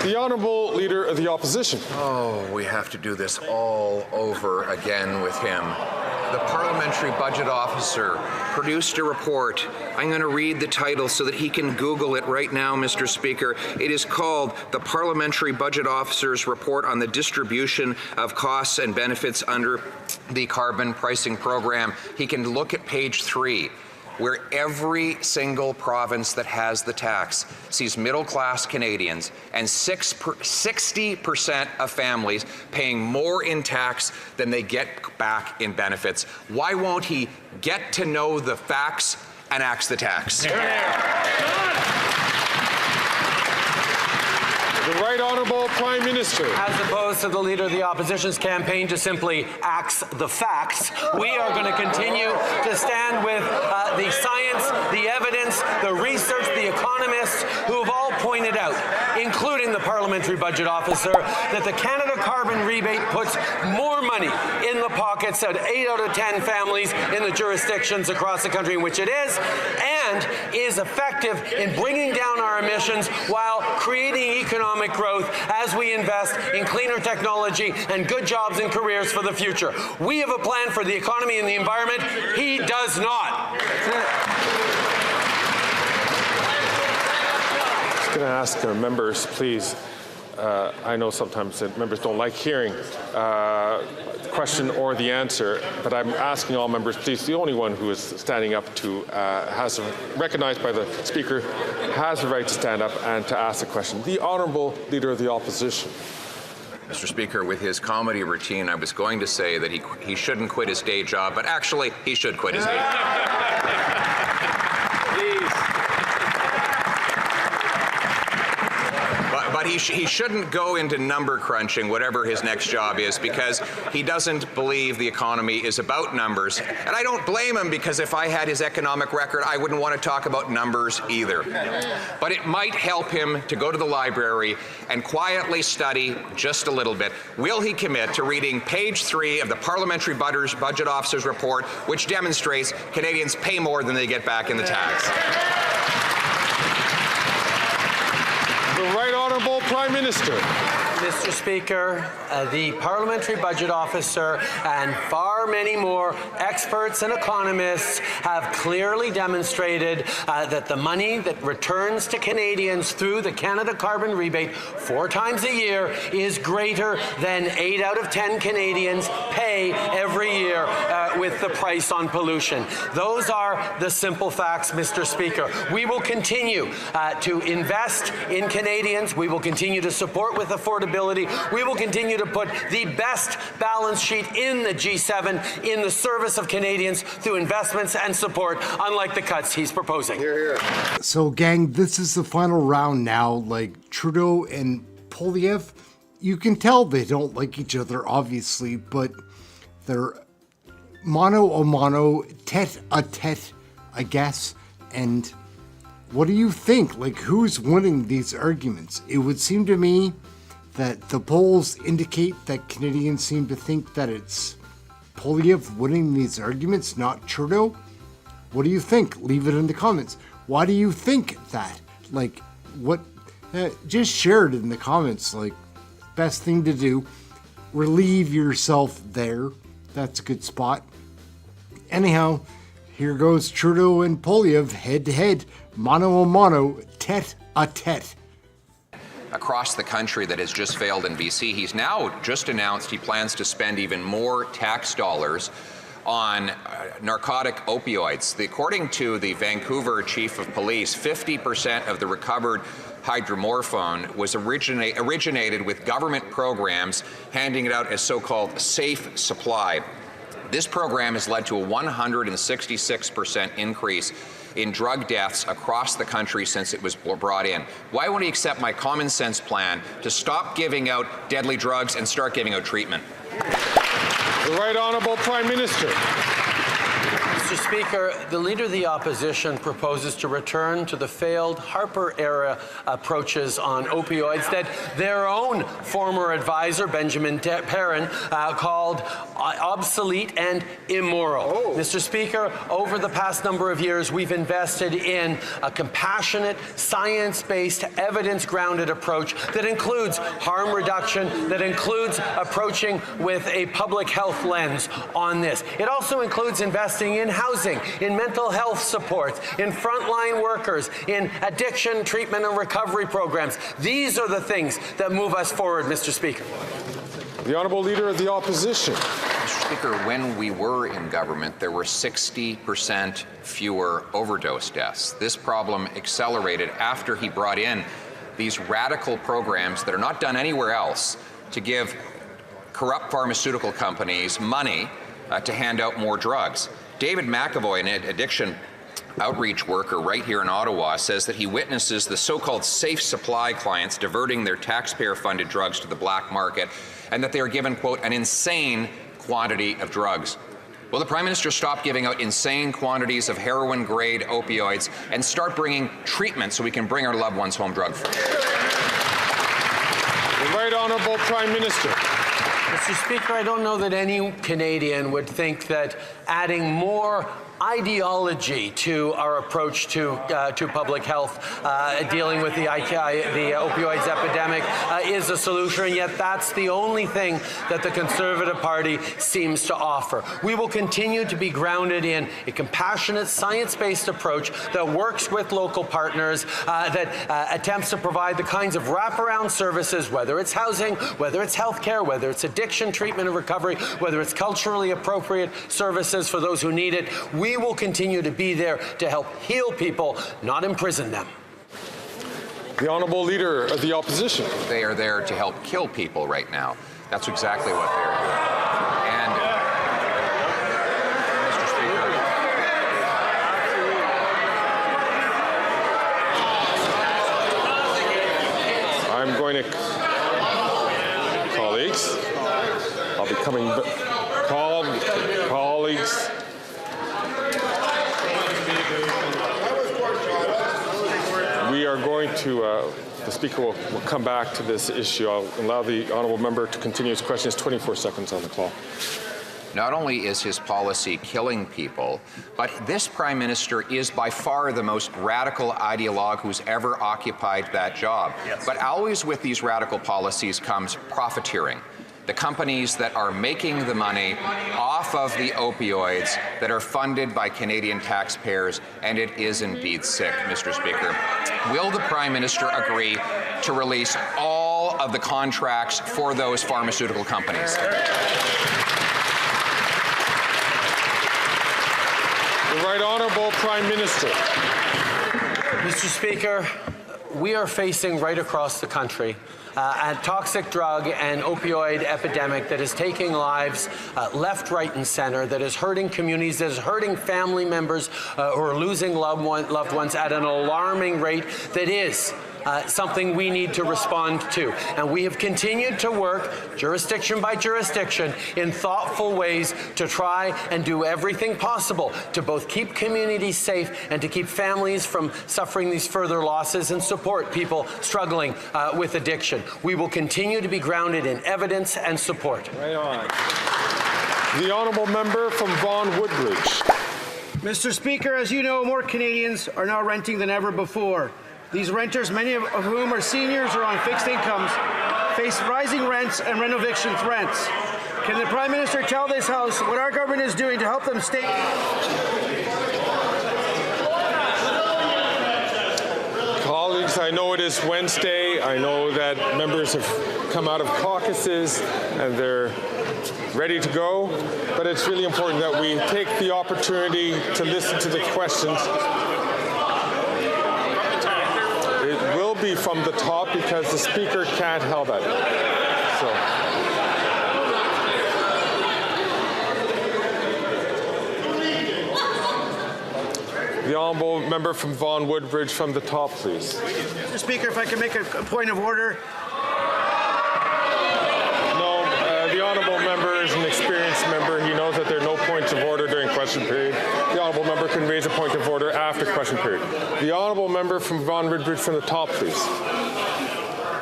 The Honourable Leader of the Opposition. Oh, we have to do this all over again with him. The Parliamentary Budget Officer produced a report. I'm going to read the title so that he can Google it right now, Mr. Speaker. It is called the Parliamentary Budget Officer's Report on the Distribution of Costs and Benefits under the Carbon Pricing Program. He can look at page 3. Where every single province that has the tax sees middle-class Canadians and 60% of families paying more in tax than they get back in benefits. Why won't he get to know the facts and axe the tax? The Right Honourable Prime Minister. As opposed to the Leader of the Opposition's campaign to simply axe the facts, we are going to continue to stand with the science, the evidence, the research, the economists who have all pointed out, including the Parliamentary Budget Officer, that the Canada Carbon Rebate puts more money in the pockets of 8 out of 10 families in the jurisdictions across the country in which it is, and is effective in bringing down our emissions while creating economic growth as we invest in cleaner technology and good jobs and careers for the future. We have a plan for the economy and the environment. He does not. I'm going to ask members, please. I know sometimes that members don't like hearing the question or the answer, but I'm asking all members, please, the only one who is standing up to, recognized by the Speaker, has the right to stand up and to ask the question. The Honourable Leader of the Opposition. Mr. Speaker, with his comedy routine, I was going to say that he shouldn't quit his day job, but actually, he should quit his day job. But he shouldn't go into number crunching, whatever his next job is, because he doesn't believe the economy is about numbers. And I don't blame him, because if I had his economic record, I wouldn't want to talk about numbers either. But it might help him to go to the library and quietly study just a little bit. Will he commit to reading page 3 of the Parliamentary Budget Officer's report, which demonstrates Canadians pay more than they get back in the tax? The Right Honourable Prime Minister. Mr. Speaker, the Parliamentary Budget Officer and far many more experts and economists have clearly demonstrated that the money that returns to Canadians through the Canada Carbon Rebate 4 times a year is greater than 8 out of 10 Canadians pay every year with the price on pollution. Those are the simple facts, Mr. Speaker. We will continue to invest in Canadians. We will continue to support with affordability. We will continue to put the best balance sheet in the G7 in the service of Canadians through investments and support, unlike the cuts he's proposing. Hear, hear. So, gang, this is the final round now. Like, Trudeau and Poilievre, you can tell they don't like each other, obviously, but they're mano a mano, tete-a-tete, I guess. And what do you think? Like, who's winning these arguments? It would seem to me that the polls indicate that Canadians seem to think that it's Poilievre winning these arguments, not Trudeau. What do you think? Leave it in the comments. Why do you think that? Like, what? Just share it in the comments. Like, best thing to do. Relieve yourself there. That's a good spot. Anyhow, here goes Trudeau and Poilievre head to head, mano a mano, tete-a-tete. Across the country that has just failed in BC. He's now just announced he plans to spend even more tax dollars on narcotic opioids. According to the Vancouver Chief of Police, 50% of the recovered hydromorphone was originated with government programs handing it out as so-called safe supply. This program has led to a 166% increase in drug deaths across the country since it was brought in. Why won't he accept my common sense plan to stop giving out deadly drugs and start giving out treatment? The Right Honourable Prime Minister. Mr. Speaker, the Leader of the Opposition proposes to return to the failed Harper-era approaches on opioids that their own former advisor, Benjamin Perrin, called obsolete and immoral. Mr. Speaker, over the past number of years, we've invested in a compassionate, science-based, evidence-grounded approach that includes harm reduction, that includes approaching with a public health lens on this. It also includes investing in housing, in mental health supports, in frontline workers, in addiction treatment and recovery programs. These are the things that move us forward, Mr. Speaker. The Honourable Leader of the Opposition. Mr. Speaker, when we were in government, there were 60% fewer overdose deaths. This problem accelerated after he brought in these radical programs that are not done anywhere else to give corrupt pharmaceutical companies money to hand out more drugs. David McAvoy, an addiction outreach worker right here in Ottawa, says that he witnesses the so-called safe supply clients diverting their taxpayer-funded drugs to the black market, and that they are given, quote, an insane quantity of drugs. Will the Prime Minister stop giving out insane quantities of heroin-grade opioids and start bringing treatment so we can bring our loved ones home drug-free? The Right Honourable Prime Minister. Mr. Speaker, I don't know that any Canadian would think that adding more ideology to our approach to public health, dealing with the opioids epidemic, is a solution, and yet that's the only thing that the Conservative Party seems to offer. We will continue to be grounded in a compassionate, science-based approach that works with local partners, that attempts to provide the kinds of wraparound services, whether it's housing, whether it's healthcare, whether it's addiction treatment and recovery, whether it's culturally appropriate services for those who need it. We will continue to be there to help heal people, not imprison them. The Honourable Leader of the Opposition. They are there to help kill people right now. That's exactly what they are doing. And, Mr. Speaker, I'm going to, colleagues, I'll be coming, colleagues. We are going to, the Speaker will come back to this issue. I'll allow the Honourable Member to continue his questions. 24 seconds on the clock. not only is his policy killing people, but this Prime Minister is by far the most radical ideologue who's ever occupied that job. Yes. But always with these radical policies comes profiteering. The companies that are making the money off of the opioids that are funded by Canadian taxpayers, and it is indeed sick, Mr. Speaker. Will the Prime Minister agree to release all of the contracts for those pharmaceutical companies? The Right Honourable Prime Minister. Mr. Speaker, we are facing right across the country a toxic drug and opioid epidemic that is taking lives left, right, and center, that is hurting communities, that is hurting family members who are losing loved ones at an alarming rate that is something we need to respond to. And we have continued to work jurisdiction by jurisdiction in thoughtful ways to try and do everything possible to both keep communities safe and to keep families from suffering these further losses and support people struggling with addiction. We will continue to be grounded in evidence and support. Right on. The Honourable Member from Vaughan Woodbridge. Mr. Speaker, as you know, more Canadians are now renting than ever before. These renters, many of whom are seniors or on fixed incomes, face rising rents and rent eviction threats. Can the Prime Minister tell this House what our government is doing to help them stay? Colleagues, I know it is Wednesday. I know that members have come out of caucuses and they're ready to go, but it's really important that we take the opportunity to listen to the questions. It will be from the top because the Speaker can't help it. The Honourable Member from Vaughan Woodbridge from the top, please. Mr. Speaker, if I can make a point of order. No, the Honourable Member is an experienced member. He knows that there are no points of order during question period. The honourable member can raise a point of order after question period. The honourable member from Vaughan Ridgebridge from the top, please.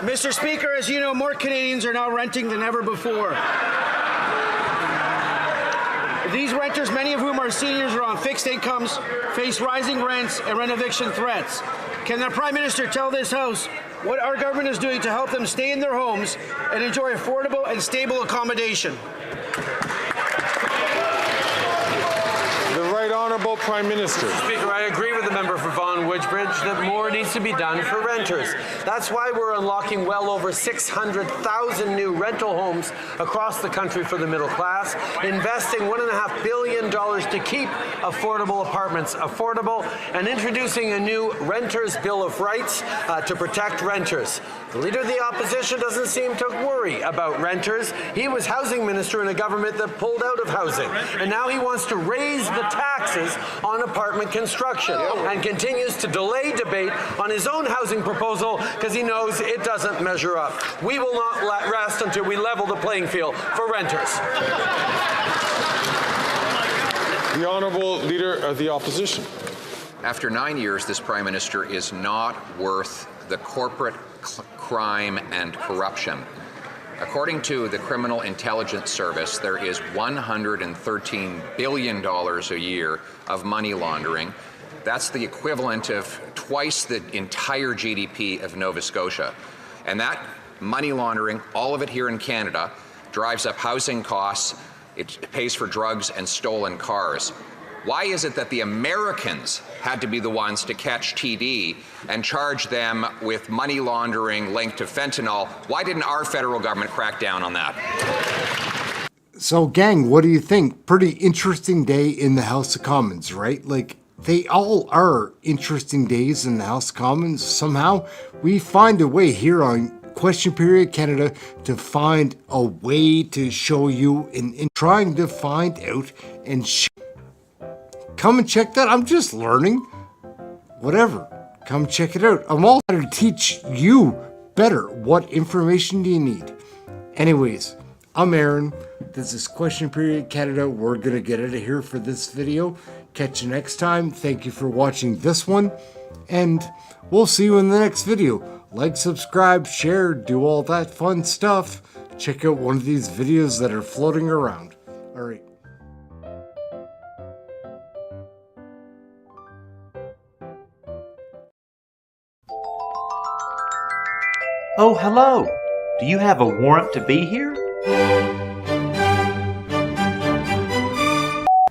Mr. Speaker, as you know, more Canadians are now renting than ever before. These renters, many of whom are seniors or on fixed incomes, face rising rents and rent eviction threats. Can the Prime Minister tell this House what our government is doing to help them stay in their homes and enjoy affordable and stable accommodation? The Right Honourable Prime Minister. Mr. Speaker, I agree with the member for Vaughan Ridgebridge that more needs to be done for renters. That's why we're unlocking well over 600,000 new rental homes across the country for the middle class, investing $1.5 billion to keep affordable apartments affordable, and introducing a new Renters' Bill of Rights to protect renters. The Leader of the Opposition doesn't seem to worry about renters. He was housing minister in a government that pulled out of housing, and now he wants to raise the taxes on apartment construction and continues to delay debate on his own housing proposal because he knows it doesn't measure up. We will not rest until we level the playing field for renters. The Honourable Leader of the Opposition. After 9 years, this Prime Minister is not worth the corporate crime and corruption. According to the Criminal Intelligence Service, there is $113 billion a year of money laundering. That's the equivalent of twice the entire GDP of Nova Scotia. And that money laundering, all of it here in Canada, drives up housing costs, it pays for drugs and stolen cars. Why is it that the Americans had to be the ones to catch TD and charge them with money laundering linked to fentanyl? Why didn't our federal government crack down on that? So, gang, what do you think? Pretty interesting day in the House of Commons, right? Like, they all are interesting days in the House of Commons. Somehow, we find a way here on Question Period Canada to find a way to show you in trying to find out and come and check that. I'm just learning. Whatever. Come check it out. I'm all here to teach you better. What information do you need? Anyways, I'm Ehren. This is Question Period Canada. We're going to get out of here for this video. Catch you next time. Thank you for watching this one. And we'll see you in the next video. Like, subscribe, share, do all that fun stuff. Check out one of these videos that are floating around. All right. Oh, hello. Do you have a warrant to be here?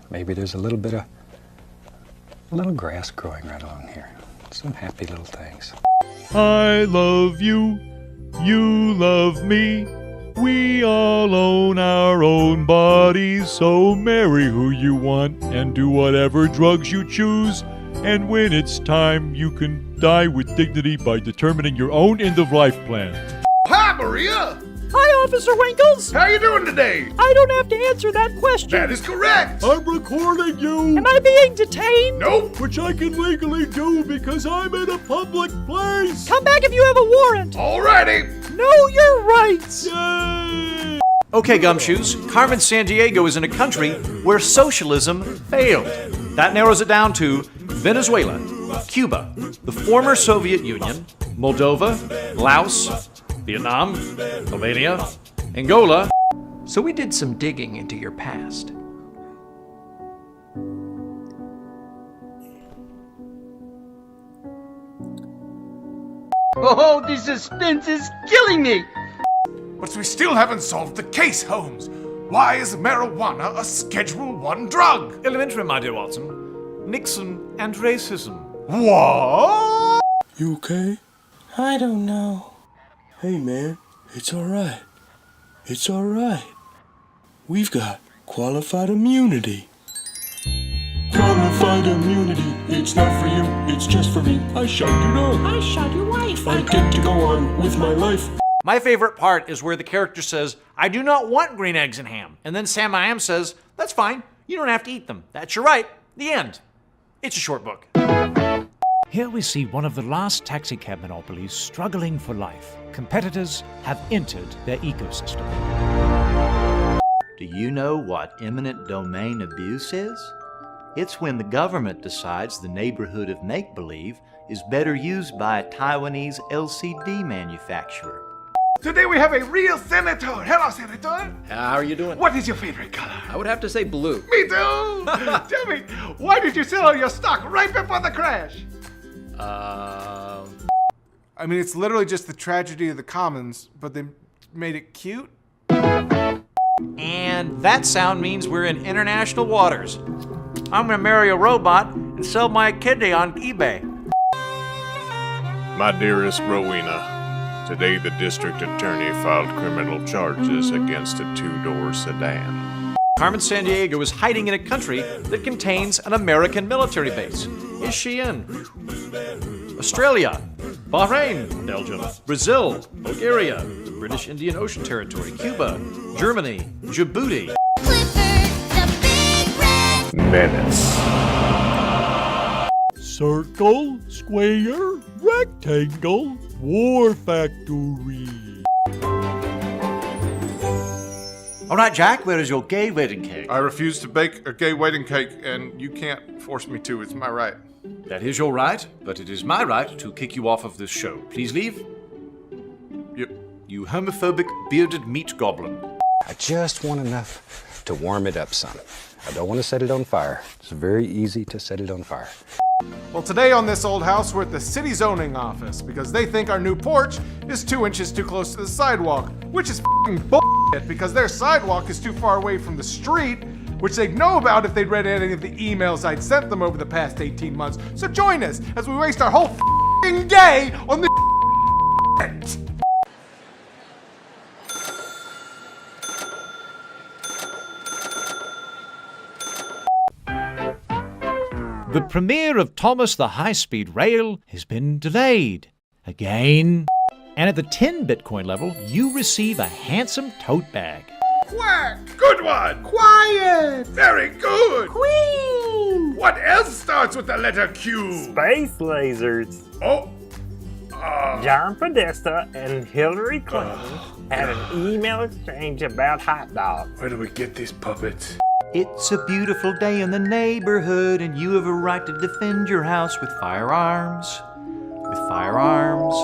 Maybe there's a little grass growing right along here. Some happy little things. I love you, you love me. We all own our own bodies, so marry who you want and do whatever drugs you choose. And when it's time, you can die with dignity by determining your own end-of-life plan. Hi, Maria! Hi, Officer Winkles! How you doing today? I don't have to answer that question. That is correct! I'm recording you! Am I being detained? Nope! Which I can legally do because I'm in a public place! Come back if you have a warrant! Alrighty! Know your rights! Yay! Okay, Gumshoes, Carmen Sandiego is in a country where socialism failed. That narrows it down to Venezuela, Cuba, the former Soviet Union, Moldova, Laos, Vietnam, Albania, Angola. So we did some digging into your past. Oh, the suspense is killing me! But we still haven't solved the case, Holmes. Why is marijuana a Schedule I drug? Elementary, my dear Watson. Nixon and racism. What? You okay? I don't know. Hey, man, it's alright. It's alright. We've got qualified immunity. Qualified immunity. It's not for you, it's just for me. I shot your dog. I shot your wife. I get to go on with my life. My favorite part is where the character says, I do not want green eggs and ham. And then Sam I Am says, that's fine. You don't have to eat them. That's your right. The end. It's a short book. Here we see one of the last taxicab monopolies struggling for life. Competitors have entered their ecosystem. Do you know what eminent domain abuse is? It's when the government decides the neighborhood of make-believe is better used by a Taiwanese LCD manufacturer. Today we have a real senator. Hello, Senator. How are you doing? What is your favorite color? I would have to say blue. Me too. Tell me, why did you sell all your stock right before the crash? I mean, it's literally just the tragedy of the commons, but they made it cute. And that sound means we're in international waters. I'm gonna marry a robot and sell my kidney on eBay. My dearest Rowena, today the district attorney filed criminal charges against a two-door sedan. Carmen Sandiego is hiding in a country that contains an American military base. Is she in Australia, Bahrain, Belgium, Brazil, Bulgaria, the British Indian Ocean Territory, Cuba, Germany, Djibouti? Menace. Circle, square, rectangle, war factory. All right, Jack, where is your gay wedding cake? I refuse to bake a gay wedding cake, and you can't force me to. It's my right. That is your right, but it is my right to kick you off of this show. Please leave. Yep. You homophobic, bearded meat goblin. I just want enough to warm it up some. I don't want to set it on fire. It's very easy to set it on fire. Well, today on This Old House, we're at the city zoning office because they think our new porch is 2 inches too close to the sidewalk, which is f***ing bullshit because their sidewalk is too far away from the street, which they'd know about if they'd read any of the emails I'd sent them over the past 18 months. So join us as we waste our whole f***ing day on this shit. The premiere of Thomas the High-Speed Rail has been delayed again. And at the 10 Bitcoin level, you receive a handsome tote bag. Quack! Good one! Quiet! Very good! Queen! What else starts with the letter Q? Space lasers. Oh! John Podesta and Hillary Clinton had an email exchange about hot dogs. Where do we get these puppets? It's a beautiful day in the neighborhood, and you have a right to defend your house with firearms. With firearms.